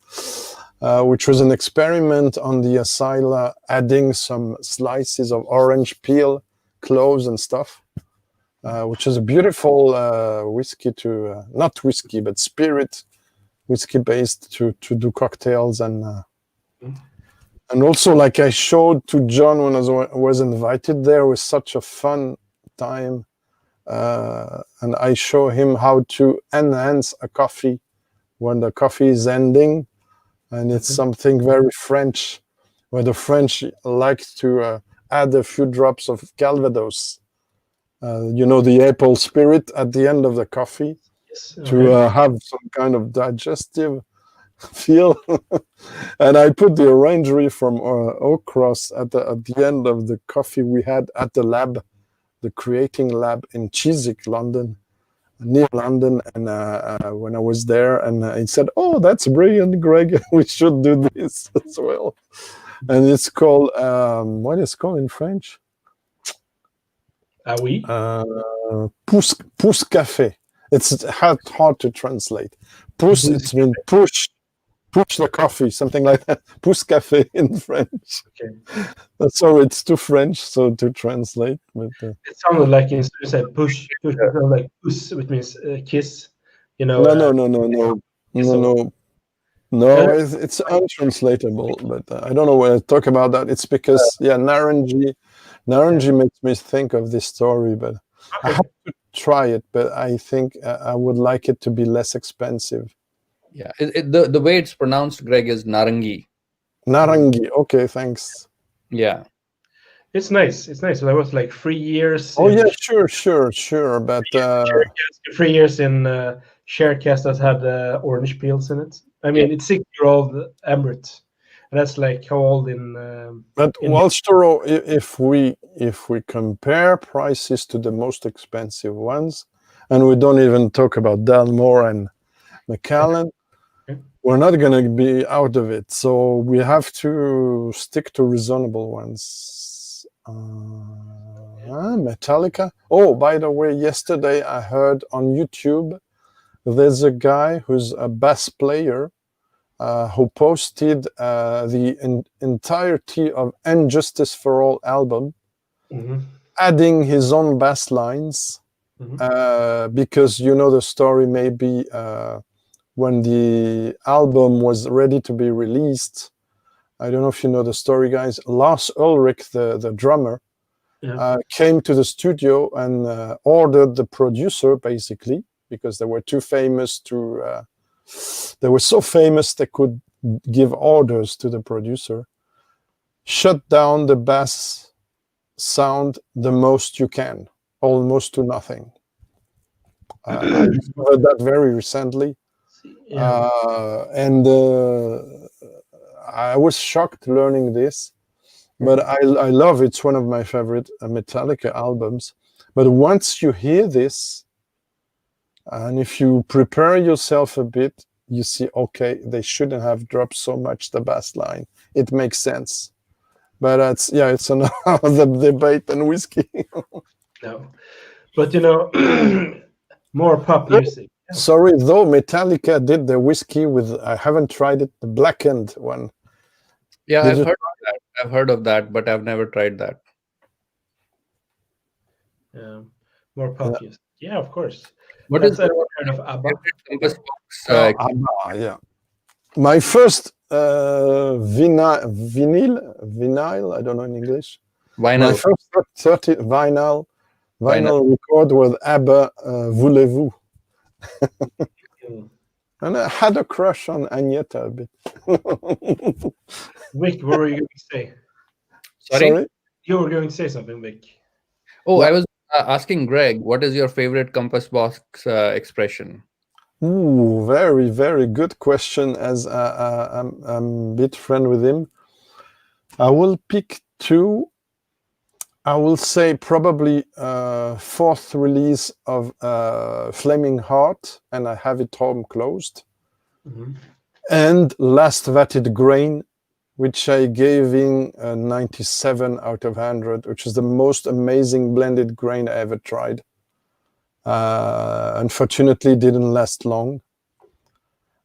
which was an experiment on the Asila, adding some slices of orange peel, cloves and stuff, which is a beautiful whiskey to, not whiskey, but spirit whiskey based to do cocktails and also, like I showed to John when I was invited there, was such a fun time. And I show him how to enhance a coffee when the coffee is ending. And it's something very French, where the French like to add a few drops of Calvados. The apple spirit at the end of the coffee to have some kind of digestive feel. And I put the orangery from O'Cross at the end of the coffee we had at the lab, the creating lab in Chiswick, London, near London. And when I was there, and he said, "Oh, that's brilliant, Greg. We should do this as well." And it's called what is it called in French? Ah oui. Pousse café. It's hard to translate. Pousse, it means push the coffee, something like that. Pousse café in French. Okay. So it's too French, so to translate. But it sounded like instead you said push, it sounded like puss, which means kiss. You know. No. It's untranslatable. But I don't know when I talk about that. It's because Naranji makes me think of this story. But I have to try it. But I think I would like it to be less expensive. Yeah, the way it's pronounced, Greg, is Narangi. Narangi. Okay, thanks. Yeah. It's nice. It's nice. So that was like 3 years. Oh yeah, sure. But 3 years in Sharecast that had orange peels in it. I mean, it's 6-year-old Emirates, and that's like how old in? But Walstero, if we compare prices to the most expensive ones, and we don't even talk about Dalmore and Macallan, we're not going to be out of it. So we have to stick to reasonable ones. Metallica. Oh, by the way, yesterday I heard on YouTube there's a guy who's a bass player who posted the entirety of And Justice for All album, adding his own bass lines, because the story maybe when the album was ready to be released. I don't know if you know the story, guys. Lars Ulrich, the drummer, came to the studio and ordered the producer, basically, because they were too famous to... they were so famous they could give orders to the producer. Shut down the bass sound the most you can, almost to nothing. I discovered that very recently. And I was shocked learning this, but I love it. It's one of my favorite Metallica albums. But once you hear this, and if you prepare yourself a bit, you see, okay, they shouldn't have dropped so much the bass line. It makes sense. But it's another debate than whiskey. No, but more pop music. Sorry, though, Metallica did the whiskey with, I haven't tried it, the blackened one. Yeah, I've heard of that, but I've never tried that. More pop music. Yeah, of course. What is kind of ABBA? Compass box, ABBA, yeah. My first vinyl, I don't know in English. Vinyl. My first 30 vinyl record with ABBA, Voulez-vous. And I had a crush on Agneta a bit. Vic, what were you going to say? Sorry? You were going to say something, Vic. Oh, I was asking Greg, what is your favorite Compass box expression? Ooh, very, very good question, as I'm a bit friend with him. I will pick two. I will say probably fourth release of Flaming Heart, and I have it home closed. And Last Vatted Grain, which I gave in 97 out of 100, which is the most amazing blended grain I ever tried. Unfortunately, didn't last long.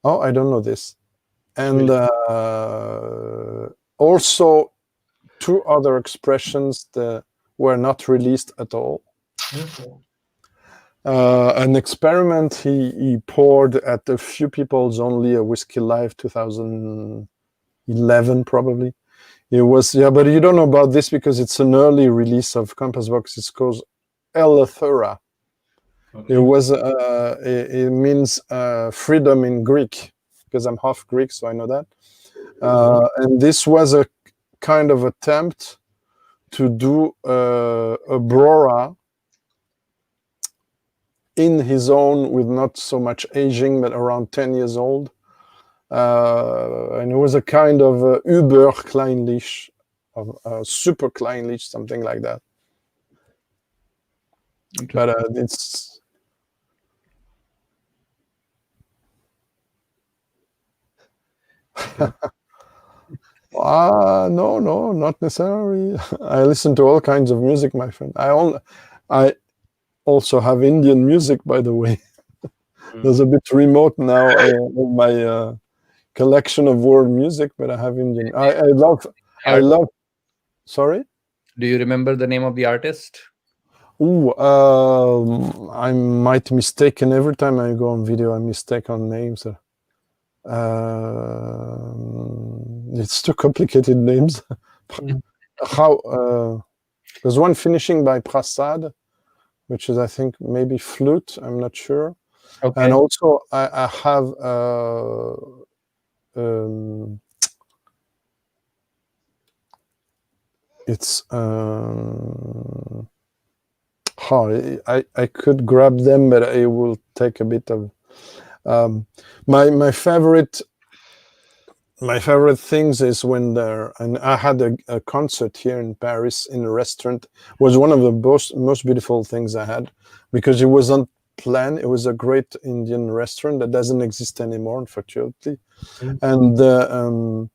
Oh, I don't know this. And also two other expressions that were not released at all. An experiment he poured at a few people's only, a Whiskey Live 2011 probably. It was, but you don't know about this because it's an early release of Compass Box. It's called Eleuthera. Okay. It was it means freedom in Greek, because I'm half Greek, so I know that. And this was a kind of attempt to do a Brora in his own, with not so much aging, but around 10 years old, and it was a kind of Uber Kleinlich, of super Kleinlich, something like that. But it's no, not necessarily. I listen to all kinds of music, my friend. I also have Indian music, by the way. There's a bit remote now in my collection of world music, but I have Indian. I love. Sorry. Do you remember the name of the artist? Ooh, I might mistaken every time I go on video. I mistake on names. It's too complicated names. How? There's one finishing by Prasad, which is, I think, maybe flute. I'm not sure. Okay. And also I have it's I could grab them, but it will take a bit of my favorite things is when and I had a concert here in Paris in a restaurant. It was one of the most beautiful things I had, because it wasn't planned. It was a great Indian restaurant that doesn't exist anymore, unfortunately. And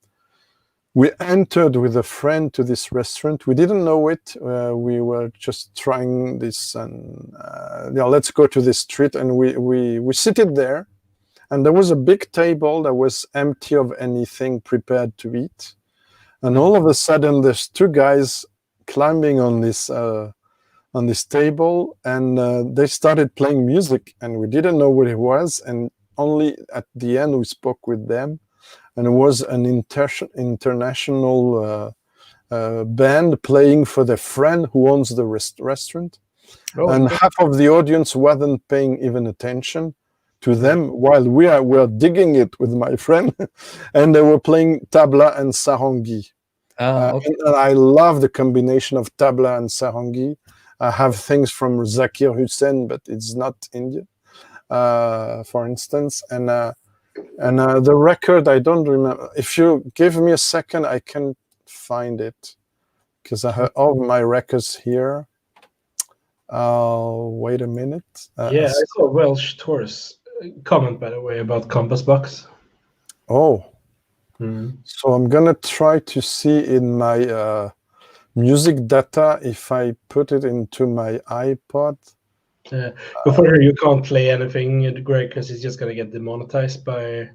we entered with a friend to this restaurant. We didn't know it. We were just trying this, and let's go to this street. And we seated there, and there was a big table that was empty of anything prepared to eat. And all of a sudden, there's two guys climbing on this table, and they started playing music, and we didn't know what it was. And only at the end we spoke with them. And it was an international band playing for their friend who owns the restaurant. And half of the audience wasn't paying even attention to them, while we were digging it with my friend. And they were playing tabla and sarangi. And I love the combination of tabla and sarangi. I have things from Zakir Hussain, but it's not Indian, for instance. And the record, I don't remember. If you give me a second, I can find it, because I have all my records here. Wait a minute. I saw Welsh Taurus comment, by the way, about Compass Box. Oh. So I'm gonna try to see in my music data if I put it into my iPod. Before you can't play anything, Greg, because it's just gonna get demonetized by.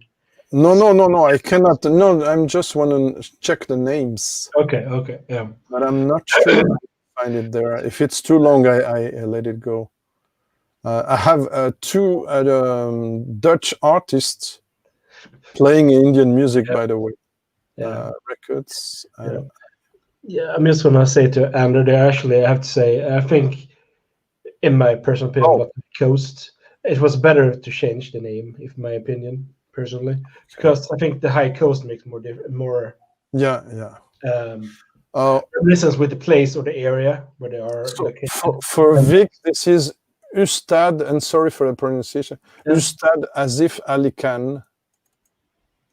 No, I cannot. No, I'm just want to check the names. Okay, yeah. But I'm not sure I find it there. If it's too long, I let it go. I have two Dutch artists playing Indian music, by the way. Records. I'm just gonna say to Andrew there. Actually, I have to say, I think, in my personal opinion, about the Coast, it was better to change the name, in my opinion, personally, because I think the High Coast makes more. Listens with the place or the area where they are located. For Vic, this is Ustad, and sorry for the pronunciation, Ustad Asif Ali Khan.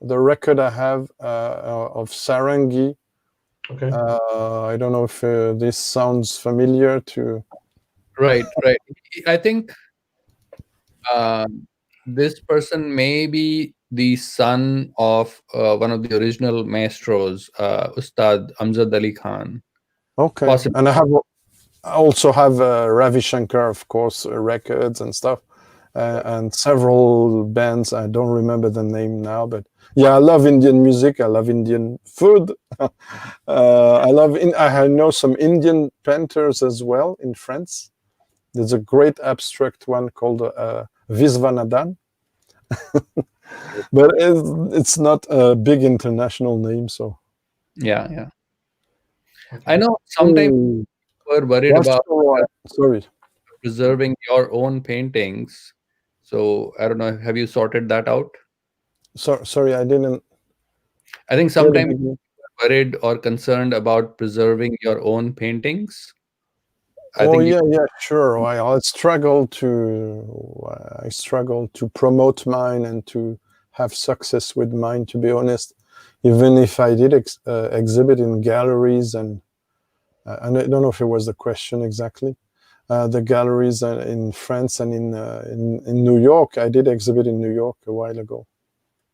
The record I have of Sarangi. Okay. I don't know if this sounds familiar to. Right. I think this person may be the son of one of the original maestros, Ustad Amjad Ali Khan. Okay. Possibly. And I also have Ravi Shankar, of course, records and stuff, and several bands. I don't remember the name now, but I love Indian music. I love Indian food. I know some Indian painters as well in France. There's a great abstract one called Visvanadan. But it's not a big international name, so. Yeah. I know sometimes we're worried about preserving your own paintings. So I don't know, have you sorted that out? Sorry, I didn't. I think sometimes you're worried or concerned about preserving your own paintings. Sure. I struggle to promote mine and to have success with mine, to be honest. Even if I did exhibit in galleries, and I don't know if it was the question exactly. The galleries in France and in New York. I did exhibit in New York a while ago.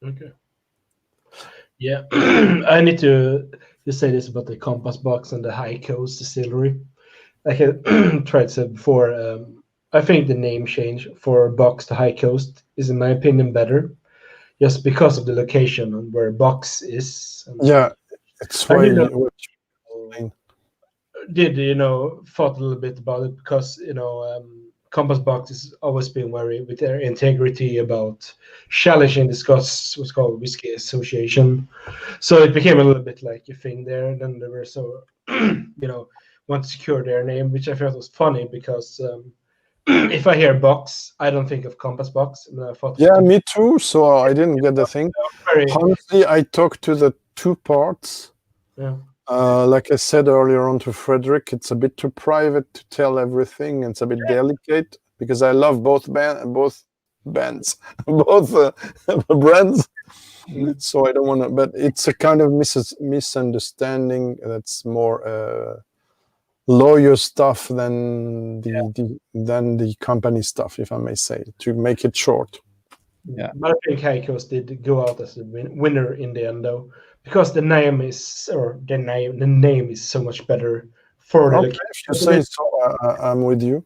Okay. Yeah, I need to say this about the Compass Box and the High Coast Distillery. Like I tried to say before, I think the name change for Box to High Coast is, in my opinion, better, just because of the location and where Box is. Yeah, it's why did thought a little bit about it, because Compass Box has always been very with their integrity about challenging the Scots what's called Whiskey Association, so it became a little bit like a thing there. And then they were so want to secure their name, which I felt was funny because if I hear Box, I don't think of Compass Box. And I thought, yeah, me too. So I didn't get the thing. Honestly, I talked to the two parts. Yeah. Like I said earlier on to Frederick, it's a bit too private to tell everything. It's a bit delicate because I love both bands, both brands. So I don't want to. But it's a kind of misunderstanding that's more lawyer stuff than the company stuff, if I may say, to make it short. Yeah, but I think High Coast did go out as a winner in the end, though, because the name is so much better for the Okay, if you say so, I'm with you.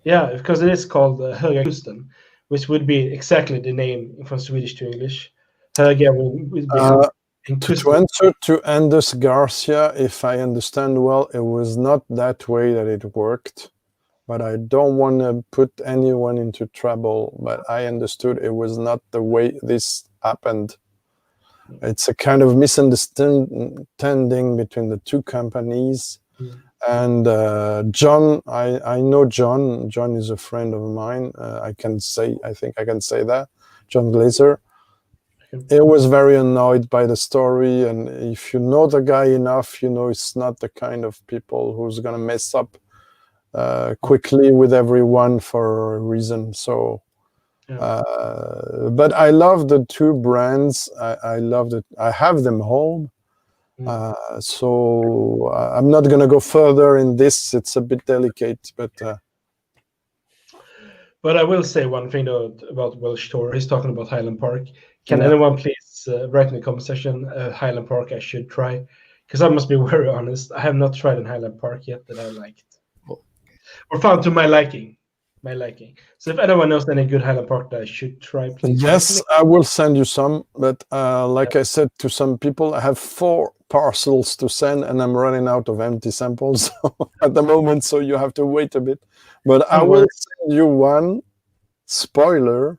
Yeah, because it is called Höga Kusten, which would be exactly the name from Swedish to English. Höga would be to answer to Anders Garcia, if I understand well, it was not that way that it worked. But I don't want to put anyone into trouble. But I understood it was not the way this happened. It's a kind of misunderstanding between the two companies. And John, I know John. John is a friend of mine. I think I can say that. John Glazer. He was very annoyed by the story. And if you know the guy enough, you know it's not the kind of people who's going to mess up quickly with everyone for a reason. So but I love the two brands. I love that. I have them home. So I'm not going to go further in this. It's a bit delicate, but I will say one thing though about Welsh Tour. He's talking about Highland Park. Can anyone please write in the comment section Highland Park I should try? Because I must be very honest, I have not tried in Highland Park yet that I liked. Or found to my liking. So if anyone knows any good Highland Park that I should try, please. Yes, I will send you some. But like I said to some people, I have 4 parcels to send, and I'm running out of empty samples at the moment. So you have to wait a bit. But I will send you one spoiler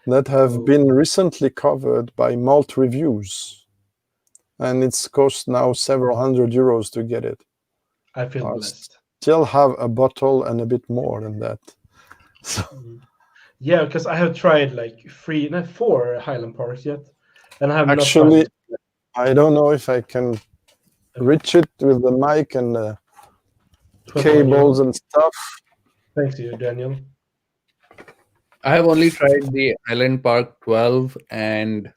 that have been recently covered by Malt Reviews, and it's cost now several €100 to get it. I feel blessed. Still have a bottle and a bit more than that. So. Yeah, because I have tried like 4 Highland Parks yet, and I have actually not tried. I don't know if I can reach it with the mic and the cables and stuff. Thanks to you, Daniel. I have only tried the Highland Park 12 and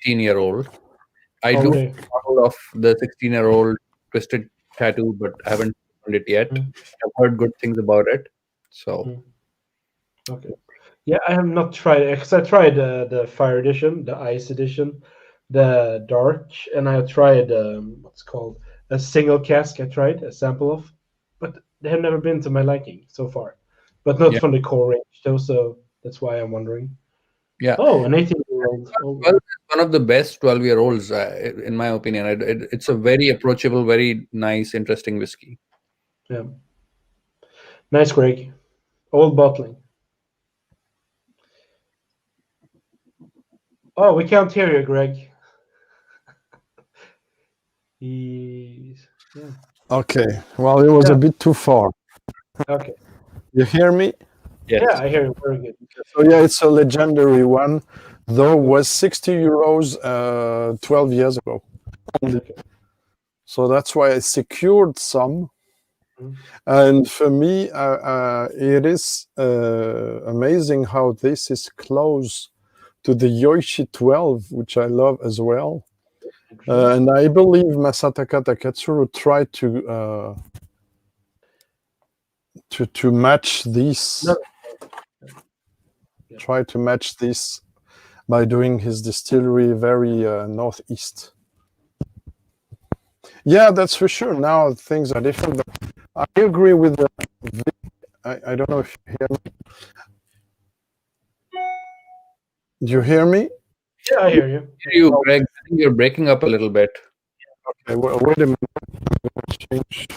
18-year-old. I do all of the 16-year-old Twisted Tattoo, but I haven't found it yet. I've heard good things about it. So, okay. Yeah, I have not tried it because I tried the Fire Edition, the Ice Edition, the Dark, and I tried what's called a single cask. I tried a sample of, but they have never been to my liking so far. But not from the core range, though. So that's why I'm wondering. Yeah. Oh, an 18-year-old. Well, one of the best 12-year-olds, in my opinion. It's a very approachable, very nice, interesting whiskey. Yeah. Nice, Greg. Old bottling. Oh, we can't hear you, Greg. Yeah. Okay. Well, it was a bit too far. Okay. You hear me? Yes. Yeah, I hear you. Very good. So yeah, it's a legendary one, though was €60 12 years ago. Okay. So that's why I secured some. And for me, it is amazing how this is close to the Yoichi 12, which I love as well. And I believe Masataka Taketsuru tried to match this. Try to match this by doing his distillery very northeast. Yeah, that's for sure. Now things are different, but I agree with Vic. I don't know if you hear me. Do you hear me? Yeah, I hear you. I hear you, Greg. I think you're breaking up a little bit. Okay, wait a minute. Change.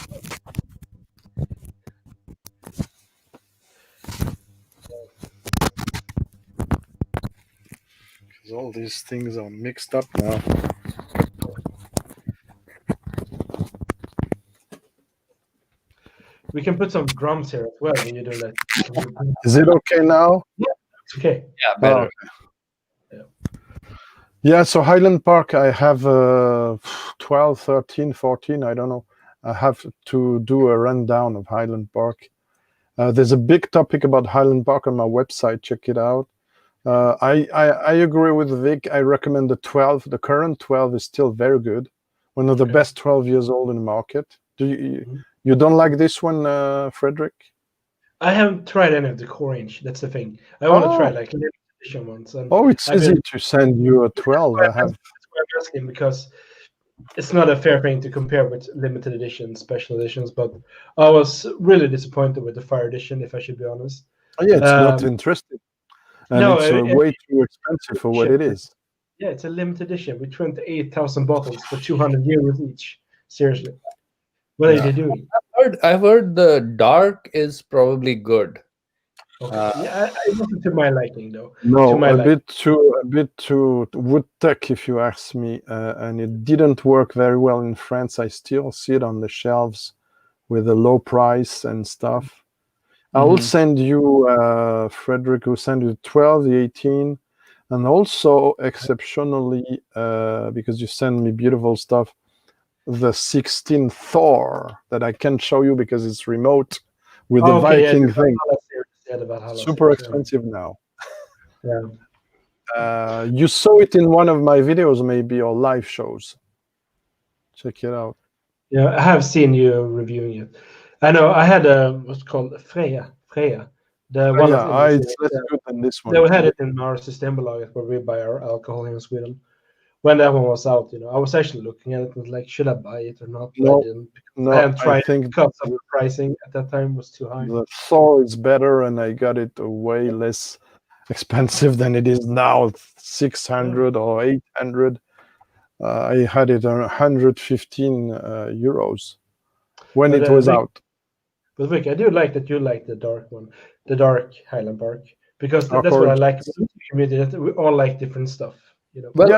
Because all these things are mixed up now. We can put some drums here as well when you're doing that. Is it okay now? Yeah, it's okay. Yeah, better. Okay. Yeah, so Highland Park, I have 12, 13, 14, I don't know. I have to do a rundown of Highland Park. There's a big topic about Highland Park on my website. Check it out. I agree with Vic. I recommend the 12. The current 12 is still very good. One of the best 12 years old in the market. You don't like this one, Frederick? I haven't tried any of the orange. That's the thing. I want to try like limited edition ones. And it's easy to send you a 12. I have. That's why I'm asking, because it's not a fair thing to compare with limited editions, special editions. But I was really disappointed with the Fire Edition, if I should be honest. Oh, yeah, it's not interesting. And no, it's way too expensive for what it is. Yeah, it's a limited edition with 28,000 bottles for 200 euros each. Seriously. What are they doing? I've heard the dark is probably good. Okay. Yeah, it wasn't to my liking though. No, a bit too wood tech, if you ask me, and it didn't work very well in France. I still see it on the shelves with a low price and stuff. I will send you, Frederick, will send you 12, the 18, and also exceptionally, because you send me beautiful stuff, the 16 Thor that I can't show you because it's remote with the Viking thing. Super expensive now. Yeah. You saw it in one of my videos, maybe, or live shows. Check it out. Yeah, I have seen you reviewing it. I know I had what's called Freya. The one it's less good than this one. Yeah, we had it in our Systembolaget where we buy our alcohol here in Sweden. When that one was out, I was actually looking at it and was like, should I buy it or not? No, I didn't. I hadn't tried it because of the pricing at that time was too high. The Thor is better, and I got it way less expensive than it is now, 600 or 800. I had it on 115 euros when it was out. But Vic, I do like that you like the dark one, the dark Highland Park, because that's what I like about the community. That we all like different stuff. Well,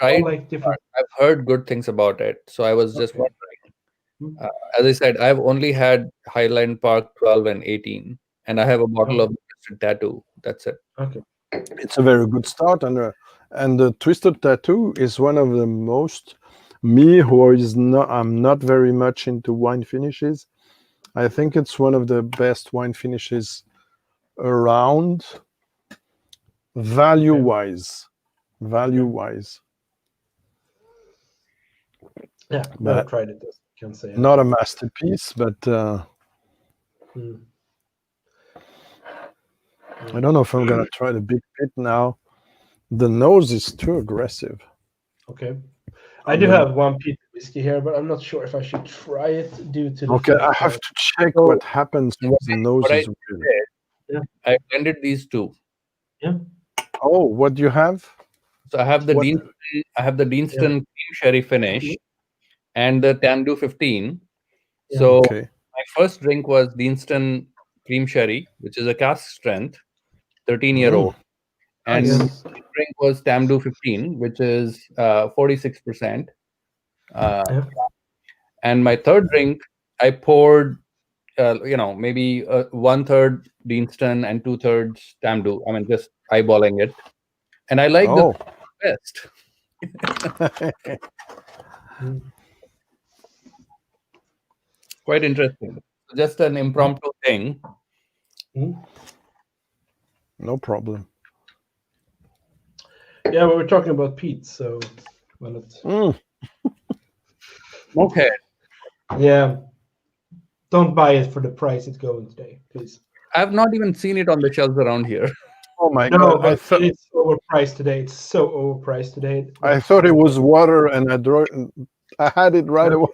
I've heard good things about it, so I was just wondering. As I said, I've only had Highland Park 12 and 18, and I have a bottle of Twisted Tattoo. That's it. Okay, it's a very good start, and the Twisted Tattoo is one of the most. I'm not very much into wine finishes. I think it's one of the best wine finishes around, value-wise. Yeah, I've tried it. Can't say it. Not a masterpiece, but I don't know if I'm gonna try the Big Pit now. The nose is too aggressive. Okay, I do have one peat whiskey here, but I'm not sure if I should try it due to the. Okay, I have to check what happens when the nose is weird. I blended these two. Yeah. Oh, what do you have? So I have the Deanston Cream Sherry finish and the Tamdhu 15. So my first drink was Deanston Cream Sherry, which is a cask strength, 13-year-old. And the second drink was Tamdhu 15, which is 46%. And my third drink, I poured, maybe 1/3 Deanston and 2/3 Tamdhu. I mean, just eyeballing it. And I like the best. Quite interesting. Just an impromptu thing. No problem. Yeah, we were talking about peat, so why not? Okay. Yeah. Don't buy it for the price it's going today, please. I've not even seen it on the shelves around here. Oh my No, god! but it's overpriced today. It's so overpriced today. I thought it was water, and I had it right away.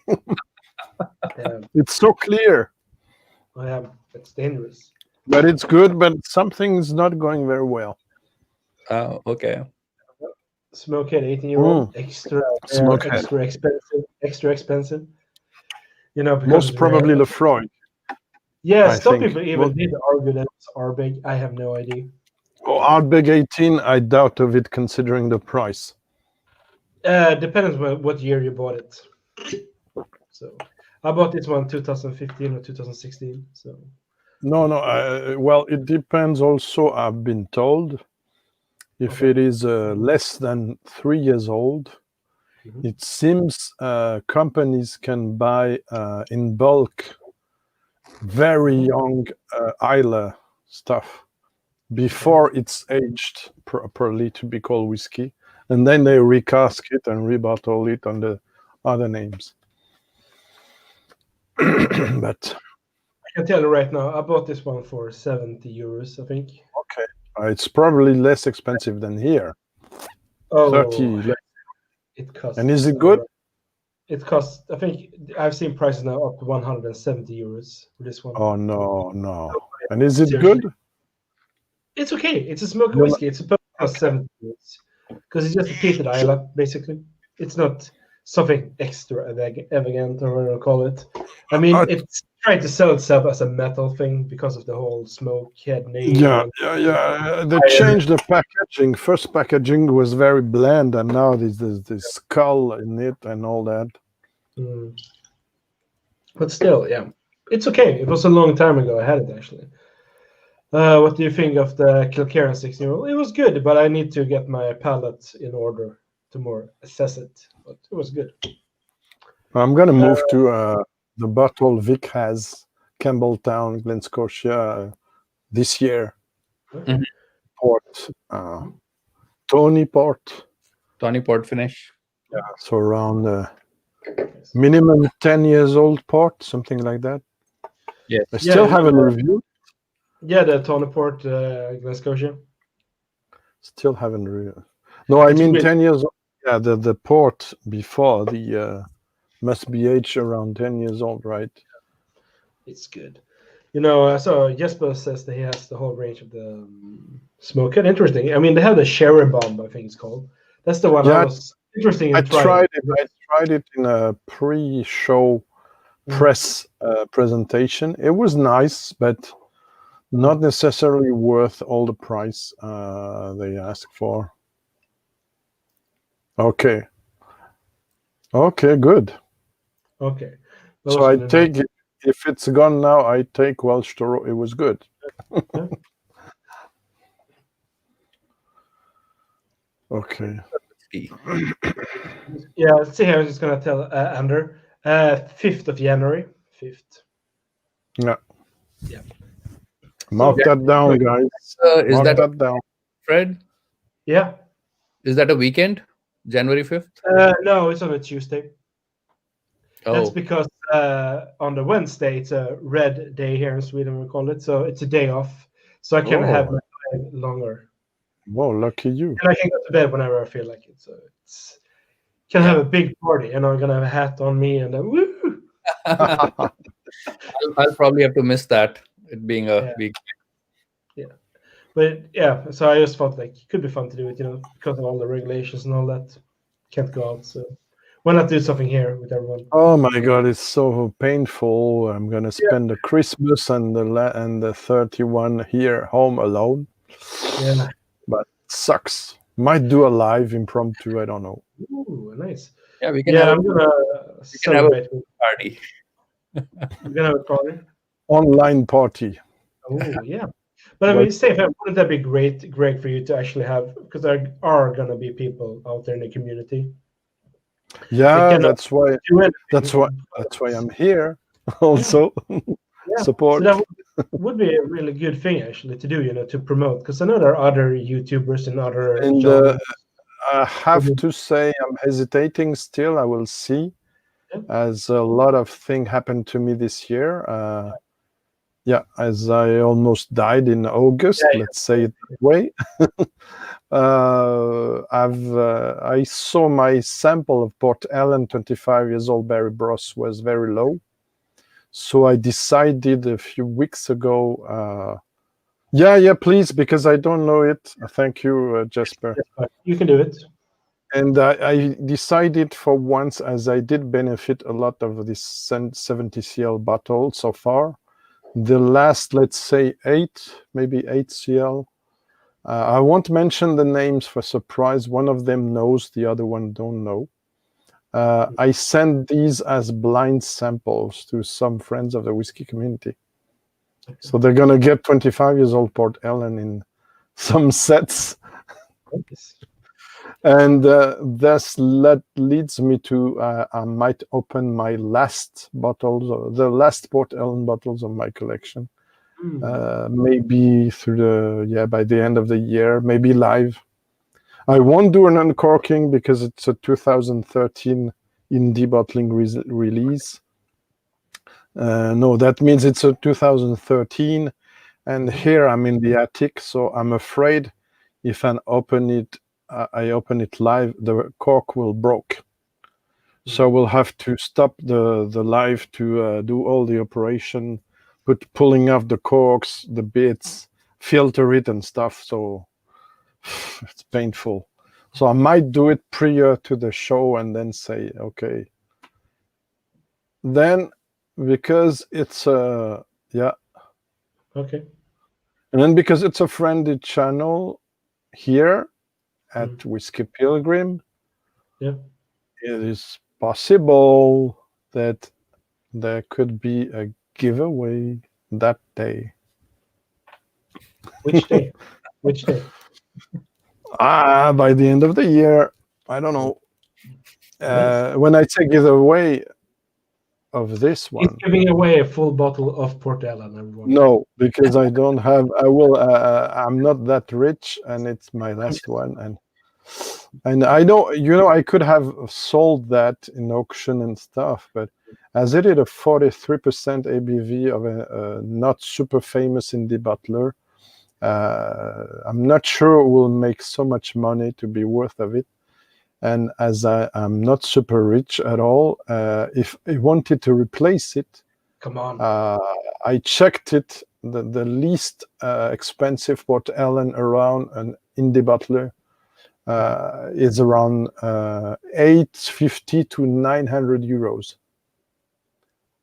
It's so clear. Yeah, it's dangerous. But it's good, but something's not going very well. Okay. Smokehead 18-year-old, extra rare, Smokehead. extra expensive. You know, because Most it's probably rare. Lefroy. Yeah, I some think. people even did argue that it's Ardbeg. I have no idea. Oh, Ardbeg 18, I doubt of it considering the price. Depends what year you bought it. So I bought this one 2015 or 2016. So No, well, it depends also, I've been told. If it is less than 3 years old, it seems companies can buy in bulk very young Islay stuff before it's aged properly to be called whiskey, and then they recask it and rebottle it under other names. But I can tell you right now, I bought this one for 70 euros, I think. Okay, it's probably less expensive than here. Oh, 30. It costs. And is it good? It costs. I think I've seen prices now up to 170 euros for this one. Oh no! And is it good? It's okay. It's a smoky whiskey. It's supposed to cost 70 euros because it's just a peated Islay, basically. It's not something extra extravagant or whatever you call it. I mean, it's trying to sell itself as a metal thing because of the whole smoke head name. Yeah. They changed the packaging. First packaging was very bland, and now there's this skull in it and all that. But still, yeah, it's okay. It was a long time ago. I had it actually. What do you think of the Kilkerran 16-year-old? It was good, but I need to get my palate in order to more assess it. But it was good. I'm gonna move to the bottle Vic has, Campbelltown, Glen Scotia, this year. Port, Tony Port. Tony Port finish. Yeah, so around minimum 10 years old port, something like that. Yeah, I still haven't reviewed. Yeah, the Tony Port, Glen Scotia. Still haven't reviewed. No, I mean 10 years old. Yeah, the port before the must be aged around 10 years old, right? It's good. You know, so Jesper says that he has the whole range of the smoke. Interesting. I mean, they have the Sherry Bomb, I think it's called. That's the one I was interesting. I tried it in a pre-show press presentation. It was nice, but not necessarily worth all the price they ask for. Okay, good. Okay. So I take it. If it's gone now, I take Welsh Toro. It was good. Okay. Yeah, let's see here. I'm just going to tell Ander. 5th of January. 5th. Yeah. Mark that down, guys. Is that down? Fred? Yeah. Is that a weekend? January 5th? No, it's on a Tuesday. Oh. That's because on the Wednesday, it's a red day here in Sweden, we call it. So it's a day off. So I can have my time longer. Whoa, lucky you. And I can go to bed whenever I feel like it. So it's can have a big party, and I'm going to have a hat on me, and then woo! I'll probably have to miss that, it being a week. Yeah. But yeah, so I just thought like it could be fun to do it, you know, because of all the regulations and all that. Can't go out, so why not do something here with everyone? Oh my God, it's so painful. I'm gonna spend the Christmas and the 31 here home alone. Yeah, but it sucks. Might do a live impromptu. I don't know. Ooh, nice. Yeah, we can. I'm gonna celebrate. Party. We're gonna have a party. Online party. Oh yeah. But I mean, Stefan, wouldn't that be great for you to actually have? Because there are gonna be people out there in the community. Yeah, that's why I'm here. Also, support. So that would be a really good thing actually to do, you know, to promote. Because I know there are other YouTubers and other. I have to say I'm hesitating still. I will see, as a lot of things happened to me this year. As I almost died in August, let's say it that way. I saw my sample of Port Ellen 25 years old Barry Bros was very low. So I decided a few weeks ago, please, because I don't know it. Thank you, Jesper. You can do it. And I decided for once, as I did benefit a lot of this 70 CL bottle so far, the last, let's say 8 CL. I won't mention the names for surprise. One of them knows, the other one don't know. I send these as blind samples to some friends of the whiskey community. So they're going to get 25 years old Port Ellen in some sets. And this leads me to I might open my last bottles, the last Port Ellen bottles of my collection. Maybe by the end of the year, maybe live. I won't do an uncorking because it's a 2013 indie bottling release. No, that means it's a 2013, and here I'm in the attic, so I'm afraid if I open it live, the cork will break. So we'll have to stop the live to do all the operation, pulling off the corks, the bits, filter it and stuff. So it's painful. So I might do it prior to the show and then say, okay. Then, because it's okay, and then because it's a friendly channel here at Whiskey Pilgrim, it is possible that there could be a giveaway that day. Which day? Which day? By the end of the year. I don't know. When I say giveaway of this one, he's giving away a full bottle of Port Ellen, everyone. No, because I don't have. I'm not that rich, and it's my last one. And I know, I could have sold that in auction and stuff, but as it is a 43% ABV of a not super famous indie bottler, I'm not sure it will make so much money to be worth of it. And as I'm not super rich at all, if I wanted to replace it, come on, I checked it. The least expensive Port Ellen around an indie bottler is around 850 to 900 euros.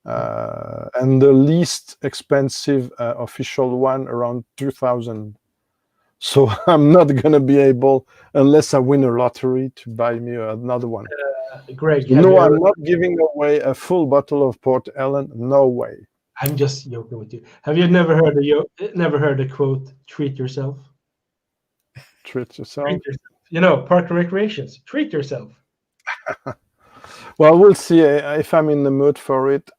And the least expensive official one around 2,000. So I'm not going to be able, unless I win a lottery, to buy me another one. Greg, I'm not giving away a full bottle of Port Ellen. No way. I'm just joking with you. Have you never heard the quote, treat yourself? Treat yourself. Treat yourself. Park and recreations. Treat yourself. Well, we'll see if I'm in the mood for it.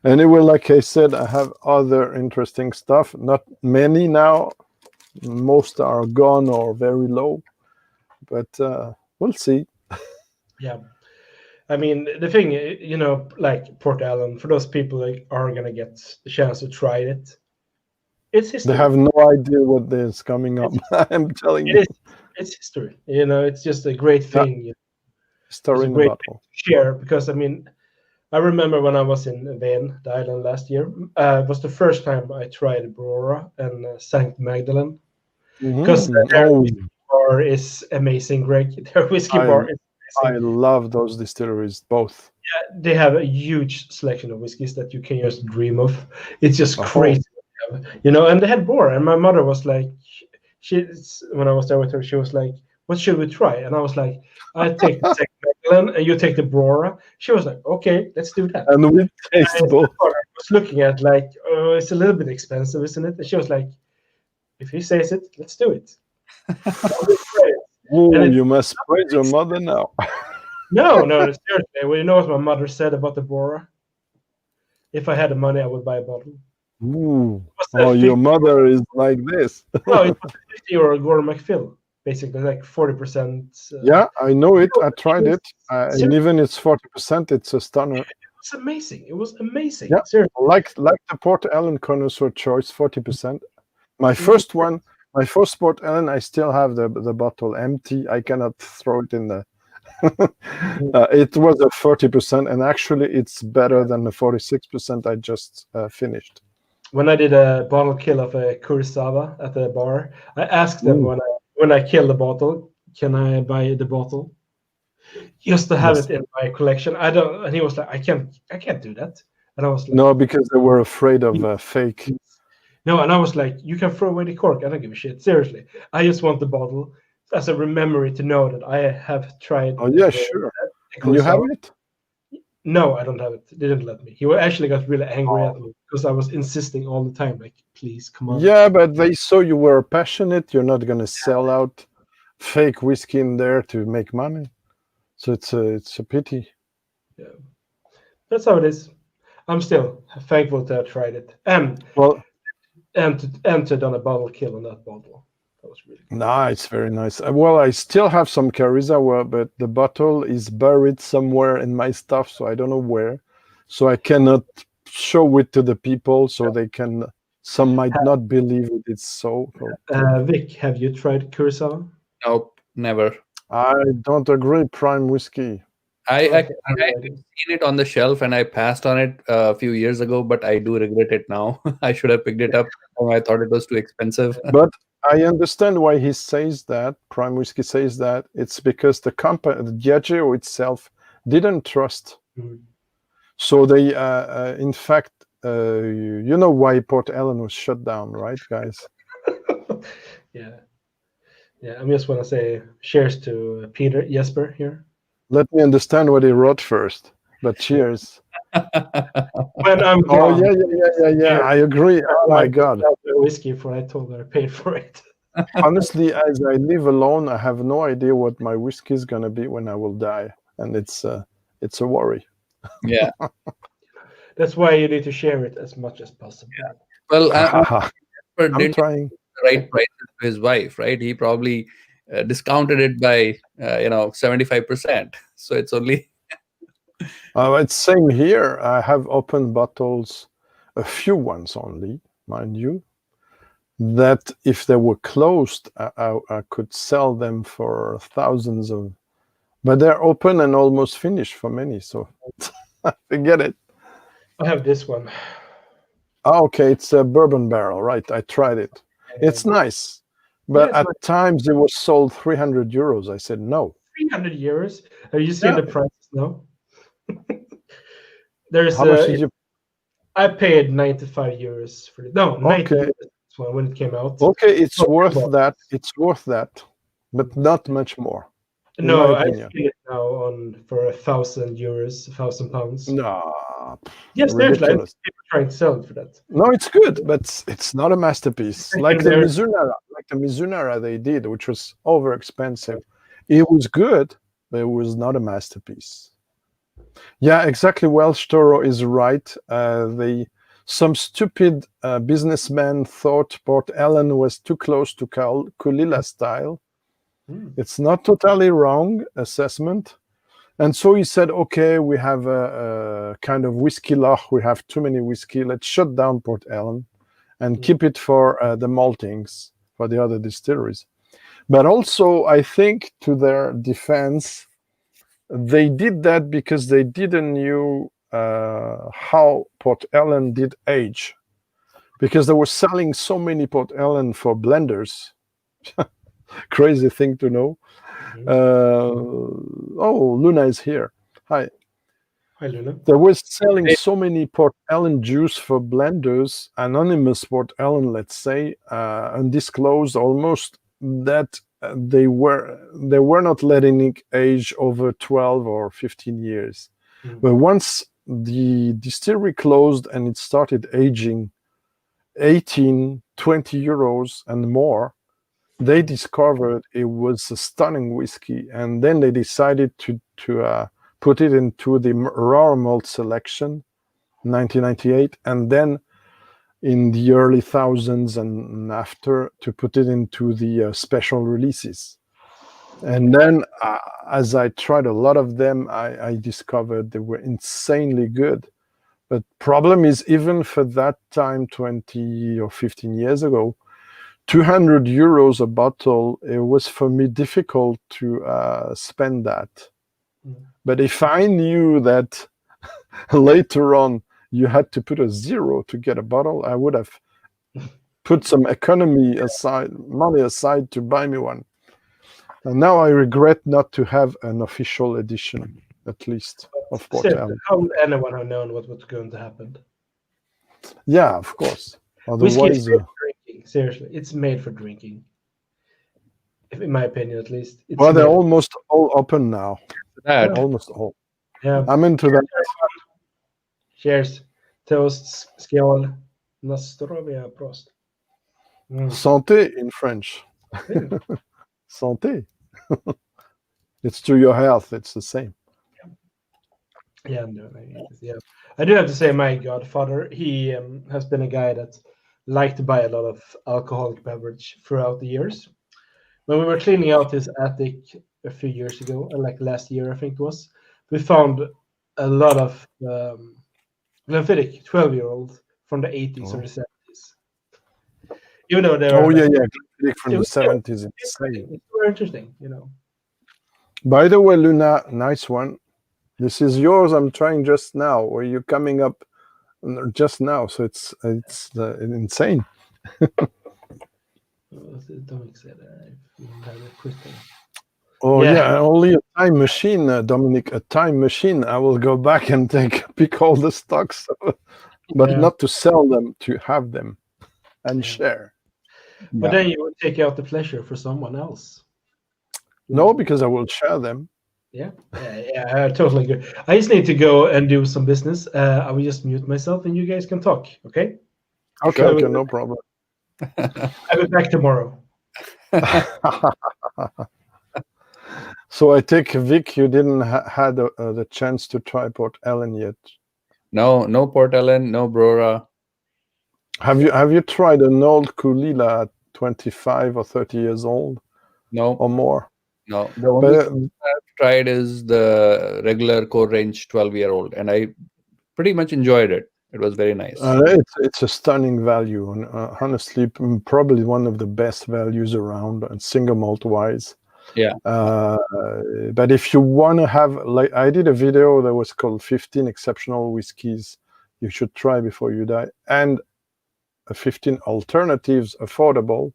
Anyway, like I said, I have other interesting stuff. Not many now. Most are gone or very low. But we'll see. Yeah. I mean, the thing, like Port Ellen, for those people that are going to get the chance to try it, it's history. They have no idea what is coming up. I'm telling you. It's history. It's just a great thing. Story in a bottle. Share, because, I remember when I was in Ven, the island last year, it was the first time I tried Brora and St. Magdalene. Because their whiskey bar is amazing, Greg. Their whiskey bar is amazing. I love those distilleries, both. Yeah, they have a huge selection of whiskeys that you can just dream of. It's just crazy. And they had Brora, and my mother was like, when I was there with her, she was like, what should we try? And I was like, I take the St. Magdalene and you take the Brora. She was like, okay, let's do that. And we taste both. I was looking at like, oh, it's a little bit expensive, isn't it? And she was like, if he says it, let's do it. You must praise your mother now. No, seriously. Well, you know what my mother said about the Brora? If I had the money, I would buy a bottle. Ooh. Your mother is like this. No, it was a 50-year-old Gordon MacPhail, basically like 40%. Yeah, I know it. I tried it. And even it's 40%, it's a stunner. It's amazing. It was amazing. Yeah, Seriously. like the Port Ellen connoisseur choice, 40%. My first one, my first Port Ellen, I still have the bottle empty. I cannot throw it in the. It was a 40%, and actually, it's better than the 46% I just finished. When I did a bottle kill of a Kurosawa at the bar, I asked them when I kill the bottle, can I buy the bottle just to have it in my collection? I don't. And he was like, I can't do that. And I was like, no, because they were afraid of fake. No, and I was like, you can throw away the cork. I don't give a shit. Seriously, I just want the bottle as a memory to know that I have tried. Oh yeah, sure. And you have it? No, I don't have it. They didn't let me. He actually got really angry at me because I was insisting all the time, like, please, come on. Yeah, but they saw you were passionate. You're not going to sell out fake whiskey in there to make money. So it's a pity. Yeah, that's how it is. I'm still thankful to have tried it and entered on a bottle kill on that bottle. That was really cool. Nice, very nice. Well, I still have some Cariza, but the bottle is buried somewhere in my stuff, so I don't know where. So I cannot show it to the people, so they can. Some might not believe it's so. Vic, have you tried Kurosawa? Nope, never. I don't agree. Prime whiskey. I've seen it on the shelf and I passed on it a few years ago, but I do regret it now. I should have picked it up. I thought it was too expensive. But I understand why he says that. Prime whiskey says that. It's because the company, the Diageo itself, didn't trust. So they, in fact, you know why Port Ellen was shut down, right, guys? Yeah. I just want to say cheers to Jesper here. Let me understand what he wrote first, but cheers. When I'm gone. Oh, yeah. I agree. Oh, my God. Whiskey for I told her I paid for it. Honestly, as I live alone, I have no idea what my whiskey is going to be when I will die. And it's a worry. Yeah. That's why you need to share it as much as possible. Yeah. Well, I'm trying. The right prices to his wife, right? He probably discounted it by 75%. So it's only. It's same here. I have opened bottles, a few ones only, mind you, that if they were closed, I could sell them for thousands of. But they're open and almost finished for many, so forget it. I have this one. Oh, okay, it's a bourbon barrel, right? I tried it. It's nice, but at times it was sold 300 euros. I said no. 300 euros? Have you seen the prices now? There's how much did you? I paid 95 euros for it. No, 90 okay. euros when it came out. Okay, it's worth that. It's worth that, but not much more. No, I see it now on for 1,000 euros, 1,000 pounds. No. Yes, there's like people trying to sell it for that. No, it's good, but it's not a masterpiece. Like the Mizunara they did, which was over expensive. It was good, but it was not a masterpiece. Yeah, exactly. Welsh Toro is right. Some stupid businessman thought Port Ellen was too close to Kulila style. It's not totally wrong assessment. And so he said, okay, we have a kind of whiskey law. We have too many whiskey. Let's shut down Port Ellen and keep it for the maltings, for the other distilleries. But also, I think to their defense, they did that because they didn't know how Port Ellen did age. Because they were selling so many Port Ellen for blenders. Crazy thing to know. Luna is here. Hi. Hi, Luna. They were selling so many Port Ellen juice for blenders, anonymous Port Ellen, let's say, undisclosed almost, that they were not letting it age over 12 or 15 years. But once the distillery closed and it started aging 18, 20 euros and more, they discovered it was a stunning whiskey, and then they decided to put it into the raw malt selection, 1998, and then in the early thousands and after to put it into the special releases. And then as I tried a lot of them, I discovered they were insanely good. But problem is, even for that time, 20 or 15 years ago, 200 euros a bottle, it was for me difficult to spend that. But if I knew that later on you had to put a 0 to get a bottle, I would have put some money aside to buy me one. And now I regret not to have an official edition, at least, of Port Ellen. How would anyone have known what was going to happen? Yeah, of course. Whiskey is Otherwise, made for drinking. Seriously, it's made for drinking. In my opinion, at least. Well, they're almost all open now. Almost all. Yeah. I'm into that. Cheers. Toasts, skål. Nastrovia prost. Santé in French. Santé. It's to your health. It's the same. Yeah, no, yeah. I do have to say, my godfather, he has been a guy that liked to buy a lot of alcoholic beverage throughout the years. When we were cleaning out his attic a few years ago, like last year, I think it was, we found a lot of Glenfiddich 12-year-old from the 80s or the 70s. Even though they were Glenfiddich from the 70s. It's very interesting, By the way, Luna, nice one. This is yours. I'm trying just now. Or you're coming up just now, so it's insane. Oh yeah, only a time machine, Dominic. A time machine. I will go back and pick all the stocks, but not to sell them, to have them and share. But then you would take out the pleasure for someone else. No, because I will share them. Yeah, I totally agree. I just need to go and do some business. I will just mute myself and you guys can talk, okay? Okay, sure. Okay, no problem. I'll be back tomorrow. So I take Vic, you didn't had the chance to try Port Ellen yet. No Port Ellen, no Brora. Have you tried an old Kulila at 25 or 30 years old? No. Or more? No. The only thing I've tried is the regular core range 12-year-old, and I pretty much enjoyed it. It was very nice. It's a stunning value, and honestly, probably one of the best values around, and single malt wise. Yeah. But if you want to have, like, I did a video that was called 15 exceptional whiskeys you should try before you die, and 15 alternatives affordable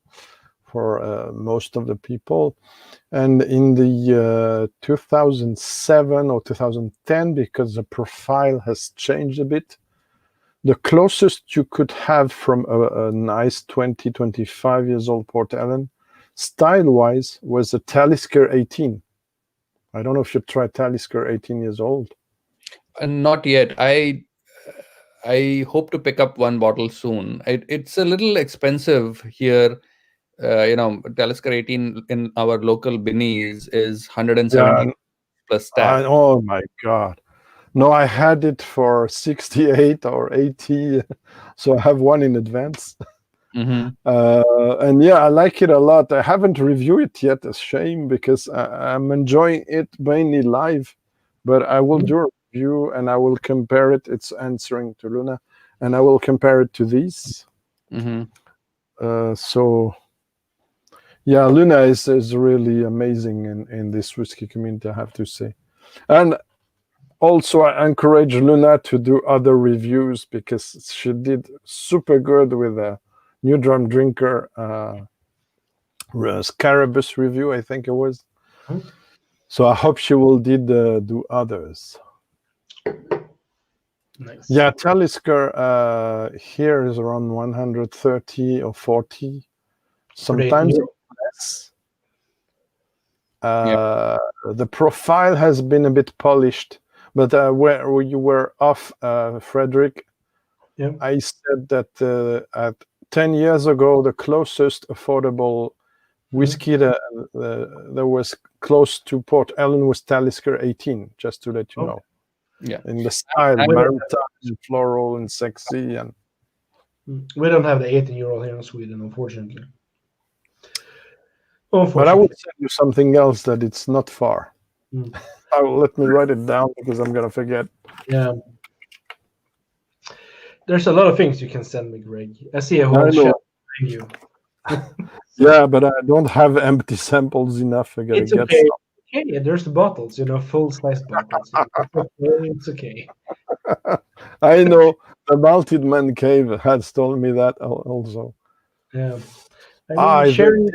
for most of the people. And in the 2007 or 2010, because the profile has changed a bit, the closest you could have from a nice 20, 25 years old Port Ellen, style-wise, was a Talisker 18. I don't know if you've tried Talisker 18 years old. Not yet. I hope to pick up one bottle soon. It's a little expensive here. Talisker 18 in our local Binnies is 170 plus tax. Oh my God. No, I had it for 68 or 80, so I have one in advance. Mm-hmm. And yeah, I like it a lot. I haven't reviewed it yet, a shame, because I'm enjoying it mainly live, but I will do a review and I will compare it. It's answering to Luna, and I will compare it to these. Mm-hmm. So yeah, Luna is really amazing in this whiskey community, I have to say. And also, I encourage Luna to do other reviews, because she did super good with a New Drum Drinker Scarabus review, I think it was. So I hope she will do others. Nice. Yeah, Talisker here is around 130 or 40, sometimes less. The profile has been a bit polished, but where you were off, Frederick, I said that at 10 years ago, the closest affordable whiskey that was close to Port Ellen was Talisker 18, just to let you know. Yeah. In the style, maritime, floral, and sexy. And we don't have the 18-year-old here in Sweden, unfortunately. But I will send you something else that it's not far. Mm. Let me write it down because I'm gonna forget. Yeah. There's a lot of things you can send me, Greg. I see a whole shelf behind you. Yeah, but I don't have empty samples enough. I gotta It's get okay. some. Okay, there's the bottles, full-size bottles. It's okay. I know the Malted Man Cave has told me that also. Yeah. I mean, sharing.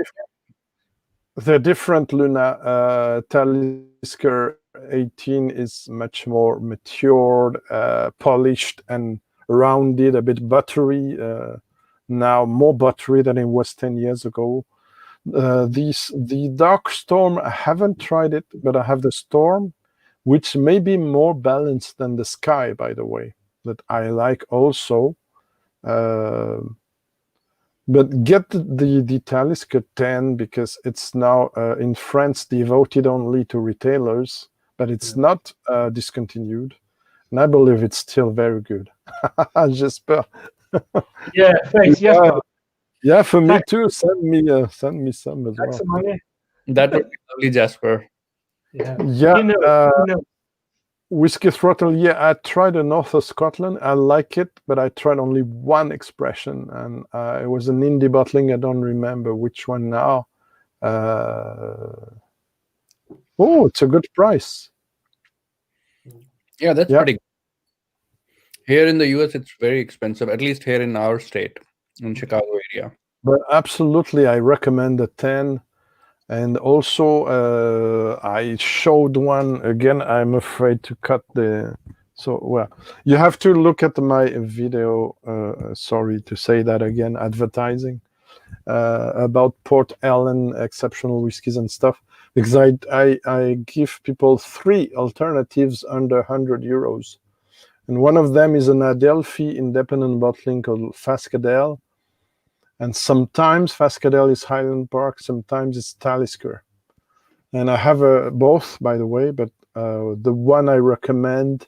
The different Luna Talisker 18 is much more matured, polished, and rounded, a bit buttery. Now more buttery than it was 10 years ago. The Dark Storm, I haven't tried it, but I have the Storm, which may be more balanced than the Sky, by the way, that I like also. But get the Talisker 10 because it's now in France devoted only to retailers, but it's not discontinued. And I believe it's still very good. J'espère. Yeah, thanks, Jesper. Yeah, for me too. Send me some as well. That would be lovely, Jasper. Yeah. Whiskey Throttle. Yeah, I tried the north of Scotland. I like it, but I tried only one expression, and it was an indie bottling. I don't remember which one now. Oh, it's a good price. Yeah, that's pretty good. Here in the US, it's very expensive, at least here in our state, in Chicago area. But absolutely, I recommend the 10. And also, I showed one again. I'm afraid to cut the. So, well, you have to look at my video. Sorry to say that again, advertising about Port Ellen exceptional whiskies and stuff. Because I give people 3 alternatives under 100 euros. And one of them is an Adelphi independent bottling called Fascadel. And sometimes Fascadel is Highland Park, sometimes it's Talisker. And I have both, by the way, but the one I recommend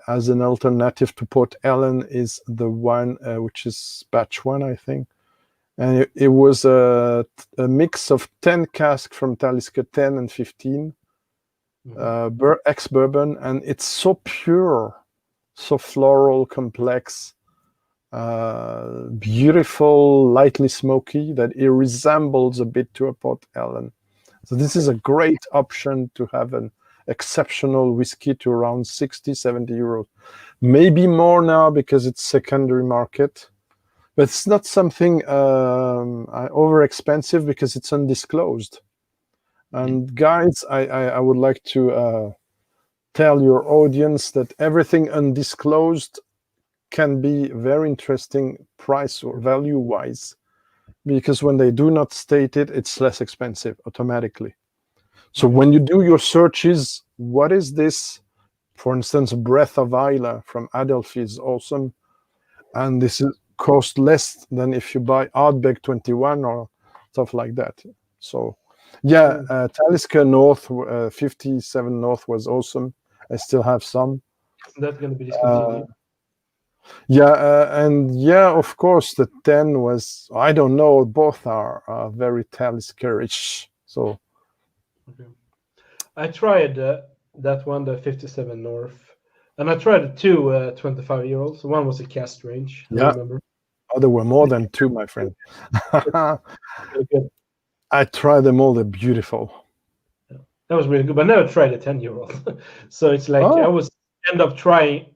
as an alternative to Port Ellen is the one which is batch 1, I think. And it was a mix of 10 casks from Talisker 10 and 15, ex-bourbon, and it's so pure, so floral, complex, beautiful, lightly smoky, that it resembles a bit to a Port Ellen. So this is a great option to have an exceptional whiskey to around 60, 70 euros. Maybe more now because it's secondary market. But it's not something over expensive because it's undisclosed. And guys, I would like to tell your audience that everything undisclosed can be very interesting price or value wise, because when they do not state it, it's less expensive automatically. So when you do your searches, what is this? For instance, Breath of Isla from Adelphi is awesome, and this is cost less than if you buy Ardbeg 21 or stuff like that. So yeah, Talisker North 57 North was awesome. I still have some. That's going to be discontinued. And of course, the 10 was, I don't know, both are very Talisker-ish. So, I tried that one, the 57 North, and I tried 2 25-year-olds. One was a cast range, I remember. Oh, there were more than 2, my friend. I tried them all, they're beautiful. Yeah. That was really good, but I never tried a 10-year-old. So it's like I was end up trying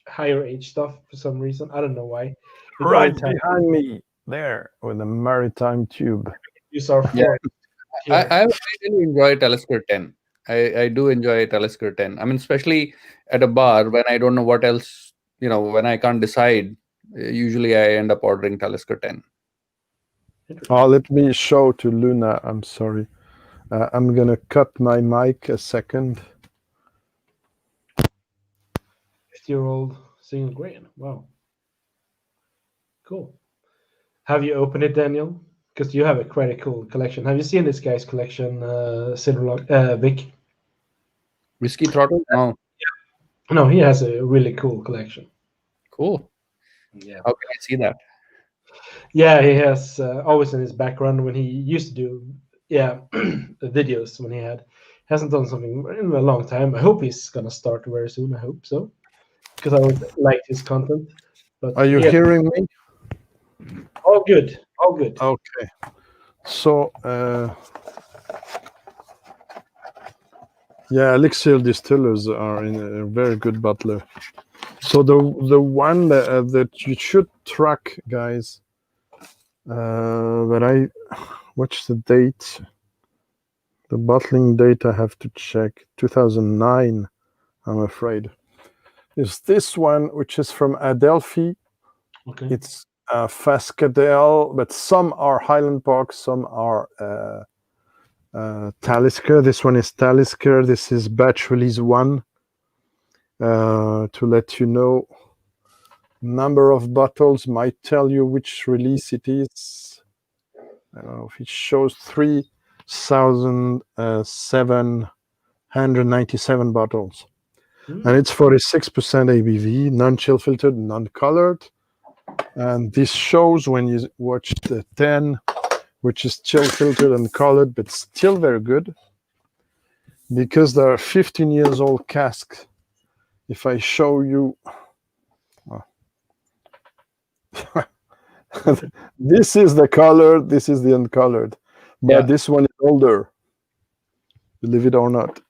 higher age stuff for some reason. I don't know why. Right behind me there with the maritime tube. Use our I really enjoy Talisker 10. I do enjoy Talisker 10. I mean, especially at a bar when I don't know what else, when I can't decide, usually I end up ordering Talisker 10. Let me show to Luna. I'm sorry. I'm going to cut my mic a second. 50-year-old single grain. Wow. Cool. Have you opened it, Daniel? Because you have quite a cool collection. Have you seen this guy's collection, Vic? Whiskey Throttle? No. No, he has a really cool collection. Cool. Yeah. How can I see that? Yeah, he has always in his background when he used to do yeah, videos when he hasn't done something in a long time. I hope he's gonna start very soon. I hope so because I would like his content. But Are you hearing me? all good, all good. Okay. So, yeah, elixir distillers are in a very good butler. So the one that you should track, guys. But what's the date? The bottling date I have to check. 2009, I'm afraid. Is this one, which is from Adelphi. Okay. It's Fascadel, but some are Highland Park, some are Talisker. This one is Talisker. This is batch release 1. To let you know, number of bottles might tell you which release it is. I don't know if it shows 3,797 bottles. And it's 46% ABV, non-chill filtered, non-colored. And this shows when you watch the 10, which is chill filtered and colored, but still very good. Because there are 15 years old casks. If I show you, this is the colored, this is the uncolored, but this one is older, believe it or not.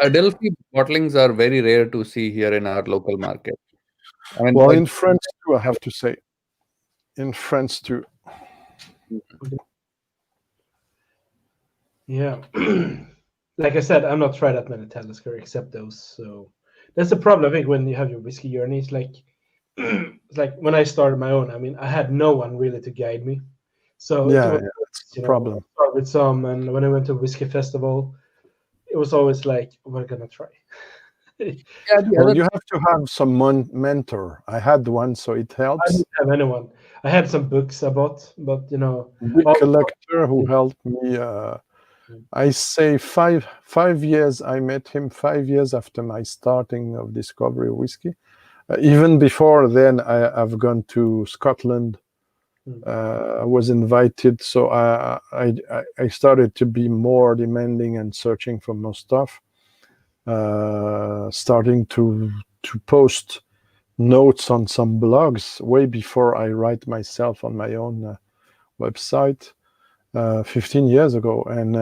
Adelphi bottlings are very rare to see here in our local market. I mean, well, in France too, I have to say. In France too. Yeah. Like I said, I'm not tried that many Talisker except those. So that's the problem, I think, when you have your whiskey journey. It's like it's like when I started my own. I mean, I had no one really to guide me. So that's the problem. I started with some, and when I went to whiskey festival, it was always like, we're gonna try. Well, you have to have some mentor. I had one, so it helps. I didn't have anyone. I had some books I bought, but big collector who helped me. I say five years. I met him 5 years after my starting of discovery of whiskey. Even before then, I've gone to Scotland. I was invited, so I started to be more demanding and searching for more stuff. Starting to post notes on some blogs way before I write myself on my own website 15 years ago. And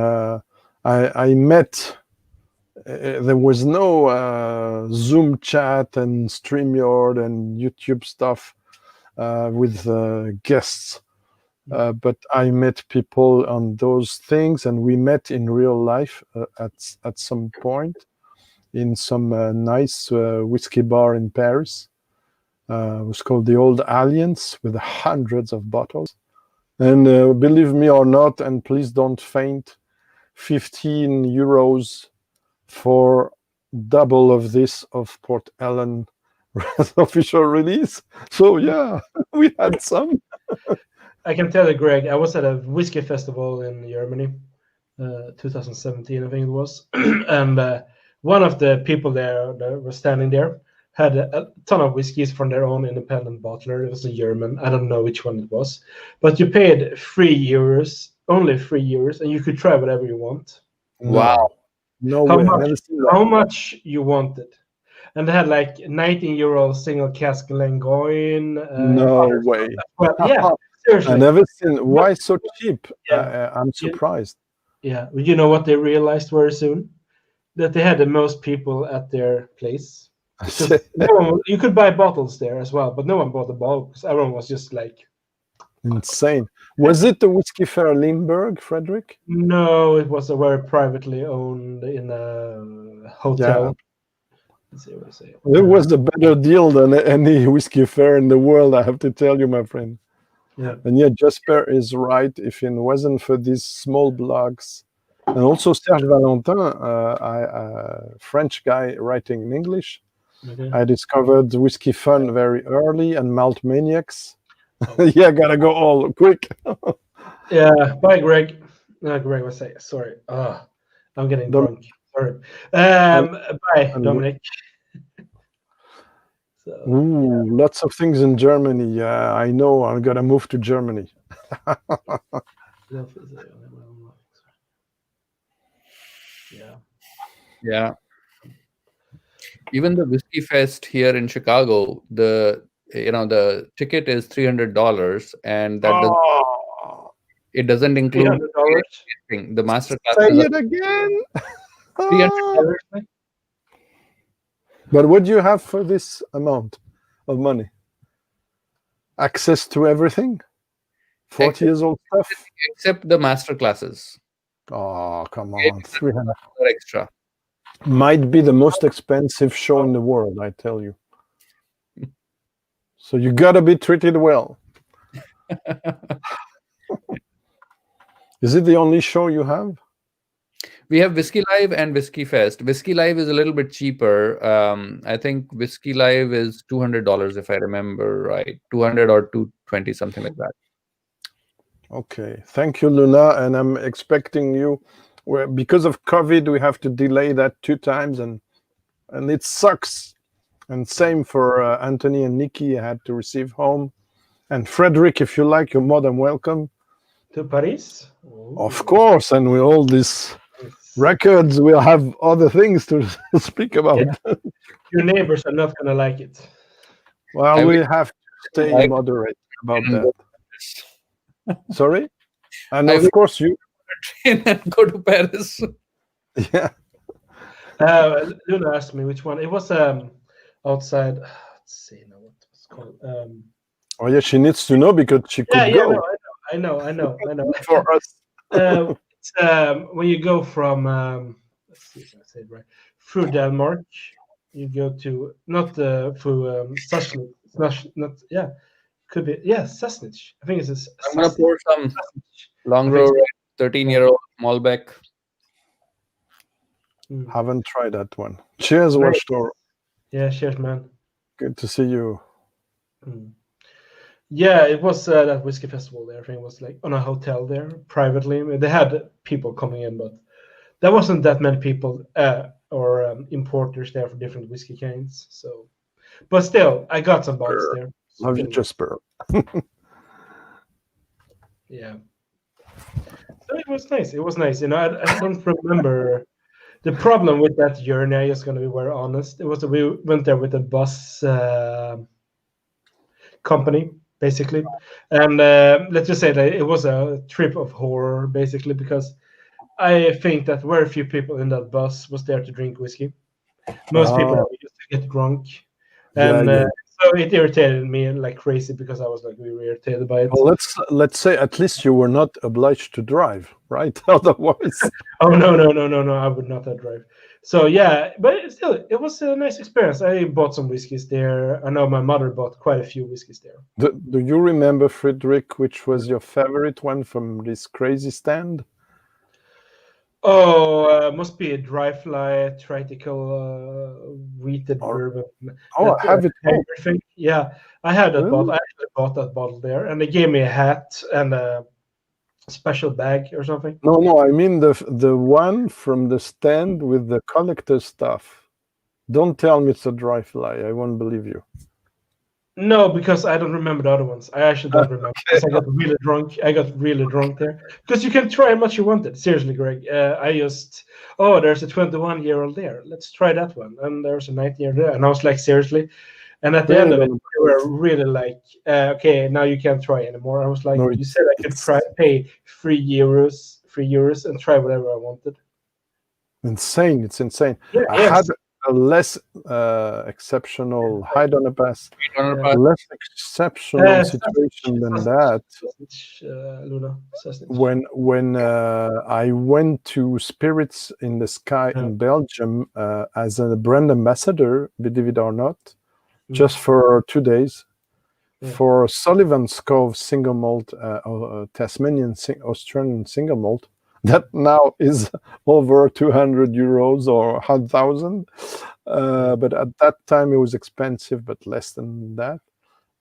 I met, there was no Zoom chat and StreamYard and YouTube stuff with guests. But I met people on those things, and we met in real life at some point in some nice whiskey bar in Paris. It was called the Old Alliance, with hundreds of bottles. And believe me or not, and please don't faint, 15 euros for double of this of Port Ellen official release. So yeah, we had some. I can tell you, Greg, I was at a whiskey festival in Germany, 2017, I think it was, and one of the people there that was standing there had a ton of whiskeys from their own independent bottler. It was a German. I don't know which one it was, but you paid €3, only €3, and you could try whatever you want. Wow! No way. How much you wanted? And they had like €19 single cask Glengoyne. No way. Well, yeah, seriously. I never seen. Why so cheap? Yeah. I'm surprised. Yeah, you know what they realized very soon? That they had the most people at their place. You could buy bottles there as well, but no one bought the bottle because everyone was just like insane. Was it the Whiskey Fair Limburg, Frederick? No, it was a very privately owned in a hotel. Yeah. It was a better deal than any whiskey fair in the world, I have to tell you, my friend. Yeah. And yeah, Jasper is right. If it wasn't for these small blogs, and also Serge Valentin, a French guy writing in English, I discovered Whiskey Fun very early and Malt Maniacs. Yeah, gotta go all quick. Yeah, bye, Greg. Greg was saying, sorry. I'm getting drunk. Sorry. Bye, Dominic. Lots of things in Germany. Yeah, I know. I'm gonna move to Germany. Yeah. Yeah. Even the Whiskey Fest here in Chicago, the ticket is $300, and it doesn't include $300. the master Say classes. it again. $300. But what do you have for this amount of money? Access to everything? 40 years old stuff? Except the master classes. Oh, come on. 300 extra. Might be the most expensive show in the world, I tell you. So you gotta be treated well. Is it the only show you have? We have Whiskey Live and Whiskey Fest. Whiskey Live is a little bit cheaper. I think Whiskey Live is $200 if I remember right. 200 or 220, something like that. Okay, thank you, Luna. And I'm expecting you. Because of COVID, we have to delay that 2 times, and it sucks. And same for Anthony and Nikki. I had to receive home. And Frederick, if you like, you're more than welcome. To Paris? Of course, and with all these records, we'll have other things to speak about. Yeah. Your neighbors are not going to like it. Well, we have to stay moderate about that. Sorry? And of course you and go to Paris. Yeah. Luna asked me which one. It was outside. Let's see now what it's called. Oh yeah, she needs to know because she could go. No, I know. For us. It's, when you go from let's see if I say it right, through Denmark, you go to not through Sassnitz, not could be Sassnitz. I think it's. I'm gonna pour some long row 13-year-old Malbec. Haven't tried that one. Cheers, Watchdog. Yeah, cheers, man. Good to see you. Yeah, it was that whiskey festival there. I think it was like on a hotel there privately. They had people coming in, but there wasn't that many people or importers there for different whiskey kinds. So, but still, I got some bottles there. Love you, Jasper. Yeah. So it was nice. It was nice. You know, I don't remember. The problem with that journey, I'm just going to be very honest, it was that we went there with a bus company, basically. And let's just say that it was a trip of horror, basically, because I think that very few people in that bus was there to drink whiskey. Most people were just to get drunk. And so it irritated me like crazy because I was like really irritated by it. Well, let's say at least you were not obliged to drive, right? Otherwise. Oh no! I would not have drive. So yeah, but still, it was a nice experience. I bought some whiskeys there. I know my mother bought quite a few whiskeys there. Do you remember, Frederick, which was your favorite one from this crazy stand? Oh, must be a dry fly, Tritical, wheated bourbon. Oh, I have it. Everything. Yeah, I had that bottle. I actually bought that bottle there, and they gave me a hat and a special bag or something. No, I mean the one from the stand with the collector stuff. Don't tell me it's a dry fly. I won't believe you. No, because I don't remember the other ones. I actually don't remember because I got really drunk. I got really drunk there because you can try how much you wanted. Seriously, Greg. There's a 21-year-old there. Let's try that one. And there's a 19-year-old there. And I was like, seriously. And at the end of it, they were really like, okay, now you can't try anymore. I was like, you said I could pay €3 and try whatever I wanted. Insane! It's insane. Yeah, I had a less exceptional less exceptional situation than that. When I went to Spirits in the Sky in Belgium as a brand ambassador, believe it or not, just for 2 days, for Sullivan's Cove single malt, Tasmanian Australian single malt, that now is over €200 or 1,000. But at that time it was expensive, but less than that.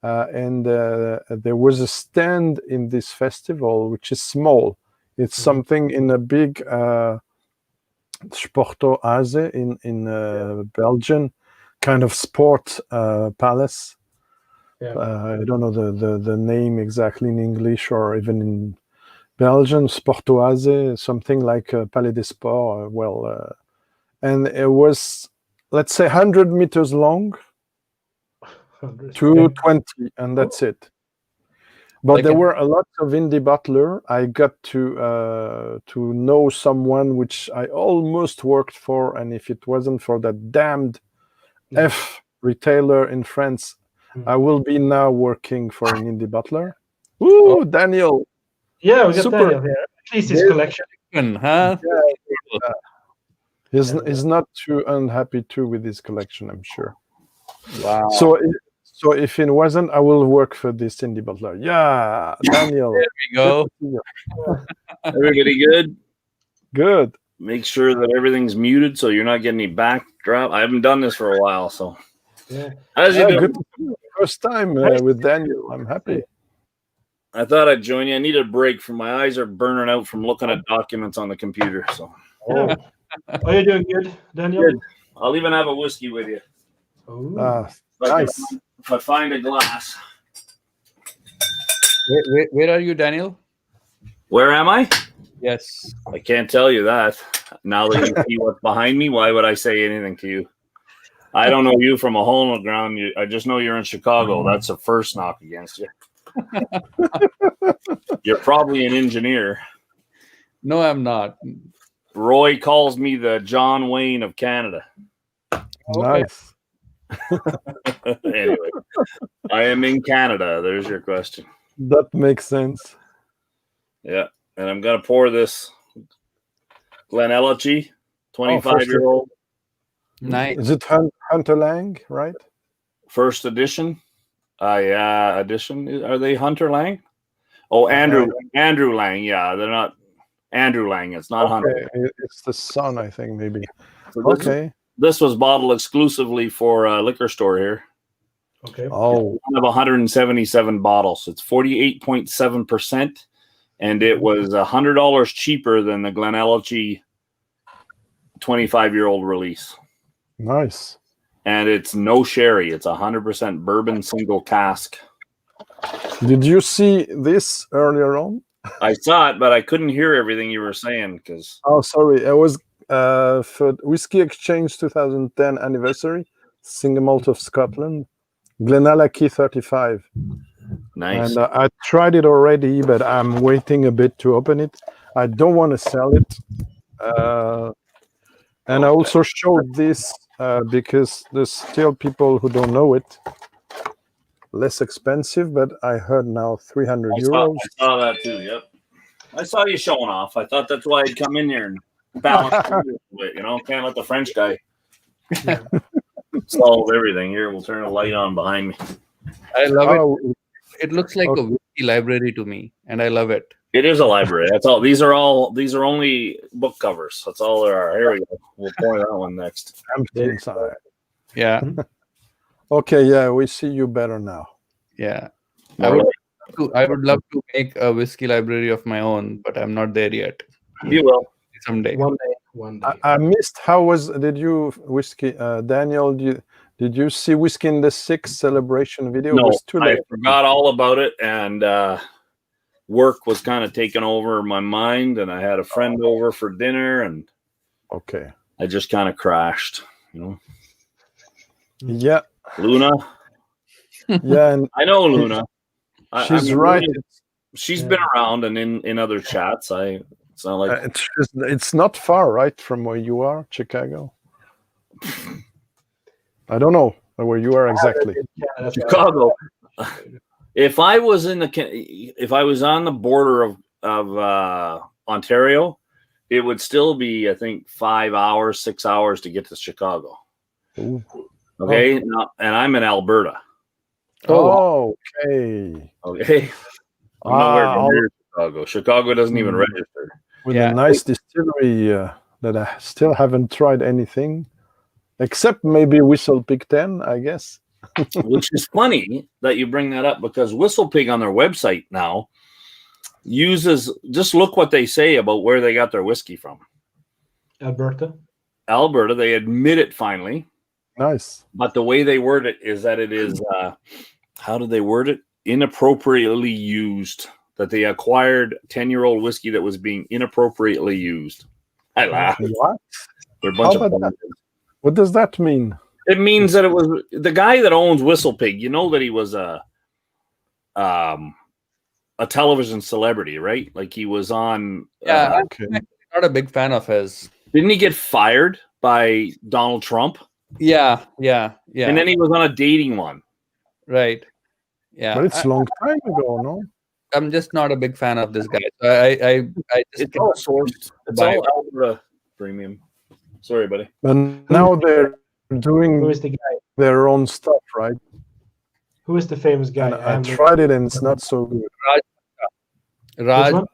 And there was a stand in this festival, which is small. It's something in a big Sporto Aze in Belgium, kind of sport palace. I don't know the name exactly in English or even Belgian Sportoise, something like Palais des Sports. And it was, let's say, 100 meters long, 220, and that's it. But Like there were a lot of indie bottler. I got to know someone which I almost worked for, and if it wasn't for that damned F retailer in France, I will be now working for an indie bottler. Ooh, Daniel! Yeah, we got Super. Daniel here. At least his collection. Huh? Yeah. He's not too unhappy too with his collection, I'm sure. Wow. So if it wasn't, I will work for this indie bottler. Yeah, Daniel. There we go. Everybody good? Good. Make sure that everything's muted so you're not getting any backdrop. I haven't done this for a while, so. Yeah. How's you doing? Good. First time with Daniel. I'm happy. I thought I'd join you. I need a break from my eyes are burning out from looking at documents on the computer. So. Oh. Are you doing good, Daniel? Good. I'll even have a whiskey with you. Nice. If I find a glass. Where are you, Daniel? Where am I? Yes. I can't tell you that. Now that you see what's behind me, why would I say anything to you? I don't know you from a hole in the ground. I just know you're in Chicago. That's the first knock against you. You're probably an engineer. No, I'm not. Roy calls me the John Wayne of Canada. Nice. Anyway, I am in Canada. There's your question. That makes sense. Yeah, and I'm gonna pour this Glencadam, 25-year-old. Nice. Is it Hunter Lang, right? First edition. Yeah, edition. Are they Hunter Lang? Oh, Andrew Lang. Yeah, they're not Andrew Lang. It's not Hunter. It's the son, I think, maybe. So this was bottled exclusively for a liquor store here. Okay. Oh. One of 177 bottles. It's 48.7%, and it was $100 cheaper than the Glencadam 25-year-old release. Nice. And it's no sherry. It's 100% bourbon single cask. Did you see this earlier on? I saw it, but I couldn't hear everything you were saying because. Oh, sorry. It was for Whiskey Exchange 2010 anniversary, single malt of Scotland, Glenallachie 35. Nice. And I tried it already, but I'm waiting a bit to open it. I don't want to sell it. And I also showed this because there's still people who don't know it. Less expensive, but I heard now 300 euros. I saw that too, yep. I saw you showing off. I thought that's why I'd come in here and balance it, you know, can't let the French guy solve everything. Here, we'll turn a light on behind me. I love it. It looks like a whiskey library to me, and I love it. It is a library. That's all. These are only book covers. That's all there are. Here we go. We'll pour that one next. Empty inside. Yeah. Okay, yeah, we see you better now. Yeah. I would love to make a whiskey library of my own, but I'm not there yet. You will. Someday. One day. I missed. Daniel, did you see Whiskey in the Six celebration video? No, it was too late. I forgot all about it, and work was kind of taking over my mind, and I had a friend over for dinner, and okay, I just kind of crashed, you know. Yeah, Luna. Yeah, and I know Luna. She's right. She's been around and in other chats. It's not like it's not far, right, from where you are, Chicago. I don't know where you are exactly. Chicago. If I was on the border of Ontario, it would still be, I think, 5 hours, 6 hours to get to Chicago. Ooh. Okay, now, and I'm in Alberta. Oh, okay. Okay. I'm nowhere near Chicago. Chicago doesn't even register. With a nice distillery that I still haven't tried anything, except maybe Whistle Pig 10, I guess. Which is funny that you bring that up, because Whistle Pig on their website now uses, just look what they say about where they got their whiskey from. Alberta, they admit it finally. Nice. But the way they word it is that it is, how do they word it? Inappropriately used. that they acquired 10-year-old whiskey that was being inappropriately used. I laughed. What? They're a bunch of what does that mean? It means that it was the guy that owns Whistle Pig. You know that he was a television celebrity, right? Like he was on. Yeah, I'm not a big fan of his. Didn't he get fired by Donald Trump? Yeah. And then he was on a dating one. Right. Yeah. But it's a long time ago, no? I'm just not a big fan of this guy. So I just it's all sourced. It's all Alberta premium. Sorry, buddy. And now they're doing Who is the guy? their own stuff, right? Who is the famous guy? And I tried it and it's not so good. Raj.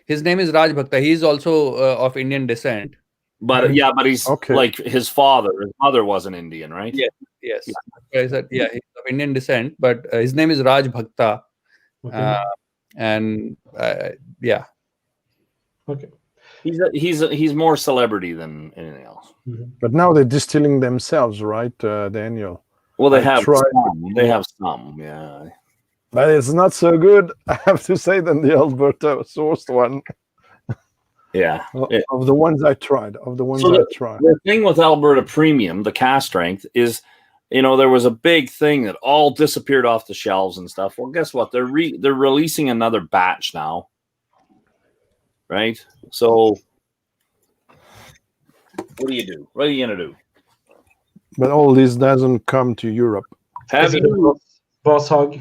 His name is Raj Bhakta. He's also of Indian descent. But but he's like his father. His mother wasn't Indian, right? Yes. I said, he's of Indian descent, but his name is Raj Bhakta. Okay. Okay. He's more celebrity than anything else. But now they're distilling themselves, right, Daniel? Well, they have some. They have some, yeah. But it's not so good, I have to say, than the Alberta sourced one. Yeah. Of the ones I tried. The thing with Alberta Premium, the cask strength, is, there was a big thing that all disappeared off the shelves and stuff. Well, guess what? They're releasing another batch now. Right? So what do you do? What are you going to do? But all this doesn't come to Europe. Have you? Boss Hog?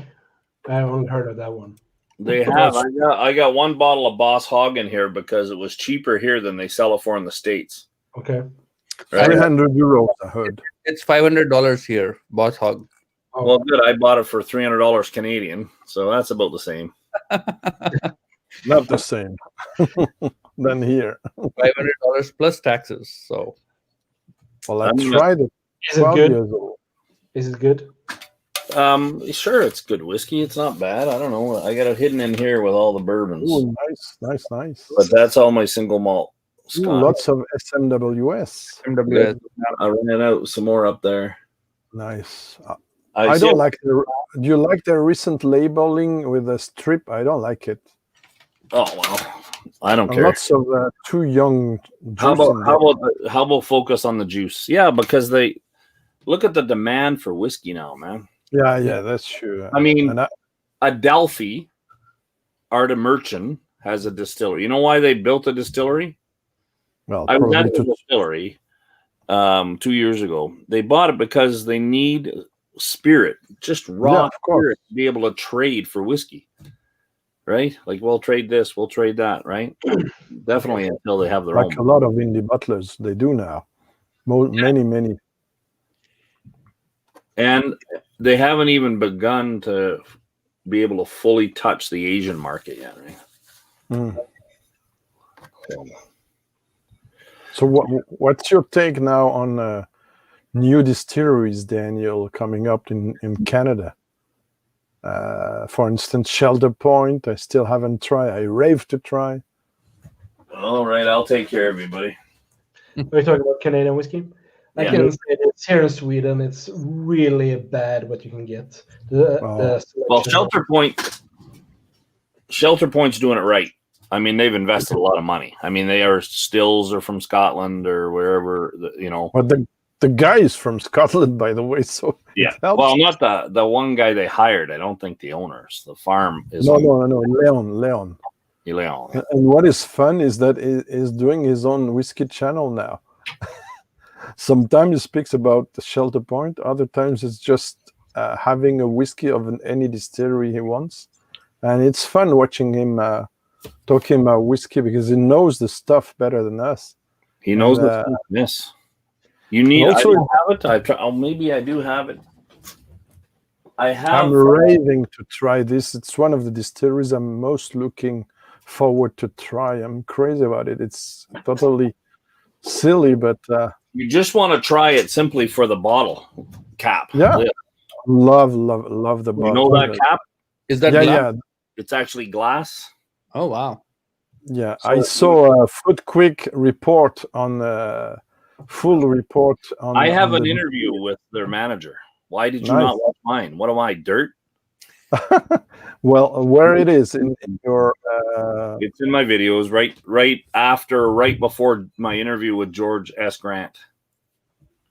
I haven't heard of that one. They have. I got one bottle of Boss Hog in here because it was cheaper here than they sell it for in the States. Okay. Right? 300 euros, I heard. It's $500 here, Boss Hog. Oh. Well, good. I bought it for $300 Canadian, so that's about the same. Not the same than here. $500 plus taxes. So, well, I tried it. Is it good? Is it good? Sure, it's good whiskey. It's not bad. I don't know. I got it hidden in here with all the bourbons. Ooh, nice. But that's all my single malt. Ooh, lots of SMWS. I ran out some more up there. Nice. I don't like do you like the recent labeling with the strip? I don't like it. Oh well, I don't care. Lots of too young. How about focus on the juice? Yeah, because they look at the demand for whiskey now, man. Yeah, that's true. I mean, Adelphi, Art of Merchant, has a distillery. You know why they built a distillery? Well, I was at the distillery 2 years ago. They bought it because they need spirit, just raw spirit, to be able to trade for whiskey. Right? Like, we'll trade this, we'll trade that, right? Definitely until they have their own. Like a lot of indie butlers, they do now. Many. And they haven't even begun to be able to fully touch the Asian market yet, right? So what's your take now on new distilleries, Daniel, coming up in Canada? For instance, Shelter Point, I still haven't tried. I rave to try. All right, I'll take care of you, buddy. Are you talking about Canadian whiskey? I can say it's here in Sweden. It's really bad what you can get. Well, Shelter Point's doing it right. I mean, they've invested a lot of money. I mean, stills are from Scotland or wherever, But the guy is from Scotland, by the way. So yeah. Well, not the one guy they hired. I don't think the owners. The farm is no. Leon. Leon. And what is fun is that he's doing his own whiskey channel now. Sometimes he speaks about the Shelter Point. Other times it's just having a whiskey of any distillery he wants, and it's fun watching him talking about whiskey because he knows the stuff better than us. He knows the stuff. Yes. You need. Also, I don't have it. Maybe I do have it. I'm raving to try this. It's one of the distilleries I'm most looking forward to try. I'm crazy about it. It's totally silly, but you just want to try it simply for the bottle cap. Yeah, love the bottle. You know that cap? Is that glass? Yeah? It's actually glass. Oh wow! Yeah, so I saw a Food Quick report on full report on. I have an interview with their manager. Why did you not watch mine? What am I, dirt? Well, where it is in your? It's in my videos, right before my interview with George S. Grant.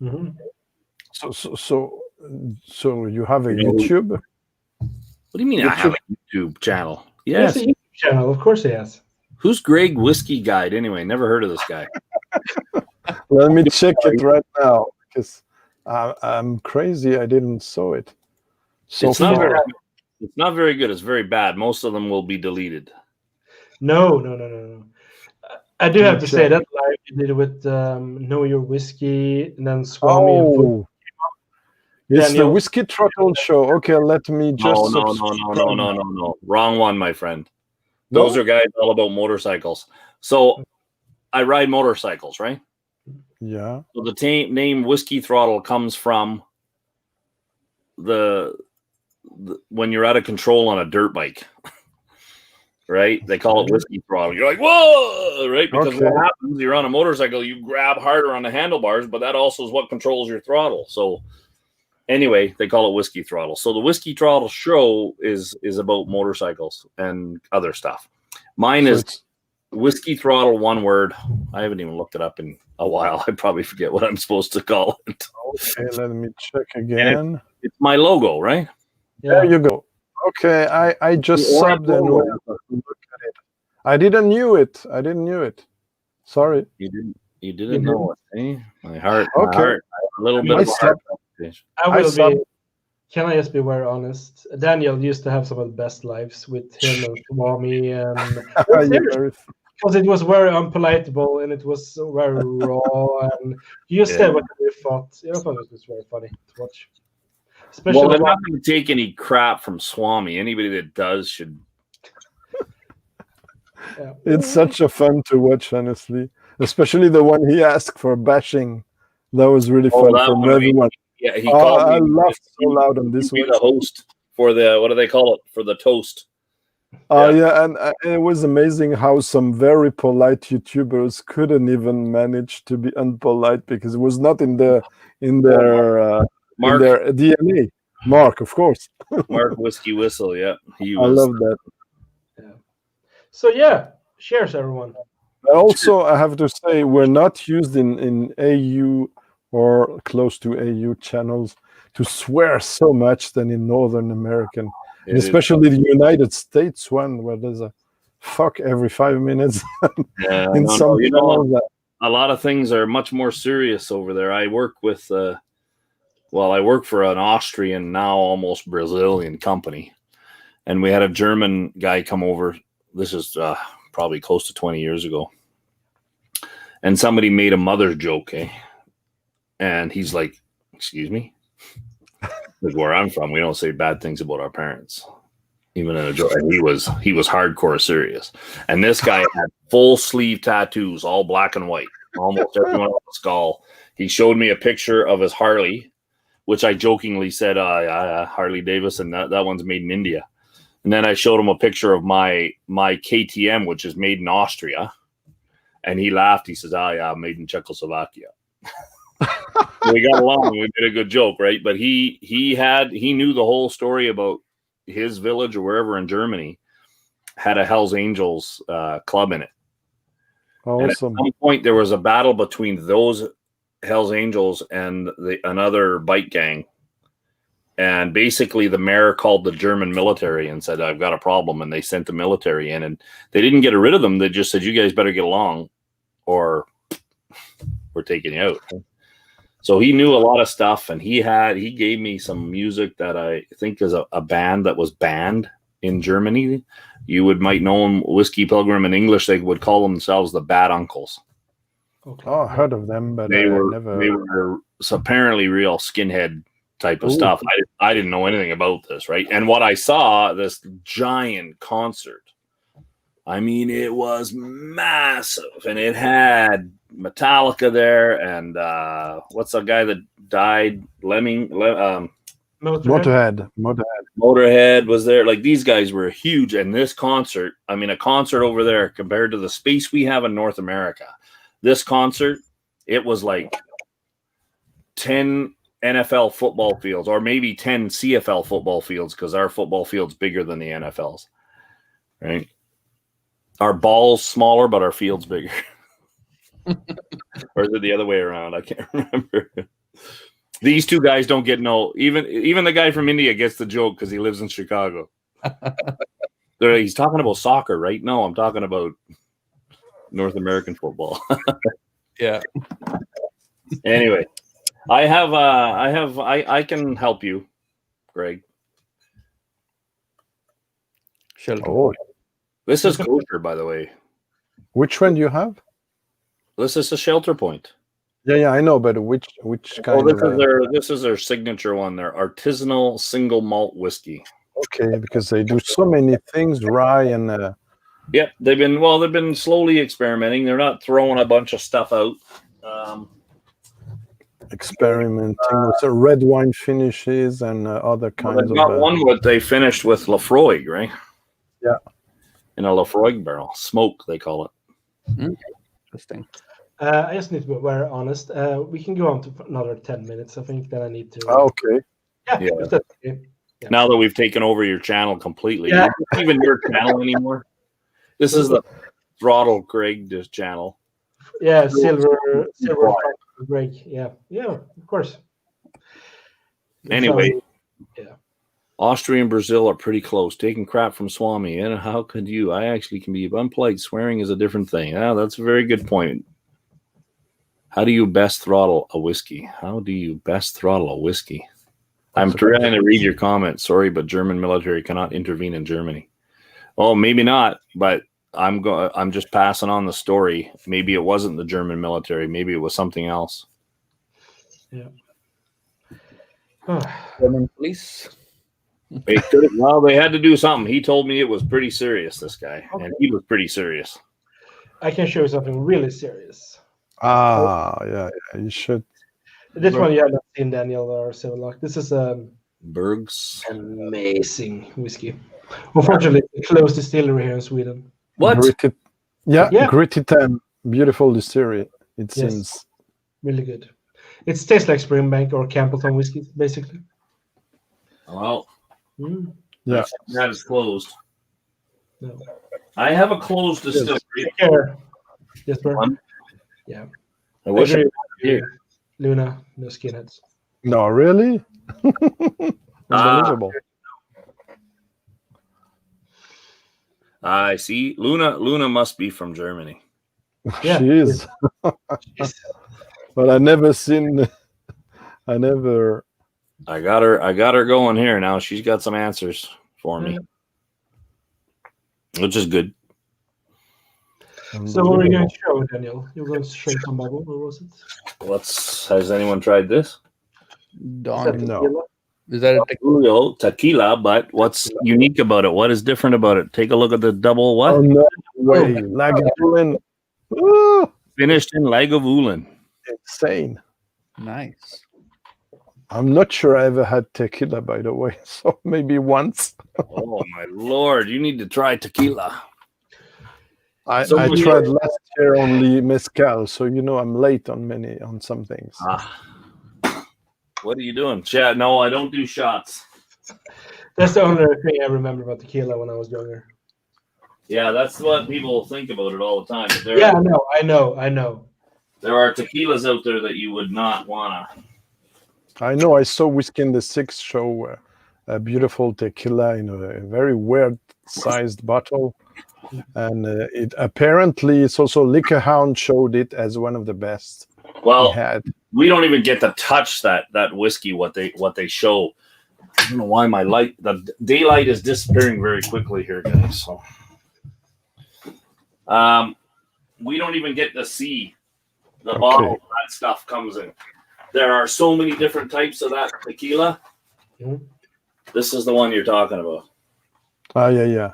Mm-hmm. So you have a YouTube? What do you mean? I have a YouTube channel? Yes, a YouTube channel. Of course, he has. Who's Greg Whiskey Guide anyway? Never heard of this guy. Let me check it right now because I'm crazy. I didn't saw it. It's not very good. It's not very good. It's very bad. Most of them will be deleted. No. I do have to say that live you did with Know Your Whiskey and then Swami. Oh, it's the Whiskey Throttle Show. Okay, let me just. No. Wrong one, my friend. Those are guys all about motorcycles. So I ride motorcycles, right? Yeah. So the name Whiskey Throttle comes from the when you're out of control on a dirt bike, right? They call it whiskey throttle. You're like, whoa, right? Because what happens, you're on a motorcycle, you grab harder on the handlebars, but that also is what controls your throttle. So anyway, they call it whiskey throttle. So the Whiskey Throttle Show is about motorcycles and other stuff. Mine is Whiskey Throttle, one word. I haven't even looked it up in a while. I probably forget what I'm supposed to call it. Okay, let me check again. It's my logo, right? Yeah. There you go. Okay, I just subbed and look at it. I didn't knew it. Sorry. You didn't know it, eh? My heart. A little bit of heart. Can I just be very honest? Daniel used to have some of the best lives with him and Swami, and because it was very unpalatable and it was very raw, and you said what you thought. I thought it was very funny to watch. Especially I'm not going to take any crap from Swami. Anybody that does should. It's such a fun to watch, honestly. Especially the one he asked for bashing. That was really fun from everyone. Yeah, he called me. I laughed so loud on this one. The host for the, what do they call it? For the toast. Yeah, and it was amazing how some very polite YouTubers couldn't even manage to be unpolite because it was not in their DNA. Mark, of course. Mark Whiskey Whistle, yeah. I love that. Yeah. So cheers, everyone. Also, I have to say, we're not used in AU or close to AU channels to swear so much than in Northern American, especially the United States one, where there's a fuck every 5 minutes. A lot of things are much more serious over there. I work with I work for an Austrian, now almost Brazilian company. And we had a German guy come over. This is probably close to 20 years ago. And somebody made a mother joke, And he's like, excuse me? Like where I'm from, we don't say bad things about our parents. Even in a joke. And he was hardcore serious. And this guy had full sleeve tattoos, all black and white, almost everyone on the skull. He showed me a picture of his Harley, which I jokingly said, Harley Davidson, that one's made in India. And then I showed him a picture of my KTM, which is made in Austria. And he laughed. He says, made in Czechoslovakia. We got along. We did a good joke, right? But he knew the whole story about his village or wherever in Germany had a Hells Angels club in it. Awesome. And at some point, there was a battle between those Hells Angels and another bike gang. And basically, the mayor called the German military and said, I've got a problem. And they sent the military in. And they didn't get rid of them. They just said, you guys better get along or we're taking you out. So he knew a lot of stuff. And he gave me some music that I think is a band that was banned in Germany. You might know them, Whiskey Pilgrim. In English, they would call themselves the Bad Uncles. Okay. Oh, I heard of them, but they were apparently real skinhead type of stuff. I didn't know anything about this, right? And what I saw, this giant concert, I mean, it was massive, and it had Metallica there, and what's the guy that died? Motorhead was there. Like, these guys were huge, and this concert, I mean, a concert over there compared to the space we have in North America, this concert, it was like 10 NFL football fields, or maybe 10 CFL football fields, because our football field's bigger than the NFL's, right? Our ball's smaller, but our field's bigger. Or is it the other way around? I can't remember. These two guys don't get no. Even the guy from India gets the joke because he lives in Chicago. He's talking about soccer, right? No, I'm talking about North American football. Yeah. Anyway, I can help you, Greg. Shelter. Oh, This is kosher, by the way. which one do you have? This is a Shelter Point. Yeah, I know, but which kind This is their signature one. Their artisanal single malt whiskey. Okay, because they do so many things, rye and. Yep, they've been slowly experimenting. They're not throwing a bunch of stuff out. Experimenting with the red wine finishes and other kinds they've got one what they finished with Lafroig, right? Yeah. In a Lafroig barrel. Smoke, they call it. Interesting. I just need to be very honest. We can go on to another 10 minutes. I think that I need to. Okay. Yeah. Yeah. If that's okay. Yeah. Now that we've taken over your channel completely. Yeah. It's not even your channel anymore. This is the Throttle Greg channel. Yeah, silver break. Yeah, of course. Anyway, yeah. Austria and Brazil are pretty close. Taking crap from Swami, and how could you? I actually can be unpolite. Swearing is a different thing. Yeah, that's a very good point. How do you best throttle a whiskey? I'm trying to read your comment. Sorry, but German military cannot intervene in Germany. Oh, maybe not, but I'm just passing on the story. Maybe it wasn't the German military. Maybe it was something else. Yeah. German police. They had to do something. He told me it was pretty serious, this guy. Okay. And he was pretty serious. I can show you something really serious. Yeah, you should. This one you haven't seen, Daniel, or so like. This is Berg's amazing whiskey. Unfortunately, a closed distillery here in Sweden. What? Gritty 10. Beautiful distillery, it seems. Really good. It tastes like Springbank or Campbellton whiskey, basically. Well, yeah. That is closed. No. I have a closed distillery. Yes, sir. Yeah. I wish I here. Luna, no skinheads. No, really? Unbelievable. I see. Luna must be from Germany. Yeah, she is. But I got her going here now. She's got some answers for me. Which is good. So what were you going to show, Daniel? You were going to show some bubble, or was it? Has anyone tried this? No. Is that a tequila? But what's unique about it? What is different about it? Take a look at the double what? Oh, no way. Lagavulin. Finished in Lagavulin. Insane. Nice. I'm not sure I ever had tequila, by the way. So maybe once. Oh, my Lord. You need to try tequila. I tried last year only mezcal, so I'm late on some things. What are you doing? Chat? No, I don't do shots. That's the only thing I remember about tequila when I was younger. Yeah, that's what people think about it all the time. I know. There are tequilas out there that you would not wanna. I know. I saw Whiskey in the Six show a beautiful tequila in a very weird sized bottle. And it apparently it's also Liquor Hound showed it as one of the best. Well, we don't even get to touch that whiskey. What they show. I don't know why the daylight is disappearing very quickly here, guys. So, we don't even get to see the bottle that stuff comes in. There are so many different types of that tequila. Mm-hmm. This is the one you're talking about. Yeah.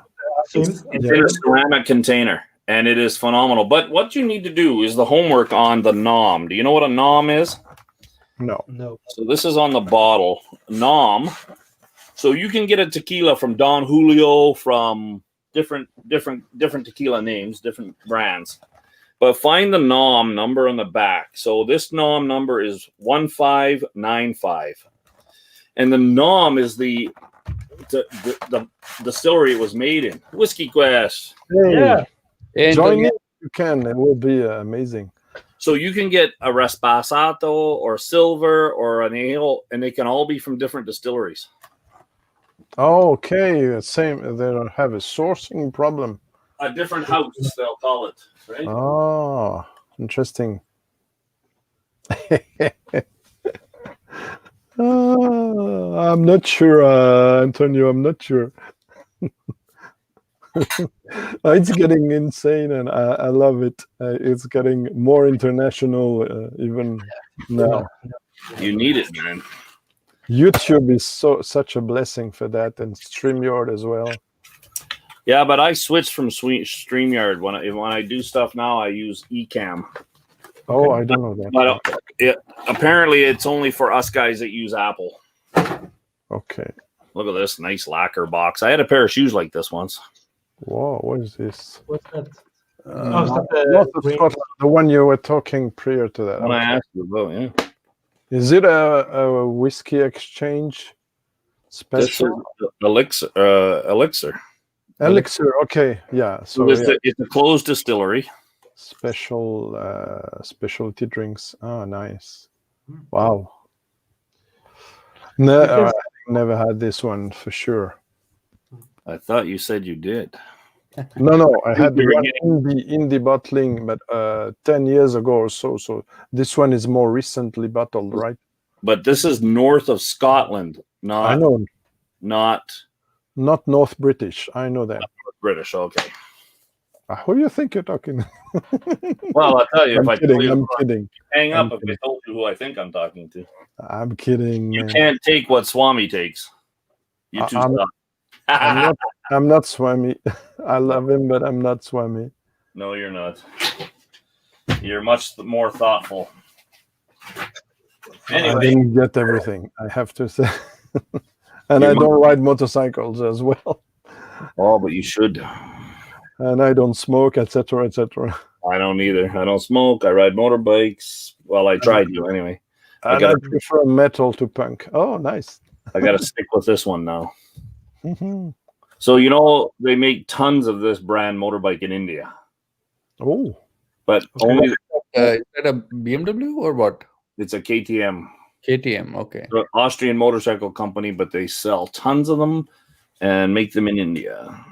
It's in a ceramic container, and it is phenomenal. But what you need to do is the homework on the nom. Do you know what a nom is? No. So this is on the bottle. Nom. So you can get a tequila from Don Julio, from different tequila names, different brands. But find the NOM number on the back. So this NOM number is 1595. And the NOM is the distillery it was made in. Whiskey Quest. Yeah. Join in. You can. It will be amazing. So you can get a Raspasato or Silver or an ale, and they can all be from different distilleries. Oh, okay. Same. They don't have a sourcing problem. A different house, they'll call it, right? Oh, interesting. I'm not sure, Antonio. I'm not sure. It's getting insane, and I love it. It's getting more international even now. You need it, man. YouTube is such a blessing for that, and StreamYard as well. Yeah, but I switched from StreamYard. When I do stuff now, I use Ecamm. Oh, I don't know that. But apparently, it's only for us guys that use Apple. Okay. Look at this nice lacquer box. I had a pair of shoes like this once. Whoa, what is this? What's that? The one you were talking prior to that. When I asked you about, yeah. Is it a whiskey exchange special? Elixir. Elixir, okay, yeah. So it's a closed distillery. Specialty drinks. Oh, nice. Wow. No, I never had this one for sure. I thought you said you did. No, I had one in the bottling, but 10 years ago or so. So this one is more recently bottled, right? But this is north of Scotland, not. I know. Not North British. I know that. British, okay. Who do you think you're talking? Well, I'll tell you. I'm kidding. Hang up if I told you who I think I'm talking to. I'm kidding. You can't take what Swami takes. You two stop. I'm not Swami. I love him, but I'm not Swami. No, you're not. You're much more thoughtful. Anyway. I didn't get everything, I have to say. And I don't ride motorcycles as well. Oh, but you should. And I don't smoke, etc., etc. I don't either. I don't smoke. I ride motorbikes. Well, I tried to anyway. I prefer metal to punk. Oh, nice. I got to stick with this one now. Mm-hmm. So, they make tons of this brand motorbike in India. Oh. But okay. only... Is that a BMW or what? It's a KTM. KTM, okay. The Austrian motorcycle company, but they sell tons of them and make them in India.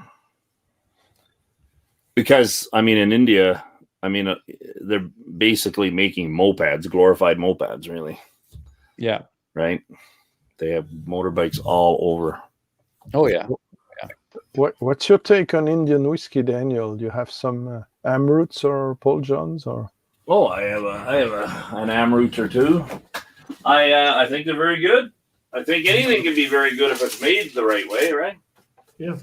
Because, in India, they're basically making mopeds, glorified mopeds, really. Yeah. Right? They have motorbikes all over. Oh, yeah. What's your take on Indian whiskey, Daniel? Do you have some Amruts or Paul Johns? Or? Oh, I have an Amrut or two. I think they're very good. I think anything can be very good if it's made the right way, right? Yeah.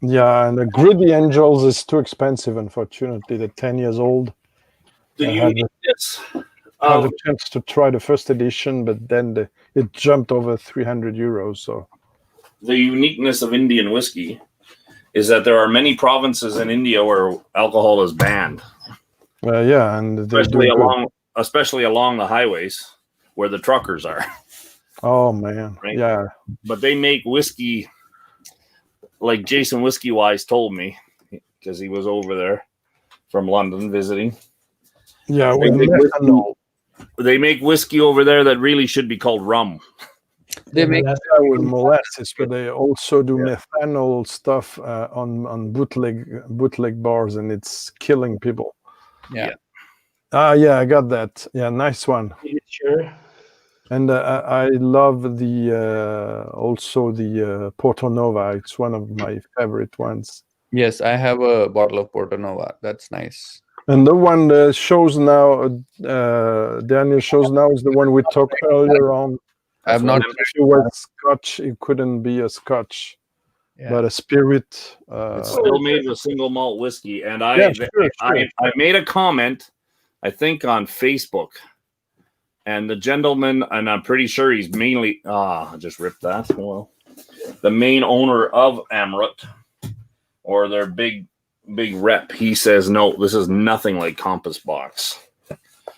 Yeah, and the Gritty Angels is too expensive, unfortunately. They're 10 years old. The uniqueness. I had a chance to try the first edition, but then it jumped over 300 euros. So the uniqueness of Indian whiskey is that there are many provinces in India where alcohol is banned. Yeah, and especially along the highways where the truckers are. Oh man, right? Yeah. But they make whiskey, like Jason Whiskey Wise told me, because he was over there from London visiting. Yeah, they make whiskey over there that really should be called rum. They make that with molasses, but they also do methanol stuff on bootleg bars, and it's killing people. Yeah. Yeah, I got that. Yeah, nice one. Sure. And I love also the Porto Nova. It's one of my favorite ones. Yes, I have a bottle of Porto Nova. That's nice. And the one that shows now, Daniel shows now, is the one we talked earlier on. I've not. If it was Scotch, it couldn't be a Scotch, but a spirit. It's still made with single malt whiskey. And I made a comment, I think, on Facebook. And the gentleman, and I'm pretty sure he's mainly, I just ripped that. Well, the main owner of Amrut, or their big big rep, he says, no, this is nothing like Compass Box.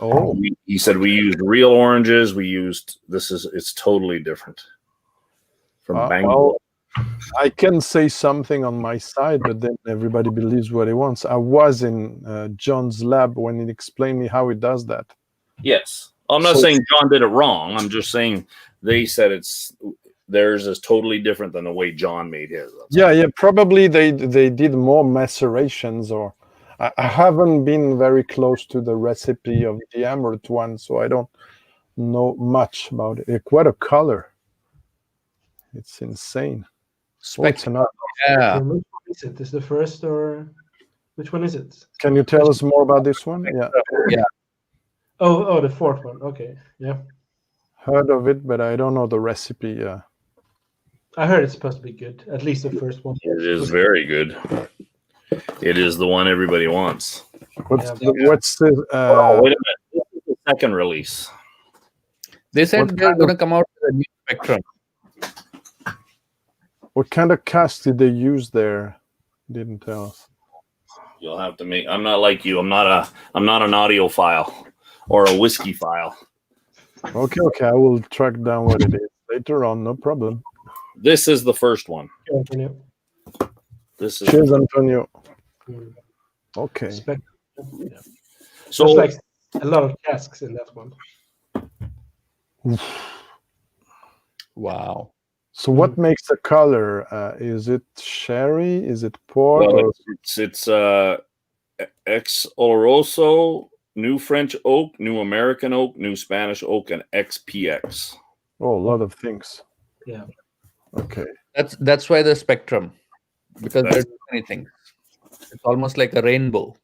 Oh, He said we used real oranges. It's totally different from Bangalore. well, I can say something on my side, but then everybody believes what he wants. I was in John's lab when he explained me how he does that. Yes. I'm not saying John did it wrong. I'm just saying they said theirs is totally different than the way John made his. Yeah, probably they did more macerations, or I haven't been very close to the recipe of the Emerald one, so I don't know much about it. Quite a color. It's insane. Spectrum. Yeah. Which one is it? Is the first, or which one is it? Can you tell us more about this one? Yeah. Yeah. Oh, the fourth one. Okay. Yeah. Heard of it, but I don't know the recipe. Yeah. I heard it's supposed to be good. At least the first one. It is very good. It is the one everybody wants. What's the wait a minute. This is the second release. They said they're going to come out with a new Spectrum. What kind of cask did they use there? Didn't tell us. You'll have to make. I'm not like you. I'm not an audiophile or a whiskey file. Okay. I will track down what it is later on. No problem. This is the first one. Yeah. This is. Cheers, Antonio. Okay. Yeah. So there's like a lot of casks in that one. Wow. So what makes the color? Is it sherry? Is it port? Well, it's ex Oloroso, new French oak, new American oak, new Spanish oak, and XPX. Oh, a lot of things. Yeah. Okay. That's why the Spectrum, because there's many things. It's almost like a rainbow.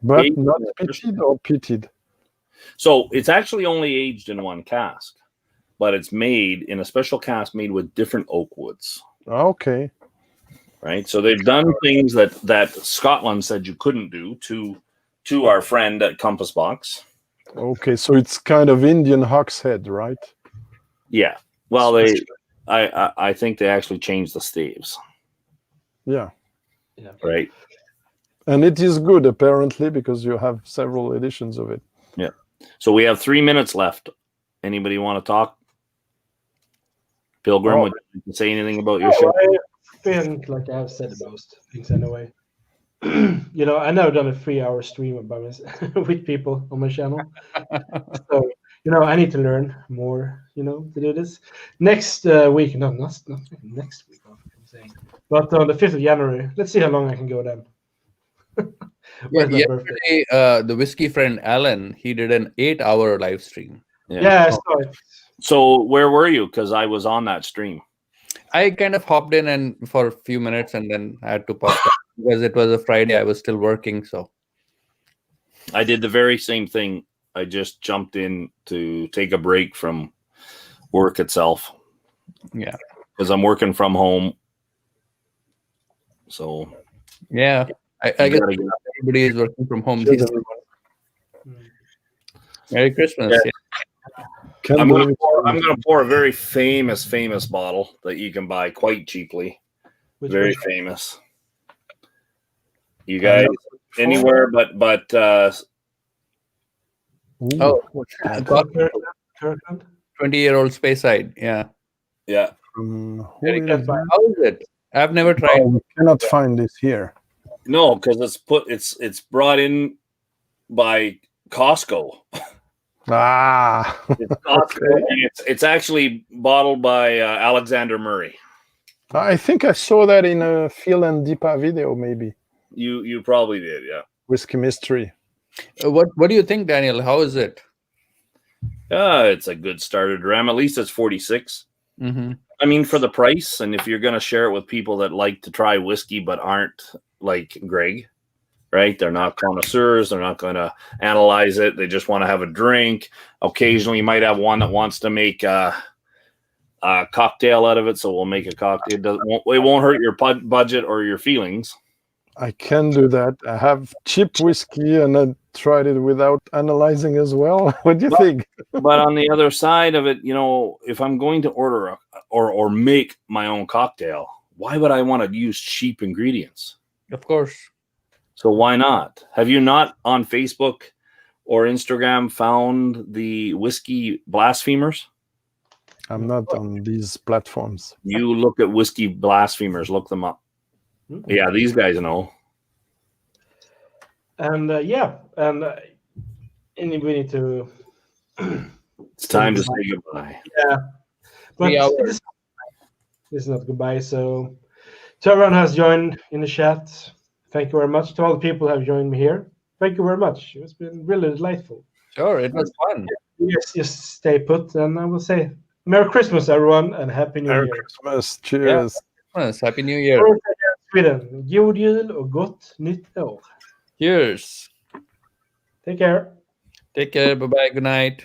But not pitted or pitted? So it's actually only aged in one cask, but it's made in a special cask made with different oak woods. Okay. Right. So they've done things that Scotland said you couldn't do to our friend at Compass Box. Okay. So it's kind of Indian hogshead, right? Yeah. Well, I think they actually changed the staves. Yeah. Right. And it is good, apparently, because you have several editions of it. Yeah. So we have 3 minutes left. Anybody want to talk? Pilgrim, would you say anything about your show? I think like I've said most things anyway. I never done a 3-hour stream about with people on my channel. So, I need to learn more, to do this. Next week, not next week, I'm saying. But on the 5th of January, let's see how long I can go then. Yesterday, the whiskey friend Alan, he did an 8-hour live stream. Yeah, I saw it. So where were you? Because I was on that stream. I kind of hopped in and for a few minutes and then I had to pop out because it was a Friday. I was still working, so I did the very same thing. I just jumped in to take a break from work itself. Yeah, because I'm working from home. So yeah, I guess everybody is working from home. Merry Christmas! Yeah. I'm gonna pour a very famous bottle that you can buy quite cheaply. Very famous. You guys anywhere but 20-year-old Speyside. Yeah. How is it? I've never tried. We cannot find this here. No, because it's brought in by Costco. It's Costco, and it's actually bottled by Alexander Murray. I think I saw that in a Phil and Deepa video, maybe. You probably did, yeah. Whiskey Mystery. What do you think, Daniel? How is it? It's a good starter dram. At least it's 46. Mm-hmm. I mean, for the price, and if you're going to share it with people that like to try whiskey but aren't like Greg, right? They're not connoisseurs. They're not going to analyze it. They just want to have a drink. Occasionally, you might have one that wants to make a cocktail out of it, so we'll make a cocktail. It won't hurt your budget or your feelings. I can do that. I have cheap whiskey, and I tried it without analyzing as well. What do you think? But on the other side of it, if I'm going to order or make my own cocktail, why would I want to use cheap ingredients? Of course. So why not? Have you not on Facebook or Instagram found the whiskey blasphemers? I'm not on these platforms. You look at whiskey blasphemers, look them up. Yeah, these guys know. And and we need to. It's time to say goodbye. Yeah, but this is not goodbye. So, to everyone who has joined in the chat, thank you very much. To all the people who have joined me here, thank you very much. It's been really delightful. Sure, it was fun. Yes, just stay put, and I will say Merry Christmas, everyone, and Happy New Year. Merry Christmas. Cheers. Yeah. Happy New Year. Sweden. God jul och gott nytt år. Cheers. Take care. Take care. Bye-bye. Good night.